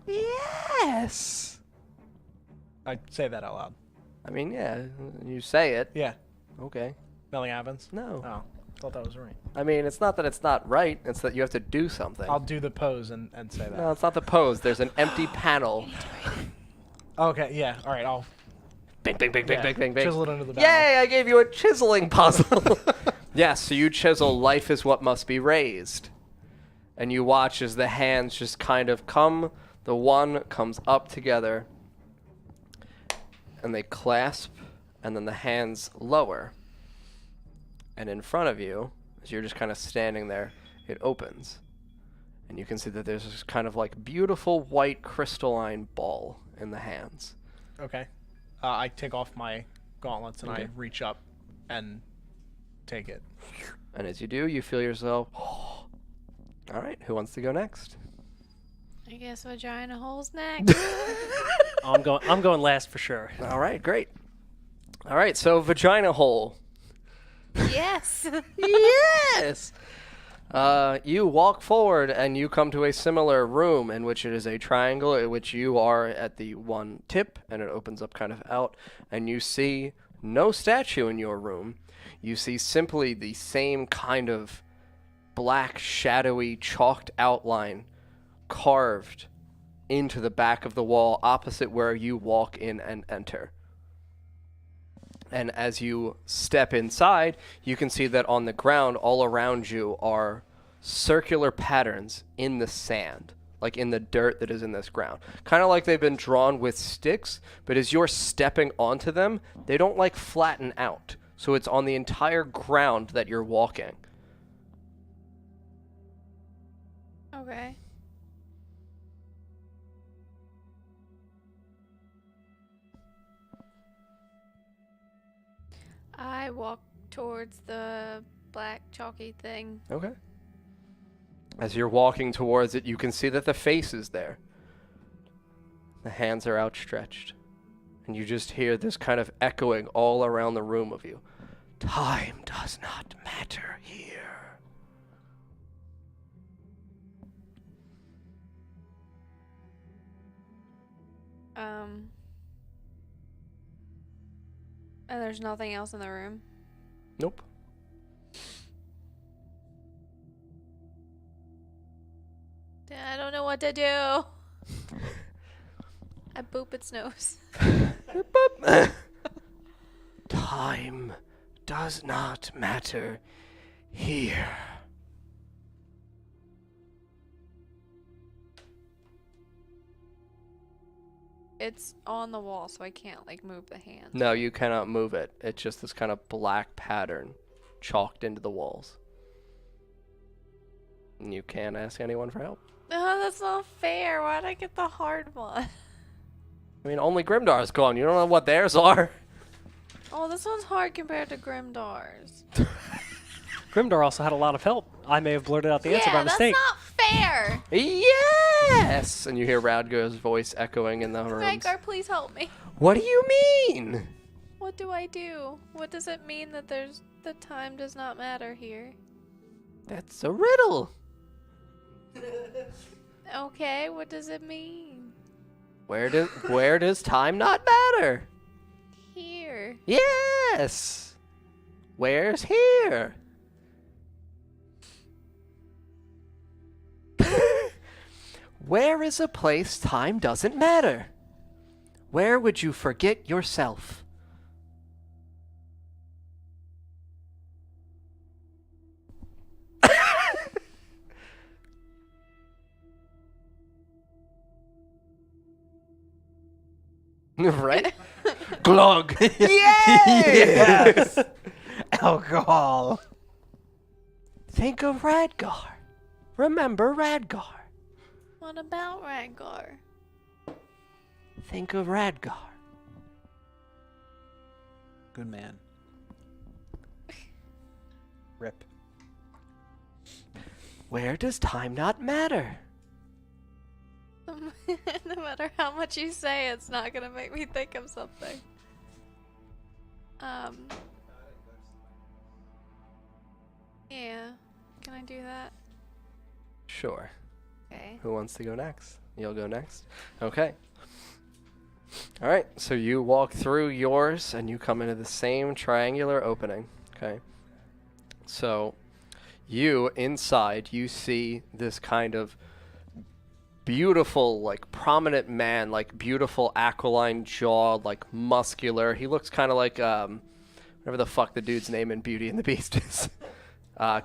Yes. I say that out loud. I mean, yeah, you say it. Yeah. Okay. Nothing happens? No. Oh, thought that was right. I mean, it's not that it's not right. It's that you have to do something. I'll do the pose and say that. No, it's not the pose. There's an empty panel. Okay, yeah. All right, I'll Bing, bing, bing, bing, bing, bing, bing. chisel it into the battle. Yay, I gave you a chiseling puzzle. Yes, so you chisel life is what must be raised. And you watch as the hands just kind of come, the one comes up together, and they clasp, and then the hands lower. And in front of you, as you're just kind of standing there, it opens. And you can see that there's this kind of like beautiful white crystalline ball in the hands. Okay. I take off my gauntlets and Okay. I reach up and take it. And as you do, you feel yourself. All right, who wants to go next? I guess vagina hole's next. I'm going last for sure. All right, great. All right, so vagina hole. Yes. Yes. You walk forward and you come to a similar room in which it is a triangle in which you are at the one tip and it opens up kind of out and you see no statue in your room. You see simply the same kind of black, shadowy, chalked outline carved into the back of the wall opposite where you walk in and enter. And as you step inside, you can see that on the ground all around you are circular patterns in the sand, like in the dirt that is in this ground. Kind of like they've been drawn with sticks, but as you're stepping onto them, they don't like flatten out. So it's on the entire ground that you're walking. Okay. I walk towards the black chalky thing. Okay. As you're walking towards it, you can see that the face is there. The hands are outstretched. And you just hear this kind of echoing all around the room of you. Time does not matter here. And there's nothing else in the room. Nope. I don't know what to do. I boop its nose. Time does not matter here. It's on the wall, so I can't like move the hand. No, you cannot move it. It's just this kind of black pattern chalked into the walls. And you can't ask anyone for help. No, that's not fair. Why'd I get the hard one? I mean, only Grimdar's gone. You don't know what theirs are. Oh, this one's hard compared to Grimdar's. Grimdar also had a lot of help. I may have blurted out the answer by mistake. That's not fair. Yes! And you hear Radgar's voice echoing in the room. Radgar, please help me. What do you mean? What do I do? What does it mean that the time does not matter here? That's a riddle. Okay, what does it mean? Where does time not matter? Here. Yes. Where's here? Where is a place time doesn't matter? Where would you forget yourself? Right? Glug. Yay! Yes. Alcohol. Think of Radgar. Remember Radgar. What about Radgar? Think of Radgar. Good man. Rip. Where does time not matter? No matter how much you say, it's not gonna make me think of something. Yeah. Can I do that? Sure. Okay. Who wants to go next? You'll go next? Okay. Alright, so you walk through yours and you come into the same triangular opening. Okay. So, you, inside, you see this kind of beautiful, like, prominent man, like, beautiful aquiline jaw, like, muscular. He looks kind of like, whatever the fuck the dude's name in Beauty and the Beast is.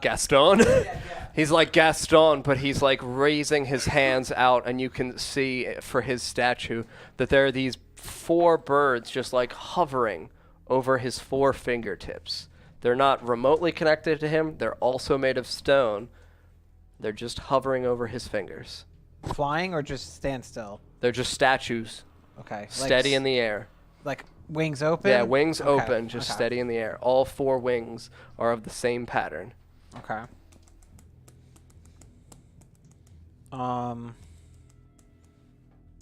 Gaston. He's like Gaston, but he's like raising his hands out, and you can see for his statue that there are these 4 birds just like hovering over his 4 fingertips. They're not remotely connected to him. They're also made of stone. They're just hovering over his fingers. Flying or just stand still? They're just statues, Okay. steady in the air. Like wings open? Yeah, wings Okay, open, just okay. steady in the air. All 4 wings are of the same pattern. Okay.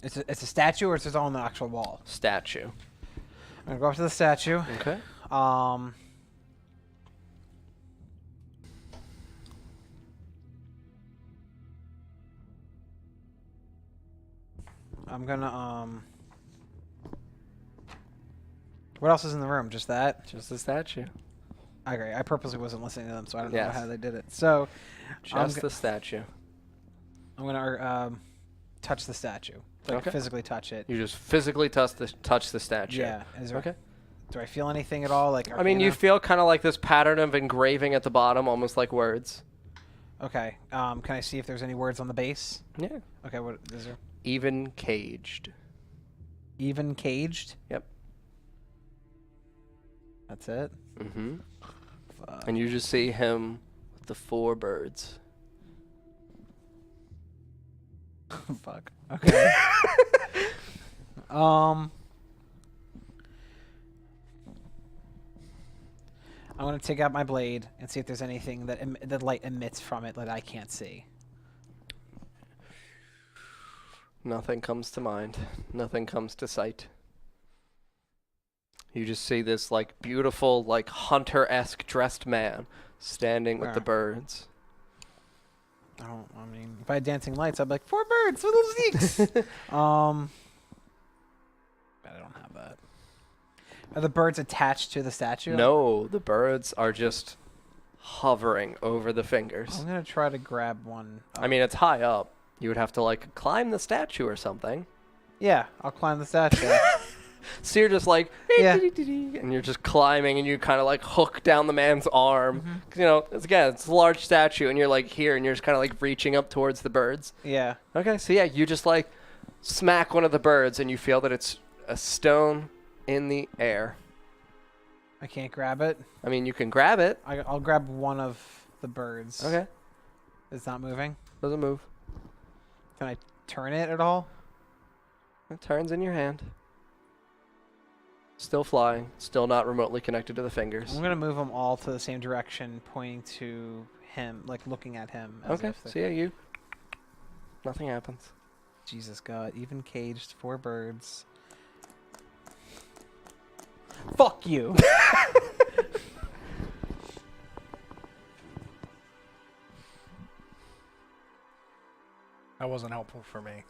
It's a statue or it's just on the actual wall? Statue. I'm gonna go up to the statue. Okay. I'm gonna what else is in the room? Just that? Just the statue. Okay, I purposely wasn't listening to them, so I don't know Yes. how they did it. So Just the statue. I'm gonna touch the statue, like Okay. physically touch it. You just physically touch the statue. Yeah. Is there, Okay. Do I feel anything at all? Like I mean, you arcana? feel kind of like this pattern of engraving at the bottom, almost like words. Okay. Can I see if there's any words on the base? Yeah. Okay. What is there? Even caged. Even caged. Yep. That's it. Mm-hmm. Fuck. And you just see him with the 4 birds. Fuck. Okay. I'm gonna take out my blade and see if there's anything that the light emits from it that I can't see. Nothing comes to mind. Nothing comes to sight. You just see this like beautiful, like hunter-esque dressed man standing with the Where? birds. I mean, if I had dancing lights, I'd be like 4 birds, little sneaks. Are the birds attached to the statue? No, the birds are just hovering over the fingers. I'm gonna try to grab one. I mean, it's high up. You would have to like climb the statue or something. Yeah, I'll climb the statue. So you're just like, Yeah. and you're just climbing, and you kind of like hook down the man's arm. 'Cause, you know, it's a large statue, and you're like here, and you're just kind of like reaching up towards the birds. Yeah. Okay, so yeah, you just like smack one of the birds, and you feel that it's a stone in the air. I can't grab it. I mean, you can grab it. I'll grab one of the birds. Okay, It's not moving. doesn't move. Can I turn it at all? It turns in your hand. Still flying, still not remotely connected to the fingers. I'm gonna move them all to the same direction, pointing to him, like looking at him. As Okay, if they're- so yeah, you. Nothing happens. Jesus God, even caged 4 birds. Fuck you. That wasn't helpful for me.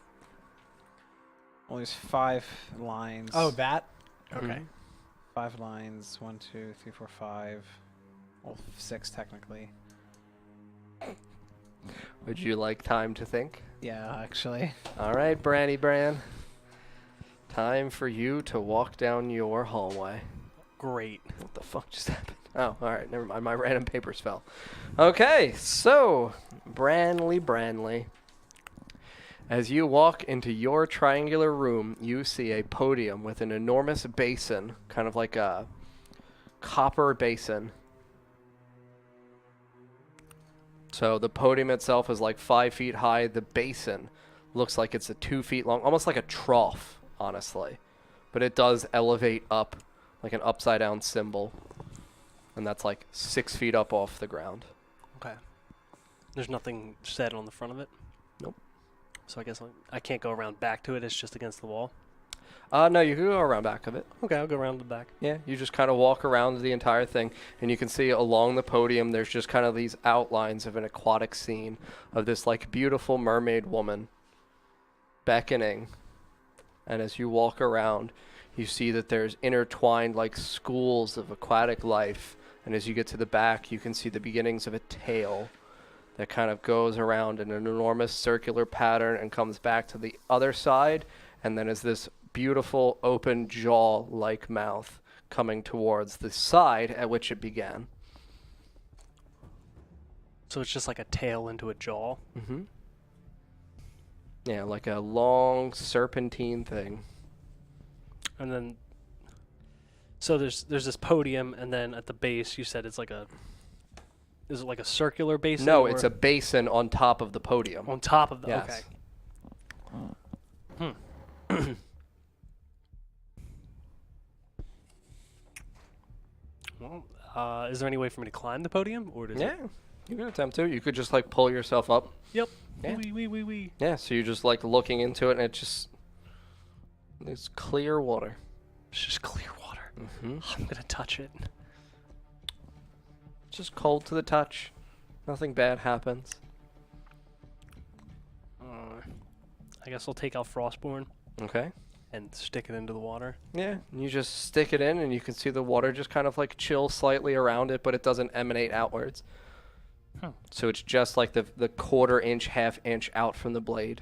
Well, there's 5 lines. Oh, that? Okay. Mhm. 5 lines. 1, 2, 3, 4, 5. Well, 6 technically. Would you like time to think? Yeah, actually. All right, Brandy Bran. Time for you to walk down your hallway. Great. What the fuck just happened? Oh, all right, never mind. My random papers fell. Okay, so Branley. As you walk into your triangular room, you see a podium with an enormous basin, kind of like a copper basin. So the podium itself is like 5 feet high. The basin looks like it's 2 feet long, almost like a trough, honestly. But it does elevate up like an upside down symbol. And that's like 6 feet up off the ground. Okay. There's nothing said on the front of it? Nope. So I guess I can't go around back to it. It's just against the wall? No, you can go around back of it. Okay, I'll go around the back. Yeah, you just kind of walk around the entire thing, and you can see along the podium there's just kind of these outlines of an aquatic scene of this like beautiful mermaid woman beckoning. And as you walk around, you see that there's intertwined like schools of aquatic life. And as you get to the back, you can see the beginnings of a tail that kind of goes around in an enormous circular pattern and comes back to the other side. And then is this beautiful open jaw-like mouth coming towards the side at which it began. So it's just like a tail into a jaw? Mm-hmm. Yeah, like a long serpentine thing. And then... So there's this podium, and then at the base, you said it's like a... Is it like a circular basin? No, or it's a basin on top of the podium. on top of the... Yes. Okay. Well, is there any way for me to climb the podium, or does Yeah, it... you could attempt to. You could just like pull yourself up. Yep. Yeah. Wee. Yeah, so you're just like looking into it, and it just... It's clear water. It's just clear water. Mm-hmm. I'm gonna touch it. Just cold to the touch. Nothing bad happens. I guess I'll take out Frostborn Okay. and stick it into the water. Yeah, and you just stick it in, and you can see the water just kind of like chill slightly around it, but it doesn't emanate outwards. Huh. So it's just like the quarter inch, half inch out from the blade.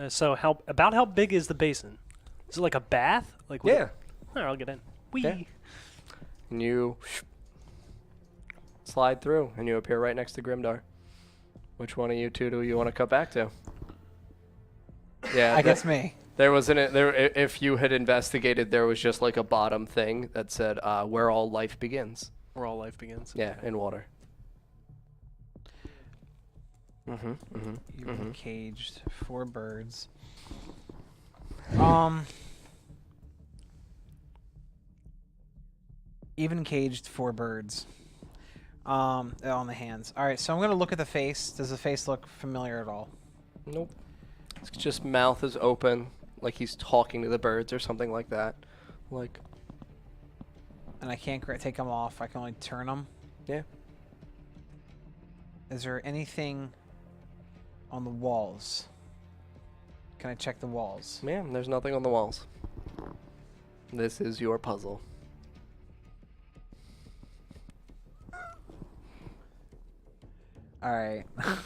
So how big is the basin? Is it like a bath? Like what- Yeah. All right, I'll get in. Wee. Yeah. And you slide through, and you appear right next to Grimdar. Which one of you two do you want to cut back to? Yeah, I guess me. there was if you had investigated, there was just like a bottom thing that said where all life begins. Where all life begins. Yeah, in water. Mm-hmm. Mm-hmm. Even caged 4 birds. Even caged 4 birds. On the hands. All right, so I'm gonna look at the face. Does the face look familiar at all? Nope. It's just mouth is open, like he's talking to the birds or something like that. Like, And I can't take them off. I can only turn them. yeah. Is there anything on the walls? Can I check the walls? Man, there's nothing on the walls. This is your puzzle. All right.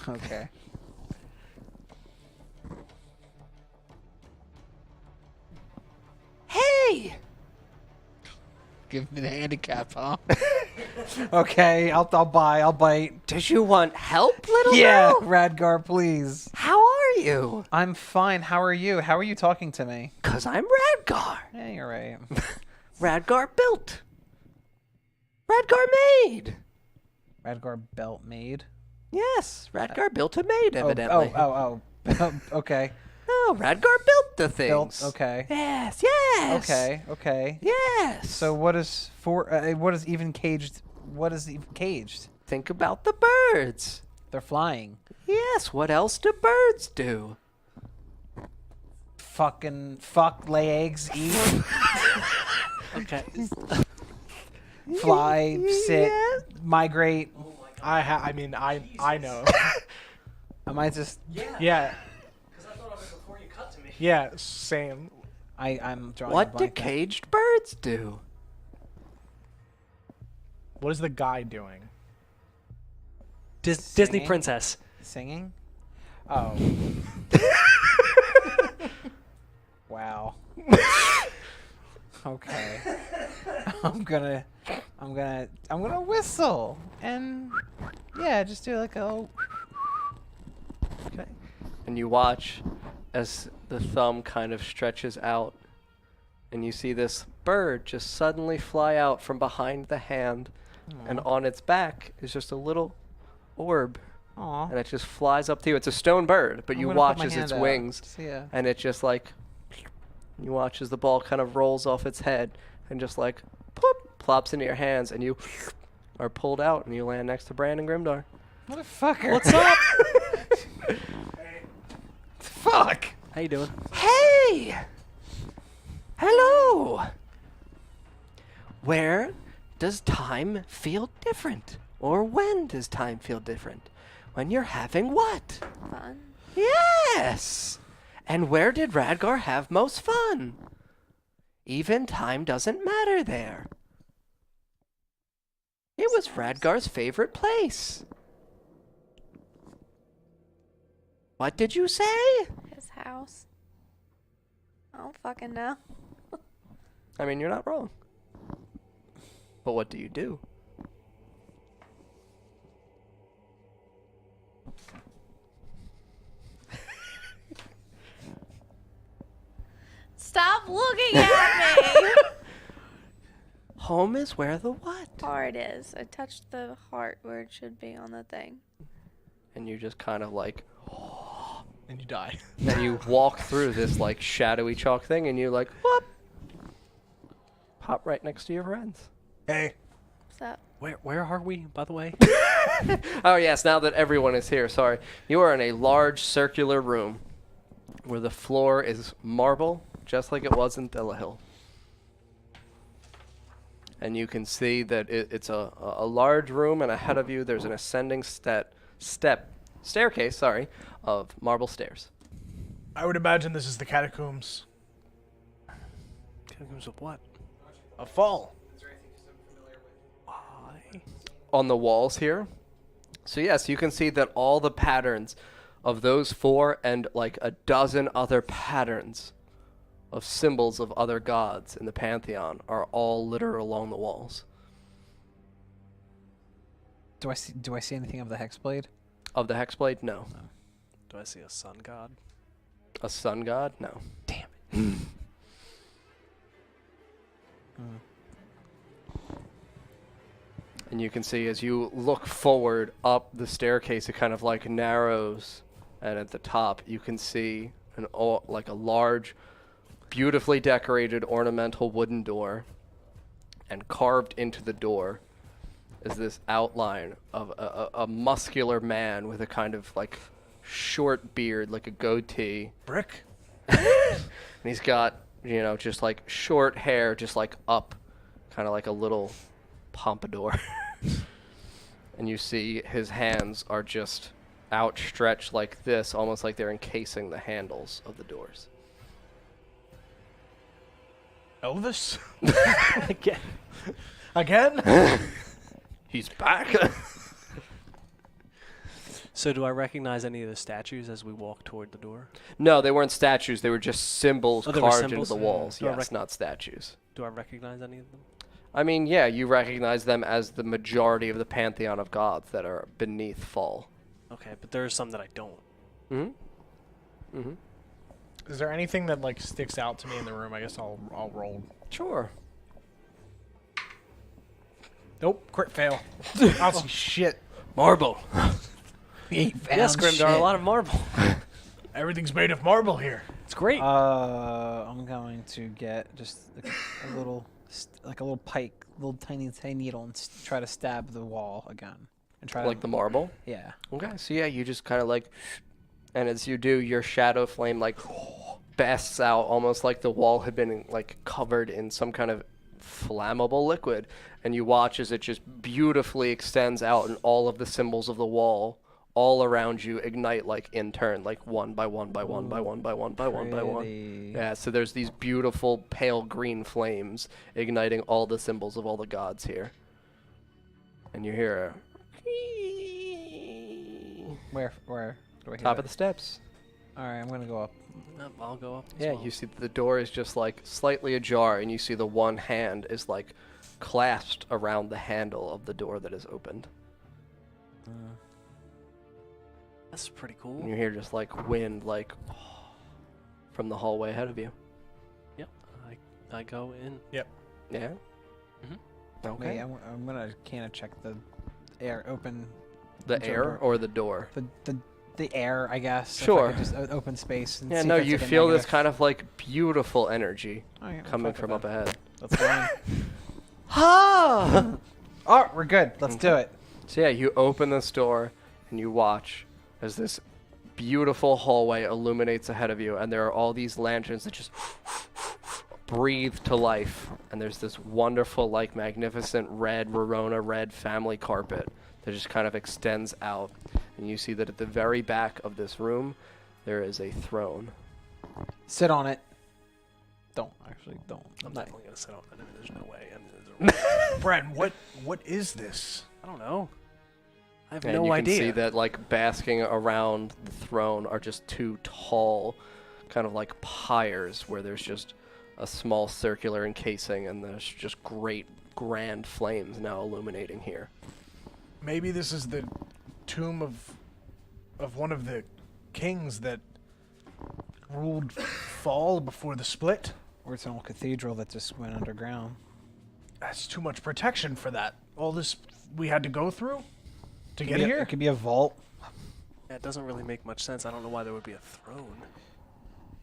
Okay. Hey! Give me the handicap, huh? Okay, I'll buy. I'll bite. Did you want help, little Yeah, girl? Radgar, please. How are you? I'm fine. How are you? How are you talking to me? 'Cause I'm Radgar. Yeah, you're right. Radgar built. Radgar made. Radgar belt made. Yes, Radgar built and made, evidently. Oh. Okay. No, Radgar built the things. Built. Okay. Yes. Okay. Yes. So what is even caged? What is even caged? think about the birds. They're flying. Yes, what else do birds do? Fucking fuck, lay eggs, eat, Okay. fly, sit, migrate. I know. Am I just? Yeah. Because I thought of it before you cut to me. Yeah, same. I'm drawing. What a do blank now. caged birds do? What is the guy doing? Disney Singing? princess. Singing? Oh. Wow. Okay. I'm gonna whistle and yeah, just do like a. Okay. And you watch as the thumb kind of stretches out, and you see this bird just suddenly fly out from behind the hand, and on its back is just a little orb, Aw. and it just flies up to you. It's a stone bird, but I'm you gonna put watch my as its hand out. wings, See ya. and it just like, you watch as the ball kind of rolls off its head, and just like, ploop, plops into your hands, and you are pulled out, and you land next to Brandon Grimdar. Motherfucker. What's up? Fuck. How you doing? Hey! Hello! Where does time feel different? Or when does time feel different? When you're having what? Fun. Yes! And where did Radgar have most fun? Even time doesn't matter there. It was Radgar's favorite place. What did you say? His house. I don't fucking know. I mean, you're not wrong. But what do you do? Stop looking at me! Home is where the what? Heart is. I touched the heart where it should be on the thing. And you just kind of like, And you die. and you walk through this like shadowy chalk thing, and you like, whoop, pop right next to your friends. Hey. What's up? Where are we, by the way? Oh yes, now that everyone is here, sorry. You are in a large circular room where the floor is marble, just like it was in Thillahill. And you can see that it's a large room, and ahead of you there's an ascending staircase, of marble stairs. I would imagine this is the catacombs Catacombs of what? of Fal. Why? On the walls here. So yes, you can see that all the patterns of those four and like a dozen other patterns of symbols of other gods in the pantheon are all littered along the walls. Do I see anything of the hexblade? Of the hexblade, no. Do I see a sun god? A sun god, no. Damn it. And you can see as you look forward up the staircase, it kind of like narrows, and at the top you can see like a large, beautifully decorated ornamental wooden door, and carved into the door is this outline of a muscular man with a kind of like short beard, like a goatee. Brick. And he's got, just like short hair, just like up, kind of like a little pompadour. And you see his hands are just outstretched like this, almost like they're encasing the handles of the doors. Elvis? Again. Again? He's back. So do I recognize any of the statues as we walk toward the door? No, they weren't statues. They were just symbols They were carved symbols? into the walls. Do I Yes, not statues. Do I recognize any of them? I mean, yeah, you recognize them as the majority of the pantheon of gods that are beneath Fal. Okay, but there are some that I don't. Mm-hmm. Mm-hmm. Is there anything that like sticks out to me in the room? I guess I'll roll. Sure. Nope, crit fail. I don't see shit. Marble. Yes, Grimdar, a lot of marble. Everything's made of marble here. It's great. I'm going to get just a little, like a little pike, little tiny needle, and try to stab the wall again. And try Like the marble? Yeah. Okay, so yeah, you just kind of like, and as you do, your shadow flame like basts out, almost like the wall had been like covered in some kind of flammable liquid, and you watch as it just beautifully extends out, and all of the symbols of the wall all around you ignite like in turn, like one by one by one by one by one by one by one. Yeah, so there's these beautiful pale green flames igniting all the symbols of all the gods here. And you hear Where do I hear top that? of the steps. All right, I'm gonna go up. I'll go up. Yeah, you see the door is just like slightly ajar, and you see the one hand is like clasped around the handle of the door that is opened. That's pretty And cool. you hear just like wind like from the hallway ahead of you. Yep. I go in. Yeah? Mhm. Okay. Wait, I'm gonna kind of check the air open. The air or the door? The air, I guess. Sure. If I could just open space. And Yeah, see no, if it's you like a feel this negative. kind of like beautiful energy All right, coming fuck from it up then. ahead. Let's go in. Ha! Oh, we're good. Let's do it. So yeah, you open this door and you watch as this beautiful hallway illuminates ahead of you, and there are all these lanterns that just breathe to life, and there's this wonderful, like, magnificent red Verona red family carpet that just kind of extends out, and you see that at the very back of this room there is a throne. Sit on it. Don't. I'm definitely gonna sit on it. I mean, there's no way. I mean, Bren, what is this? I don't know. I have And no you idea. can see that, like, basking around the throne are just two tall, kind of like pyres, where there's just a small circular encasing, and there's just great, grand flames now illuminating here. Maybe this is the tomb of one of the kings that ruled Fal before the split. Or it's an old cathedral that just went underground. That's too much protection for that. All this we had to go through to get It here. could be a vault. Yeah, it doesn't really make much sense. I don't know why there would be a throne.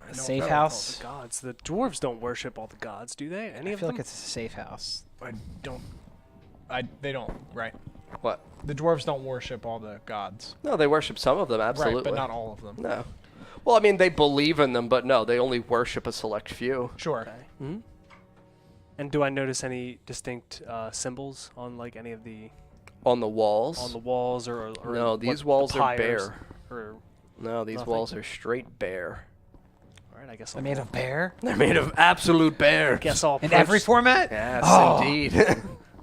A don't safe know. All house. the gods. The dwarves don't worship all the gods, do they? Any I of feel them? like it's a safe house. They don't, right? What? The dwarves don't worship all the gods. No, they worship some of them, absolutely. Right, but not all of them. No. Well, I mean, they believe in them, but no, they only worship a select few. Sure. Okay. Hmm? And do I notice any distinct symbols on like any of the On the walls? on the walls or No, what- these the walls are pyres bare. Or No, these Nothing. walls are straight bare. all right, I guess They're I'll made of bear. They're made of absolute bare. guess I'll In approach, every format. Yes, Oh. indeed.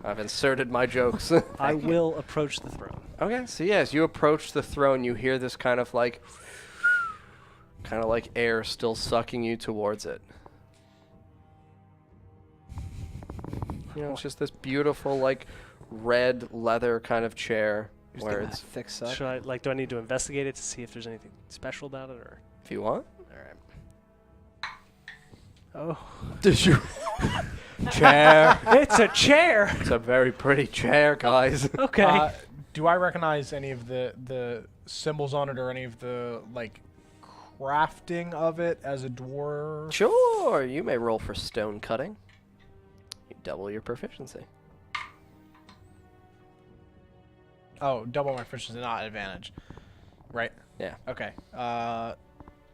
I've inserted my jokes. I will approach the throne. Okay, so yeah, as you approach the throne, you hear this kind of like air still sucking you towards it. You know, it's just this beautiful, like, red leather kind of chair where it's, thick suck. Should I like? Do I need to investigate it to see if there's anything special about it, or? if you want. All right. Oh, Did you? Chair. it's a chair. It's a very pretty chair, guys. Okay. Do I recognize any of the symbols on it or any of the like crafting of it as a dwarf? Sure, you may roll for stone cutting. You double your proficiency. Oh, double my proficiency, not advantage. Right? Yeah. Okay.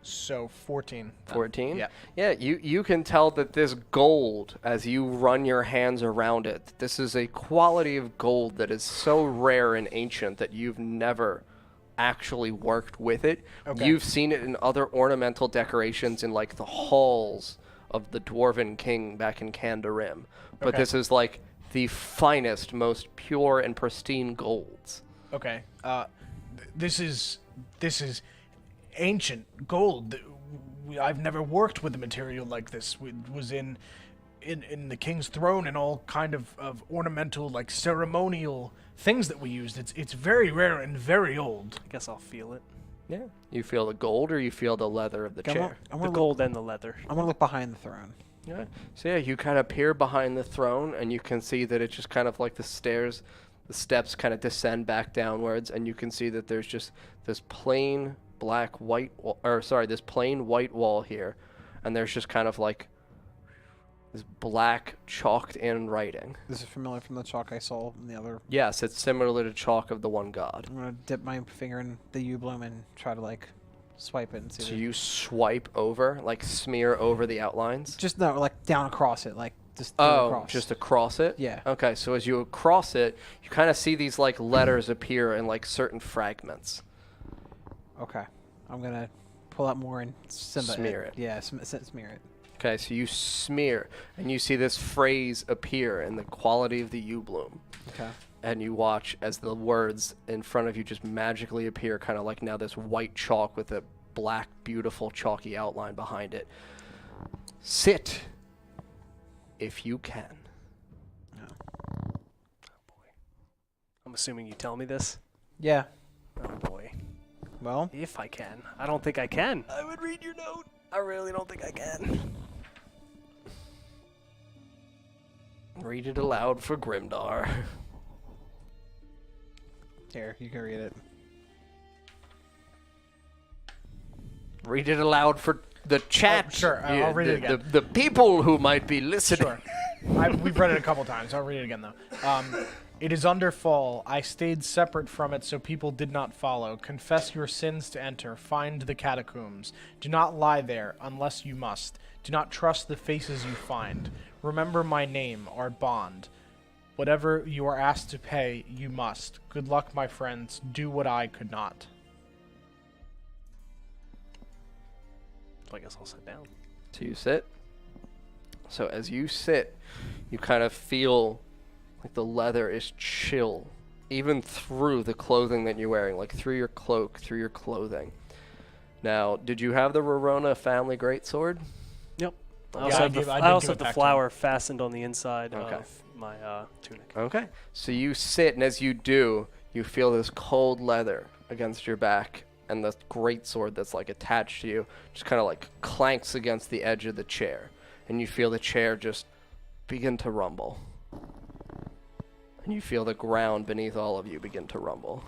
So 14. then. 14? Yeah. Yeah, you can tell that this gold, as you run your hands around it, this is a quality of gold that is so rare and ancient that you've never actually worked with it. Okay. You've seen it in other ornamental decorations in like the halls of the Dwarven King back in Candarim. But Okay. this is like the finest, most pure and pristine golds. Okay. This is ancient gold. I've never worked with a material like this. It was in the king's throne and all kind of ornamental, like ceremonial things that we used. It's very rare and very old. I guess I'll feel it. Yeah. You feel the gold or you feel the leather of the chair? The gold and the leather. I'm gonna look behind the throne. Yeah. So yeah, you kind of peer behind the throne and you can see that it's just kind of like the steps kind of descend back downwards, and you can see that there's just this plain this plain white wall here, and there's just kind of like this black chalked in writing. This is familiar from the chalk I saw in the other. Yes, it's similar to chalk of the one god. I'm gonna dip my finger in the U-bloom and try to like swipe it and see. So you swipe over, like smear over the outlines? Just no, like down across it, like just across. Just across it? Yeah. Okay, so as you cross it, you kind of see these like letters appear in like certain fragments. Okay, I'm gonna pull out more and Smear it. Yeah, smear it. Okay, so you smear, and you see this phrase appear in the quality of the U-bloom. Okay. And you watch as the words in front of you just magically appear, kind of like now this white chalk with a black, beautiful, chalky outline behind it. Sit, if you can. Oh boy. I'm assuming you tell me this. Yeah. Oh boy. Well, If I can. I don't think I can. I would read your note. I really don't think I can. Read it aloud for Grimdar. here, you can read it. Read it aloud for the chat. Sure, I'll read it again. The people who might be listening. Sure. We've read it a couple times. I'll read it again, though. It is under Fal. I stayed separate from it so people did not follow. Confess your sins to enter. Find the catacombs. Do not lie there unless you must. Do not trust the faces you find. Remember my name, our bond. Whatever you are asked to pay, you must. Good luck, my friends. Do what I could not. So I guess I'll sit down. So you sit. So as you sit, you kind of feel like the leather is chill, even through the clothing that you're wearing, like through your cloak, through your clothing. Now, did you have the Rorona family greatsword? Yep. I Yeah, also have I I did also give have it the back to flower fastened on the inside Okay. of my tunic. Okay. So you sit, and as you do, you feel this cold leather against your back, and the greatsword that's like attached to you just kind of like clanks against the edge of the chair, and you feel the chair just begin to rumble. And you feel the ground beneath all of you begin to rumble.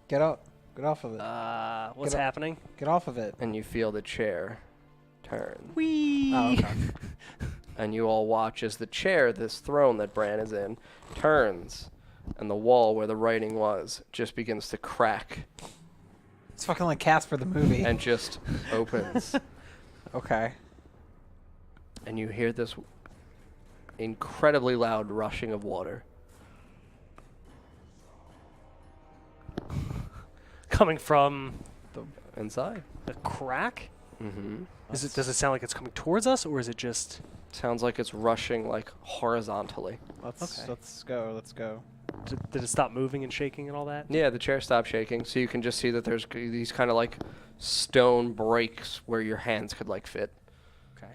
Get out. Get off of it. What's Get up. happening? Get off of it. And you feel the chair turn. Whee! Oh, okay. And you all watch as the chair, this throne that Bran is in, turns, and the wall where the writing was just begins to crack It's fucking like Casper the movie. and just opens. Okay. And you hear this incredibly loud rushing of water. Coming from Inside. the crack? Mm-hmm. Does it sound like it's coming towards us, or is it just... Sounds like it's rushing like horizontally. Let's Okay. go. Let's go. Did it stop moving and shaking and all that? Yeah, the chair stopped shaking, so you can just see that there's these kind of like stone breaks where your hands could like fit. Okay.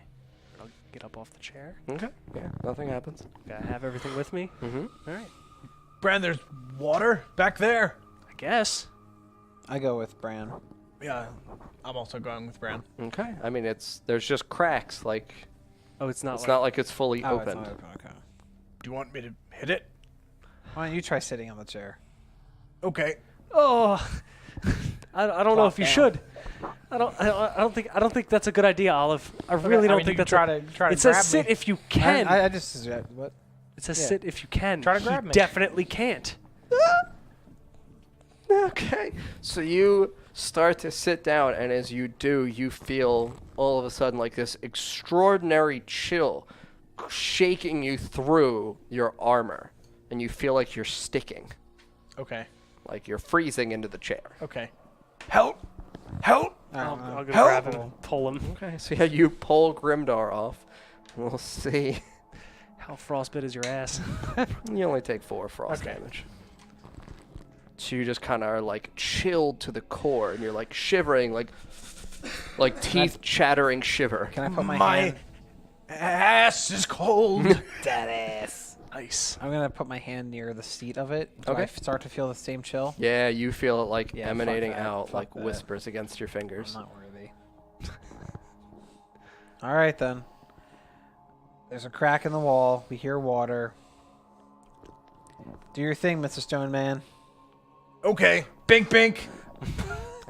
I'll get up off the chair. Okay. Yeah, nothing happens. Okay, I have everything with me. Mm-hmm. All right. Bran, there's water back there. I guess. I go with Bran. Yeah, I'm also going with Bran. Okay. I mean, there's just cracks. Like Oh, it's not it's like... not like it's fully Oh, it's opened. not open. Okay. Do you want me to hit it? Why don't you try sitting on the chair? Okay. Oh, I don't know Plop if you down. should. I don't think that's a good idea, Olive. I really I don't mean, think you that's. can try to It says grab sit me. if you can. I just suggest what? It says yeah. sit if you can. Try to grab You me. definitely can't. Okay. So you start to sit down, and as you do, you feel all of a sudden like this extraordinary chill shaking you through your armor, and you feel like you're sticking. Okay. Like you're freezing into the chair. Okay. Help! Help! I'll go grab him and pull him. Okay, so yeah, you pull Grimdar off. We'll see. How frostbite is your ass? You only take 4 frost damage. So you just kind of are like chilled to the core, and you're like shivering, like teeth chattering shiver. Can I put my hand? Ass is cold. That ass. Nice. I'm gonna put my hand near the seat of it. Do Okay. I start to feel the same chill? Yeah, you feel it like Yeah, fuck emanating that, out fuck like that. whispers against your fingers. I'm not worthy. All right then. There's a crack in the wall. We hear water. Do your thing, Mr. Stone Man. Okay. Bink, bink.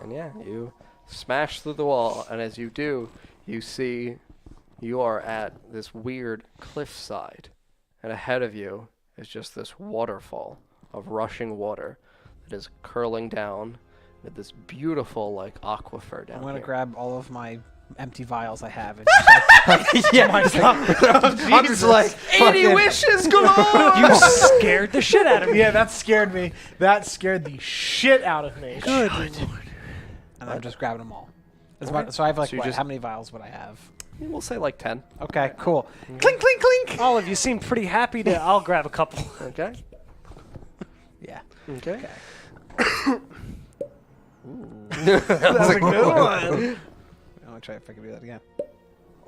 And yeah, you smash through the wall, and as you do, you see you are at this weird cliffside, and ahead of you is just this waterfall of rushing water that is curling down with this beautiful like aquifer down I'm gonna here. grab all of my empty vials I have. And I'm just like 80 wishes galore! You scared the shit out of me. Yeah, that scared me. That scared the shit out of me. Good. and I'm just grabbing them all. Okay. So I have like So you what, just- how many vials would I have? We'll say like 10. Okay, cool. Clink, clink, clink. Olive, you seem pretty happy to. I'll grab a couple. Okay. Yeah. Okay. That's a good one. I'm gonna try if I can do that again.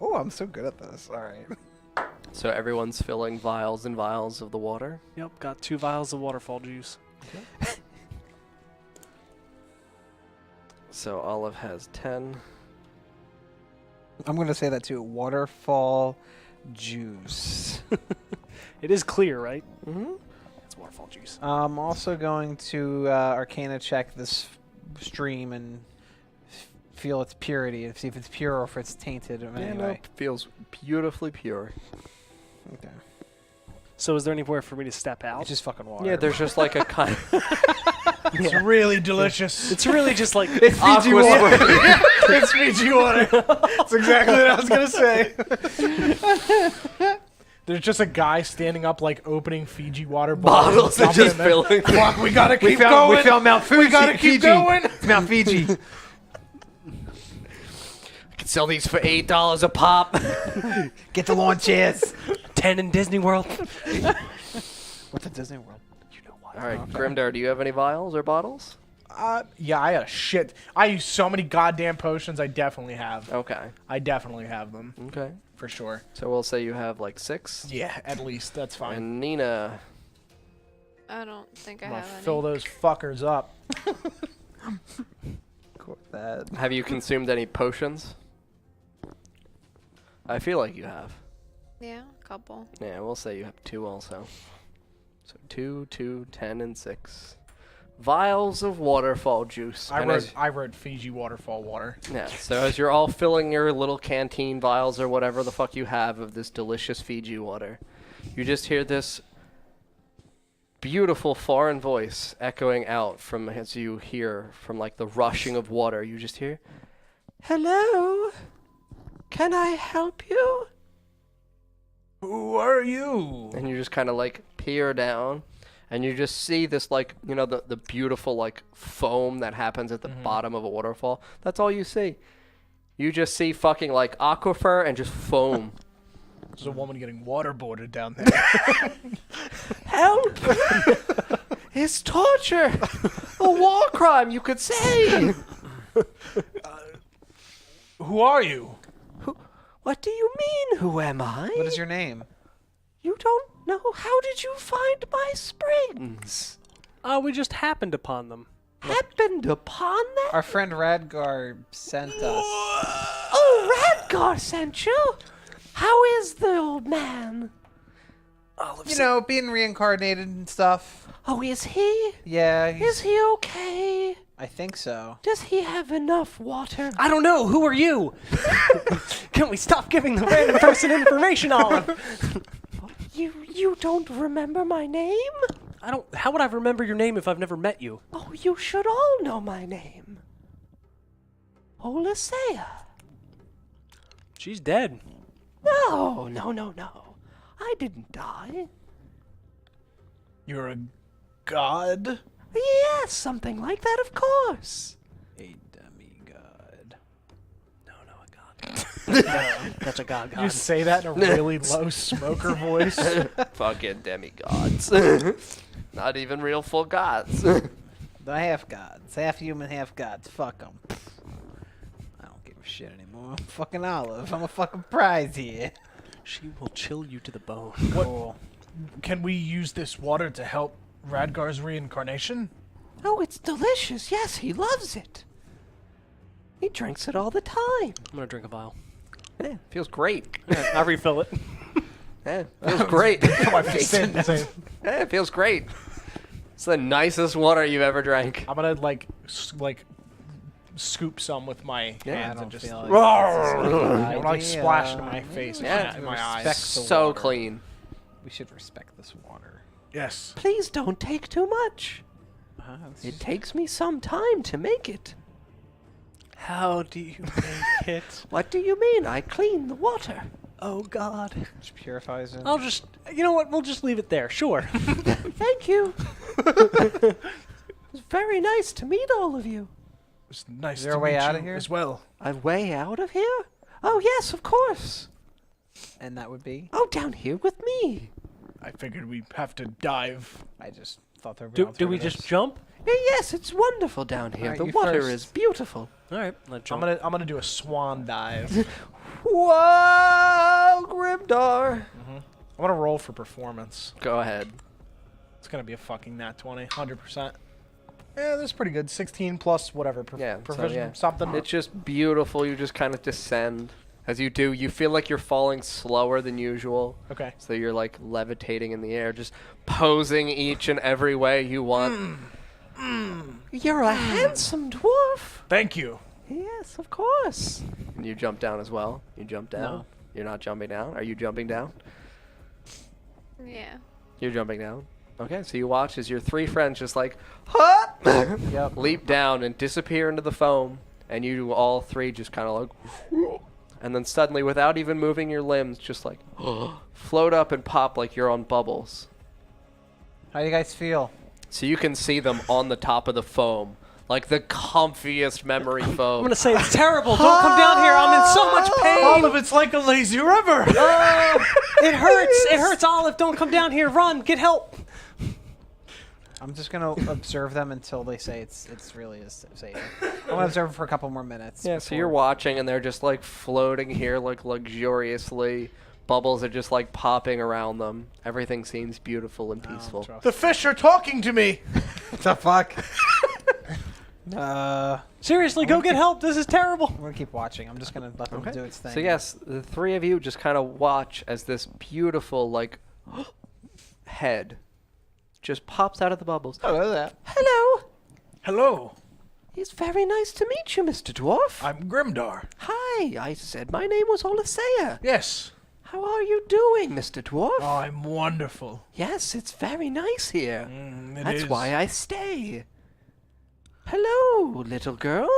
Oh, I'm so good at this. All right. So everyone's filling vials and vials of the water. Yep, got 2 vials of waterfall juice. So Olive has 10. I'm gonna say that too. Waterfall juice. It is clear, right? Mm-hmm. It's waterfall juice. I'm also going to Arcana check this stream and feel its purity and see if it's pure or if it's tainted in any way. Feels beautifully pure. Okay. So is there anywhere for me to step out? It's just fucking water. Yeah, there's just like a kind It's really delicious. It's really just like it's Fiji water. It's Fiji water. That's exactly what I was gonna say. There's just a guy standing up, like opening Fiji water bottles and dumping just them in. filling. Fuck, we gotta keep We going. found Mount Fuji. We gotta keep going. It's Mount Fiji. I can sell these for $8 a pop. Get the lawn chairs. 10 in Disney World. What's at Disney World? You know what? All right, Grimdar, do you have any vials or bottles? Yeah, I got a shit. I use so many goddamn potions. I definitely have. Okay. I definitely have them Okay. for sure. So we'll say you have like 6. Yeah, at least that's fine. And Nina, I don't think I I'm gonna have any. fill those fuckers up. That. have you consumed any potions? I feel like you have. Yeah, a couple. Yeah, we'll say you have 2 also. So 2, 2, 10, and 6. Vials of waterfall juice. I And wrote Fiji waterfall water. yeah, so as you're all filling your little canteen vials or whatever the fuck you have of this delicious Fiji water, you just hear this beautiful foreign voice echoing out from as you hear from like the rushing of water. You just hear, "Hello? Can I help you?" Who are you? And you just kind of like peer down, and you just see this like, you know, the beautiful like foam that happens at the bottom of a waterfall. That's all you see. You just see fucking like aquifer and just foam. There's a woman getting waterboarded down there. Help! It's torture! A war crime, you could say! Who are you? What do you mean, who am I? What is your name? You don't know? How did you find my springs? We just happened upon them. Happened upon them? Our friend Radgar sent us. Oh, Radgar sent you? How is the old man? You know, being reincarnated and stuff. Oh, is he? Yeah, Is he okay? I think so. Does he have enough water? I don't know. Who are you? Can we stop giving the random person information, Olive? You don't remember my name? I don't. How would I remember your name if I've never met you? Oh, you should all know my name. Olisea. She's dead. No. I didn't die. You're a god? Yes, something like that, of course. A demigod. No, a god. That's a god. You say that in a really low smoker voice. Fucking demigods. Not even real full gods. The half gods. Half human, half gods. Fuck them. I don't give a shit anymore. I'm fucking Olive. I'm a fucking prize here. She will chill you to the bone. Cool. Can we use this water to help Radgar's reincarnation? Oh, it's delicious. Yes, he loves it. He drinks it all the time. I'm gonna drink a vial. Yeah, feels great. I refill it. Yeah, feels great. My same. Yeah, it feels great. It's the nicest water you've ever drank. I'm gonna like scoop some with my Yeah, hands I don't and just feel like I'm like idea. splash into my face Yeah, and my eyes. respect the So water. clean. We should respect this water. Yes. Please don't take too much. It's It takes me some time to make it. How do you make it? What do you mean? I clean the water. Oh God. just purifies it. I'll just. You know what? We'll just leave it there. Sure. Thank you. It was very nice to meet all of you. It's nice Is there to a way meet out you of here? as well. A way out of here? Oh, yes, of course. And that would be? Oh, down here with me. I figured we have to dive. I just thought there would be Do we just jump? Yes, it's wonderful down here. Alright, The you water first. is beautiful. All right. Let's jump. I'm gonna do a swan dive. Whoa, Grimdar. I'm gonna roll for performance. Go ahead. It's gonna be a fucking nat 20, 100%. Yeah, that's pretty good. 16 plus whatever. Yeah, so, provision, yeah. something. It's just beautiful. You just kind of descend. As you do, you feel like you're falling slower than usual. Okay. So you're like levitating in the air, just posing each and every way you want. You're a handsome dwarf. Thank you. Yes, of course. And you jump down as well. You jump down. No. You're not jumping down. Are you jumping down? Yeah. You're jumping down. Okay, so you watch as your three friends just like, hop, Yep. leap down and disappear into the foam, and you all three just kind of like, and then suddenly, without even moving your limbs, just like float up and pop like you're on bubbles. How do you guys feel? So you can see them on the top of the foam, like the comfiest memory I'm foam. gonna say it's terrible. Don't come down here. I'm in so much pain. Olive, it's like a lazy river. It hurts. It hurts, Olive. Don't come down here. Run. Get help. I'm just gonna observe them until they say it's really is safe. I'm gonna observe them for a couple more minutes. Yeah, so you're watching, and they're just like floating here, like luxuriously. Bubbles are just like popping around them. Everything seems beautiful and peaceful. The fish are talking to me. What the fuck? Seriously, go get help. This is terrible. I'm gonna keep watching. I'm just gonna let them do its thing. So yes, the three of you just kind of watch as this beautiful like head just pops out of the bubbles. Hello there. Hello. Hello, It's very nice to meet you, Mr. Dwarf. I'm Grimdar. Hi, I said my name was Olisea. Yes. How are you doing, Mr. Dwarf? Oh, I'm wonderful. Yes, it's very nice here. It That's is. why I stay. Hello, little girl.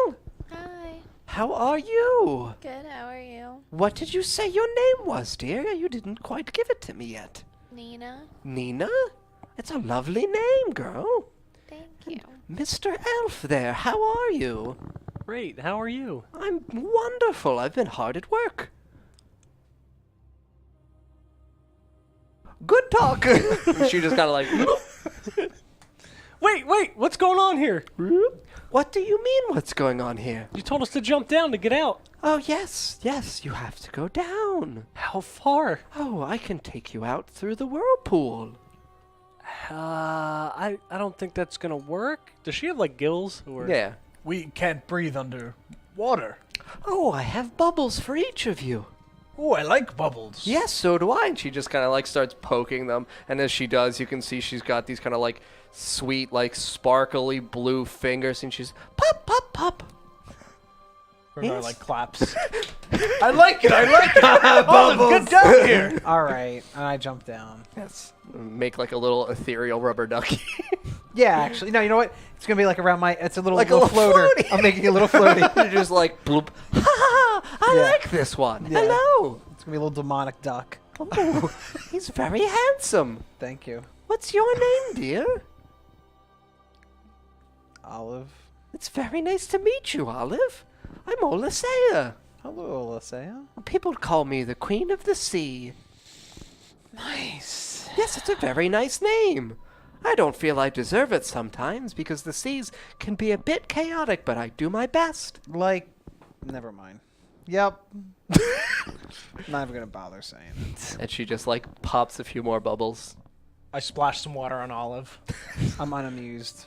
Hi. How are you? Good. How are you? What did you say your name was, dear? You didn't quite give it to me yet. Nina. Nina? It's a lovely name, girl. Thank you. Mr. Elf there, how are you? Great. How are you? I'm wonderful. I've been hard at work. Good talk. She just kind of like, Wait. What's going on here? what do you mean what's going on here? You told us to jump down to get out. Oh, yes, you have to go down. How far? Oh, I can take you out through the whirlpool. I don't think that's gonna work. Does she have like gills? Or? Yeah. We can't breathe under water. Oh, I have bubbles for each of you. Oh, I like bubbles. Yes, so do I. And she just kind of like starts poking them. And as she does, you can see she's got these kind of like sweet, like sparkly blue fingers. And she's pop, pop, pop. Grimdar Yes. like claps. I like it. Olive, get down here. All right, and I jump down. Yes. Make like a little ethereal rubber ducky. Yeah, actually, no. You know what? It's gonna be like around my. It's a little, Like a little little floater. floaty. I'm making a little floaty. You're just like bloop. Ha ha! I Yeah. like this one. Yeah. Hello. It's gonna be a little demonic duck. Oh, he's very handsome. Thank you. What's your name, dear? Olive. It's very nice to meet you, Olive. I'm Olisea. Hello, Olisea. People call me the Queen of the Sea. Nice. Yes, it's a very nice name. I don't feel I deserve it sometimes because the seas can be a bit chaotic, but I do my best. Like, never mind. Yep. Not even gonna bother saying it. And she just like pops a few more bubbles. I splashed some water on Olive. I'm unamused.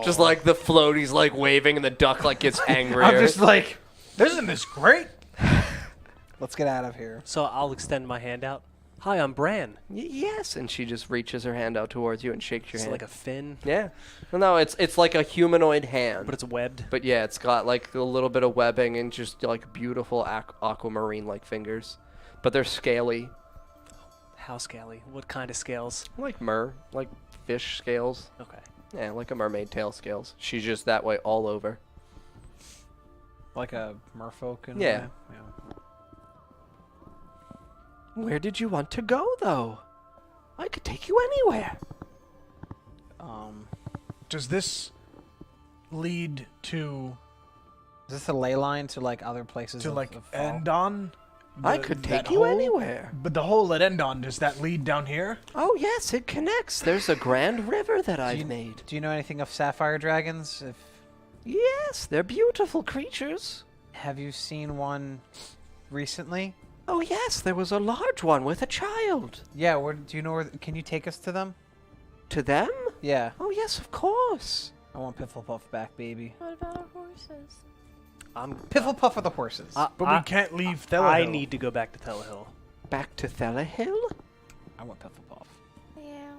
Just like the floaty's like waving and the duck like gets angrier. I'm just like, Isn't this great? let's get out of here. So I'll extend my hand out. Hi, I'm Bran. Yes, and she just reaches her hand out towards you and shakes your It's hand. like a fin, Yeah. Well, no, it's like a humanoid hand. but it's webbed. But yeah, it's got like a little bit of webbing and just like beautiful aquamarine-like fingers. But they're scaly. How scaly? What kind of scales? Like like fish scales. Okay. Yeah, like a mermaid tail scales. She's just that way all over. Like a merfolk. In Yeah. a way. Yeah. Where did you want to go, though? I could take you anywhere. Does this lead to Is this a ley line to like other places? to of, like of Fal? Endon? I could that take you hole? anywhere. But the hole at Endon, does that lead down here? Oh, yes, it connects. There's a grand river that I've made. Do you know anything of sapphire dragons? Yes, they're beautiful creatures. Have you seen one recently? Oh, yes, there was a large one with a child. Yeah. Where do you know where? Can you take us to them? To them? Yeah. Oh, yes, of course. I want Pifflepuff back, baby. What about our horses? Pifflepuff with the horses. But we can't leave Thelahill. I need to go back to Telehill. Back to Thelahill? I want Pifflepuff. Yeah.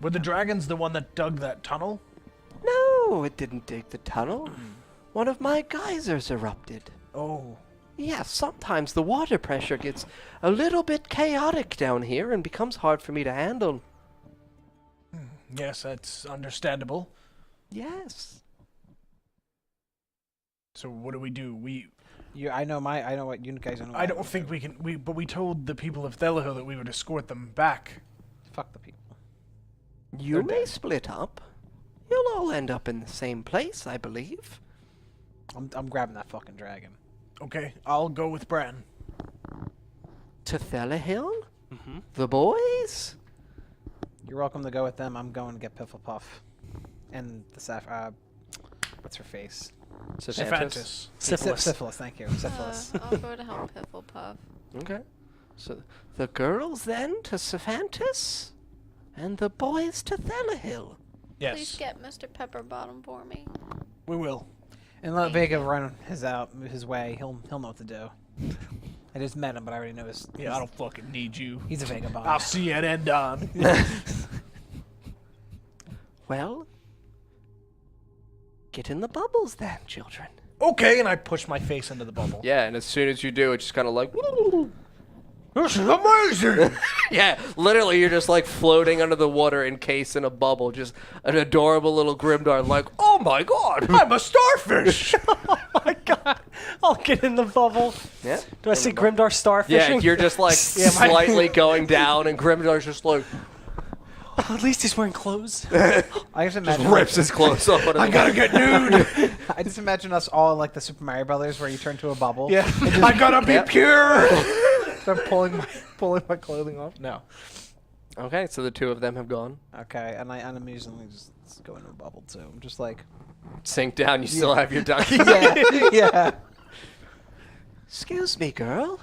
Were the dragons the one that dug that tunnel? No, it didn't dig the tunnel. One of my geysers erupted. Oh. Yes, sometimes the water pressure gets a little bit chaotic down here and becomes hard for me to handle. Yes, that's understandable. Yes. So what do? I know what you guys know. I don't think we can. But we told the people of Thelahill that we would escort them back. Fuck the people. You may split up. You'll all end up in the same place, I believe. I'm grabbing that fucking dragon. Okay, I'll go with Bran. To Thelahill? Mm-hmm. The boys? You're welcome to go with them. I'm going to get Pifflepuff. And the what's her face? Sephantis. Syphilis. Syphilis, thank you. Syphilis. I'll go to help Pifflepuff. Okay. So the girls then to Sephantis? And the boys to Thelahill? Yes, Please get Mr. Pepperbottom for me. we will. And let Vega run his way. He'll know what to do. I just met him, but I already know his. Yeah, I don't fucking need you. He's a vagabond. I'll see you at Endon. Well, get in the bubbles then, children. Okay, and I push my face into the bubble. Yeah, and as soon as you do, it's just kind of like... This is amazing! Yeah, literally, you're just like floating under the water encased in a bubble. Just an adorable little Grimdark, like, oh my god! I'm a starfish! Oh my god! I'll get in the bubble. Yeah. Do I see Grimdar starfishing? Yeah, you're just like slightly going down, and Grimdar's just like... At least he's wearing clothes. I just imagine. rips his clothes off. I gotta get nude! I just imagine us all like the Super Mario Brothers, where you turn to a bubble. Yeah, I gotta be pure! Start pulling my clothing off? No. Okay, so the two of them have gone. Okay, and I unamusingly just go into a bubble too. I'm just like, Sink down, you still have your ducky. yeah. Excuse me, girl.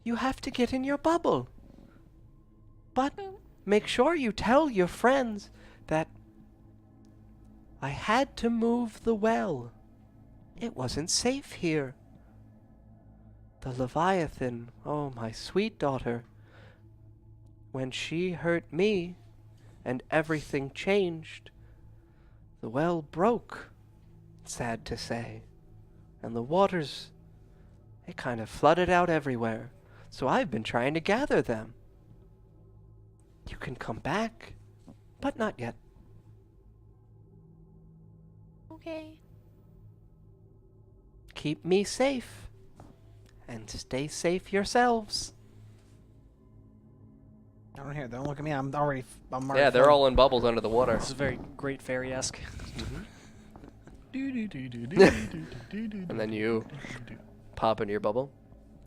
You have to get in your bubble. But make sure you tell your friends that I had to move the well. It wasn't safe here. The Leviathan, oh my sweet daughter, when she hurt me and everything changed, the well broke, sad to say, and the waters, it kind of flooded out everywhere, so I've been trying to gather them. You can come back, but not yet. Okay. Keep me safe, and stay safe yourselves. I don't hear. Don't look at me. I'm already Yeah, they're floating. all in bubbles under the water. This is very great fairy-esque. And then you pop into your bubble.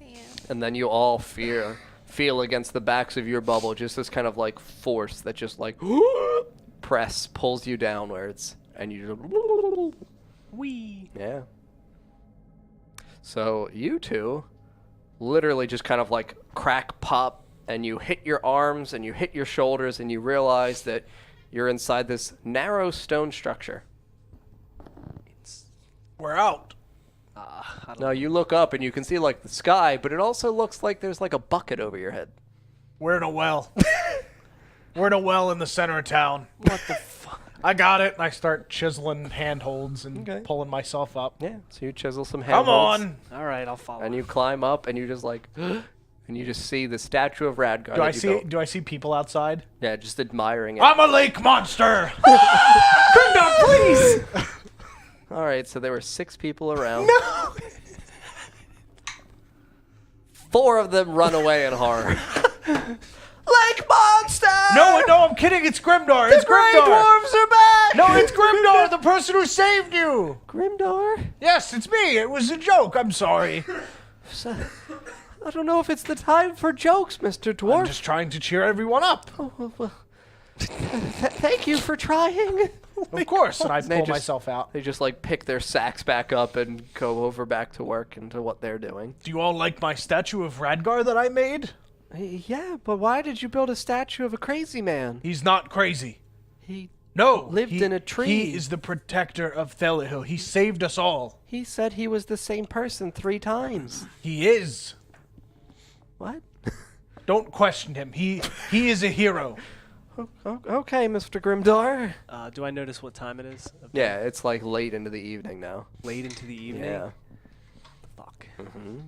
Yeah. And then you all feel against the backs of your bubble just this kind of like force that just like pulls you downwards. And you just... Wee. Yeah. So you two literally just kind of like crack pop, and you hit your arms and you hit your shoulders, and you realize that you're inside this narrow stone structure. We're out. Now you look up and you can see like the sky, but it also looks like there's like a bucket over your head. We're in a well. We're in a well in the center of town. What the fuck? I got it. And I start chiseling handholds and Okay. pulling myself up. Yeah. So you chisel some Come handholds. on. All right, I'll follow. And you climb up and you just like, and you just see the statue of Radgar. Do I see people outside? Yeah, just admiring it. I'm a lake monster. Grimdar, please. All right, so there were 6 people around. No. 4 of them run away in horror. Lake monster! No, I'm kidding. It's Grimdar. It's Grey Grimdar. dwarves are back! No, it's Grimdar, the person who saved you. Grimdar? Yes, it's me. It was a joke. I'm sorry. So, I don't know if it's the time for jokes, Mr. Dwarf. I'm just trying to cheer everyone up. Thank you for trying. Of course. And I They pull just- myself out. They just like pick their sacks back up and go over back to work and to what they're doing. Do you all like my statue of Radgar that I made? Yeah, but why did you build a statue of a crazy man? He's not crazy. He No. Lived in a tree. He is the protector of Thelihill. He saved us all. said he was the same person 3 times. He is. What? Don't question him. He is a hero. Okay, Mr. Grimdar. Do I notice what time it is? Yeah, it's like late into the evening now. Late into the evening? Yeah. Fuck. Mm-hmm.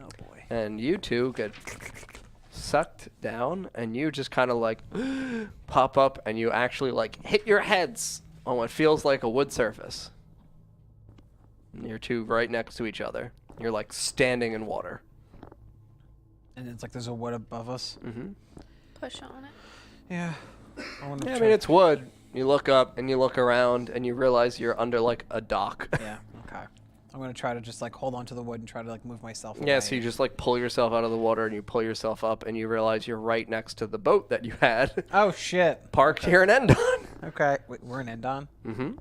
Oh, boy. And you two get sucked down, and you just kind of like pop up, and you actually like hit your heads on what feels like a wood surface. And you're two right next to each other. You're like standing in water. And it's like there's a wood above us. Mm-hmm. Push on it. Yeah. I wanna Yeah, I try- mean, it's wood. You look up, and you look around, and you realize you're under like a dock. Yeah. Okay. I'm gonna try to just like hold on to the wood and try to like move myself. Yeah, away. so you just like pull yourself out of the water, and you pull yourself up, and you realize you're right next to the boat that you had Oh shit. parked here in Endon. Okay. Wait, we're in Endon. Mm-hmm.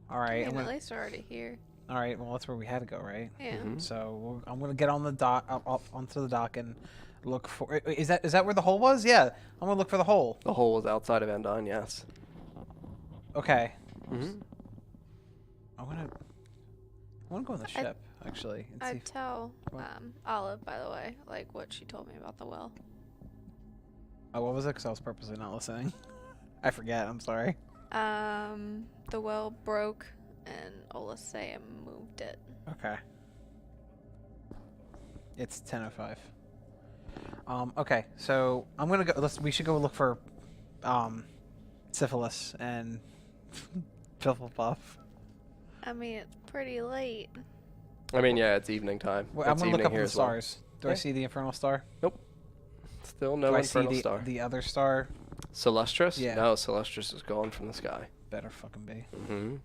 All right. I I'm mean, at gonna, least we're already here. all right. Well, that's where we had to go, right? Yeah. So I'm gonna get on the dock, up onto the dock, and look for. Is that where the hole was? Yeah. I'm gonna look for the hole. The hole was outside of Endon, yes. Okay. Mm-hmm. I wanna go on the ship actually. And see I'd tell What? Olive, by the way, like what she told me about the well. oh, what was it? Because I was purposely not listening. I forget. I'm sorry. The well broke, and Olisea moved it. Okay. It's 10:05. Okay, so I'm gonna go. We should go look for, syphilis and Fifflepuff. I mean, it's pretty late. I mean, yeah, it's evening time. Well, I'm It's gonna look evening up here the as well. stars. Do I Yeah. see the infernal star? Still no Do I see infernal star. the other star? Celestris? Yeah. No, Celestris is gone from the sky. Better fucking be. Mm-hmm.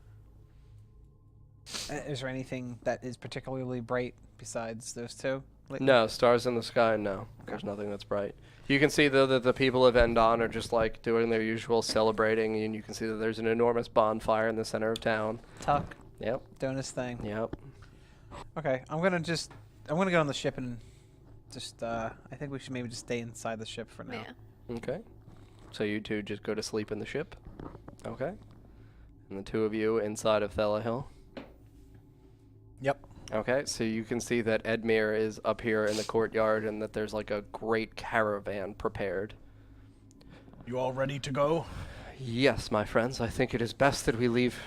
Is there anything that is particularly bright besides those two? lately? No, stars in the sky, no. There's nothing that's bright. You can see, though, that the people of Endon are just, like, doing their usual celebrating, and you can see that there's an enormous bonfire in the center of town. Tuck Yep, doing his thing. yep. Okay, I'm gonna get on the ship and just I think we should maybe just stay inside the ship for now. Yeah. Okay. So you two just go to sleep in the ship? Okay. And the two of you inside of Thelihill? Yep. Okay, so you can see that Edmir is up here in the courtyard and that there's like a great caravan prepared. You all ready to go? Yes, my friends, I think it is best that we leave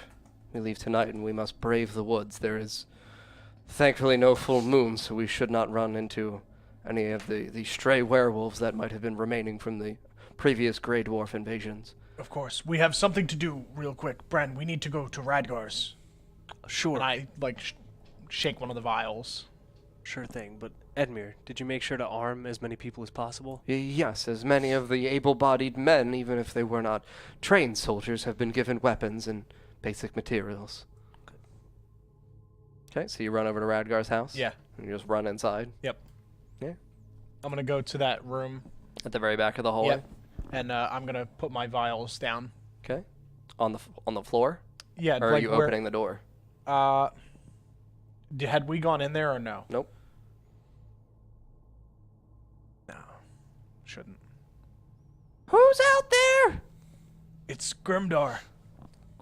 tonight, and we must brave the woods. There is thankfully no full moon, so we should not run into any of the stray werewolves that might have been remaining from the previous Grey Dwarf invasions. Of course. We have something to do real quick. Bren, we need to go to Radgar's. Sure. And I, like, shake one of the vials. Sure thing, but Edmure, did you make sure to arm as many people as possible? Yes, as many of the able-bodied men, even if they were not trained soldiers, have been given weapons and basic materials. Okay, so you run over to Radgar's house? Yeah. And you just run inside? Yep. Yeah. I'm gonna go to that room. At the very back of the hallway? Yep. And I'm gonna put my vials down. Okay. On the floor? Yeah. Or are you opening the door? Had we gone in there or no? Nope. No. Shouldn't. Who's out there? It's Grimdar.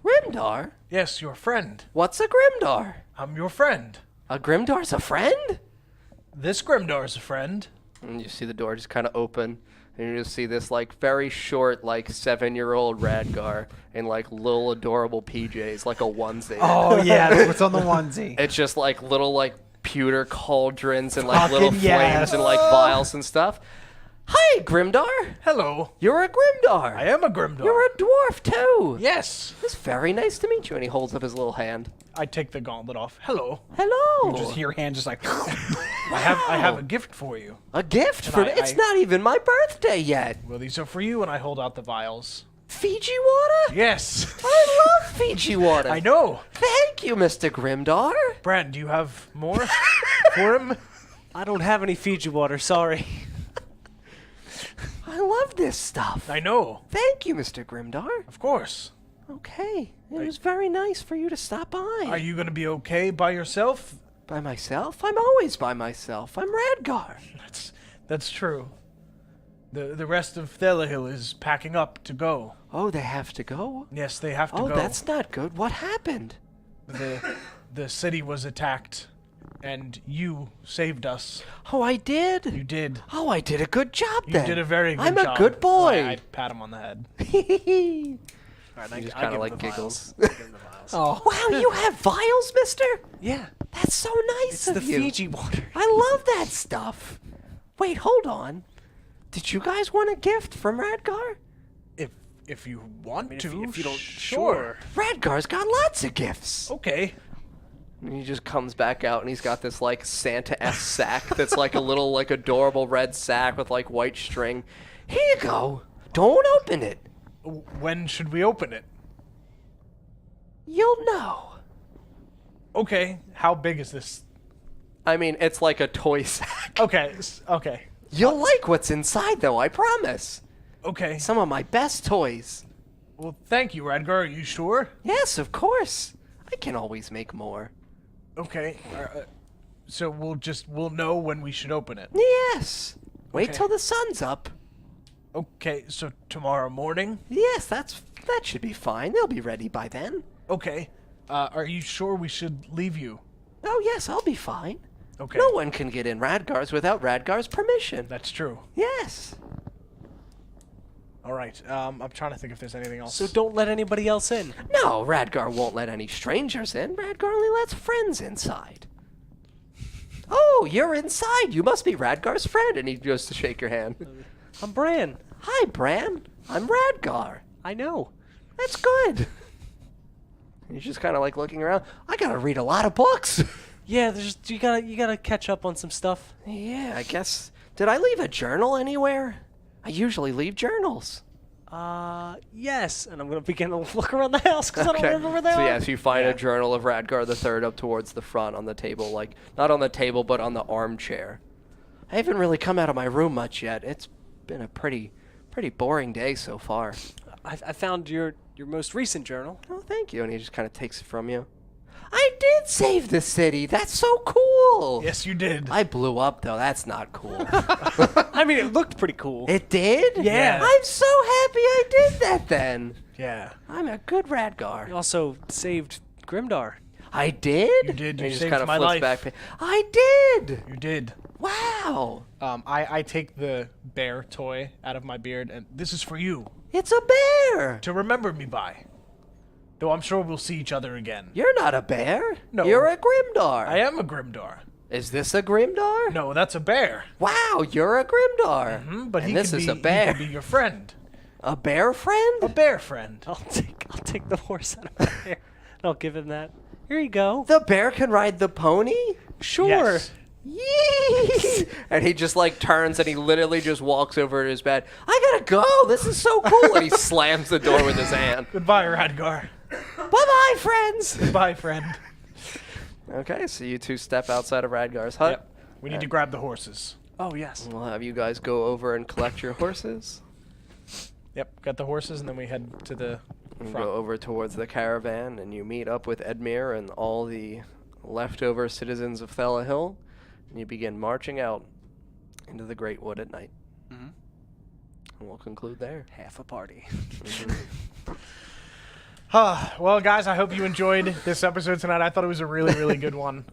Grimdar? Yes, your friend. What's a Grimdar? I'm your friend. A Grimdar's a friend? This Grimdar's a friend. And you see the door just kind of open, and you just see this, like, very short, like, 7-year-old Radgar in, like, little adorable PJs, like a onesie. Oh, yeah, that's what's on the onesie. It's just, like, little, like, pewter cauldrons and, like, little Fucking flames yes. and, like, vials and stuff. Hi, Grimdar! Hello. You're a Grimdar! I am a Grimdar. You're a dwarf, too! Yes. It's very nice to meet you, and he holds up his little hand. I take the gauntlet off. Hello. Hello! You just hear your hand just like... I have a gift for you. A gift for me? It's not even my birthday yet! Well, these are for you, and I hold out the vials. Fiji water? Yes. I love Fiji water! I know. Thank you, Mr. Grimdar! Brad, do you have more for him? I don't have any Fiji water, sorry. I love this stuff. I know. Thank you, Mr. Grimdar. Of course. Okay. It was very nice for you to stop by. Are you going to be okay by yourself? By myself? I'm always by myself. I'm Radgar. That's true. The rest of Thelahill is packing up to go. Oh, they have to go? Yes, they have to Oh, go. that's not good. What happened? The city was attacked, and you saved us. Oh, I did? You did. Oh, I did a good job You then. did a very good I'm job. a good boy. I pat him on the head. All right, He just I kind of give like him the giggles. vials. I give him the vials. Oh. Wow, you have vials, mister? Yeah, That's so nice it's of the you. Fiji water. I love that stuff. Wait, hold on. Did you guys want a gift from Radgar? If you want If to, you don't, sure. Radgar's got lots of gifts. Okay. And he just comes back out and he's got this like Santa-esque sack that's like a little like adorable red sack with like white string. Here you go. Don't open it. When should we open it? You'll know. Okay. How big is this? I mean, it's like a toy sack. Okay. Okay. You'll like what's inside though, I promise. Okay. Some of my best toys. Well, thank you, Radgar. Are you sure? Yes, of course. I can always make more. Okay. So we'll know when we should open it. Yes. Wait Okay. till the sun's up. Okay. So tomorrow morning. Yes, that should be fine. They'll be ready by then. Okay. Are you sure we should leave you? Oh yes, I'll be fine. Okay. No one can get in Radgar's without Radgar's permission. That's true. Yes. All right. I'm trying to think if there's anything else. So don't let anybody else in. No, Radgar won't let any strangers in. Radgar only lets friends inside. Oh, you're inside. You must be Radgar's friend. And he goes to shake your hand. I'm Bran. Hi, Bran. I'm Radgar. I know. That's good. He's just kind of like looking around. I gotta read a lot of books. Yeah, you gotta catch up on some stuff. Yeah, I guess. Did I leave a journal anywhere? I usually leave journals. Yes. And I'm gonna begin to look around the house because I don't remember where they So are. yes, you find a journal of Radgar the Third up towards the front on the table, like not on the table but on the armchair. I haven't really come out of my room much yet. It's been a pretty boring day so far. I found your most recent journal. Oh, thank you. And he just kind of takes it from you. I did save the city. That's so cool. Yes, you did. I blew up though. That's not cool. I mean, it looked pretty cool. It did? Yeah. I'm so happy I did that then. Yeah. I'm a good Radgar. You also saved Grimdar. I did? You did. And You he just saved kind of my flips life. back. I did. You did. Wow. I take the bear toy out of my beard, and this is for you It's a bear. to remember me by. Though I'm sure we'll see each other again. You're not a bear. No. You're a Grimdar. I am a Grimdar. Is this a Grimdar? No, that's a bear. Wow, you're a Grimdar. But and he this can is be, a bear. He can be your friend. A bear friend? A bear friend. I'll take the horse out of my hair. I'll give him that. Here you go. The bear can ride the pony? Sure. Yes. Yee! And he just like turns and he literally just walks over to his bed. I gotta go. This is so cool. And he slams the door with his hand. Goodbye, Radgar. Bye-bye, friends. Goodbye, friend. Okay, so you two step outside of Radgar's hut. Yep. We need to grab the horses. Oh, yes. We'll have you guys go over and collect your horses. Yep, got the horses, and then we head to the You front. go over towards the caravan, and you meet up with Edmure and all the leftover citizens of Thela Hill, and you begin marching out into the Great Wood at night. Mhm. And we'll conclude there. Half a party. Well, guys, I hope you enjoyed this episode tonight. I thought it was a really, really good one.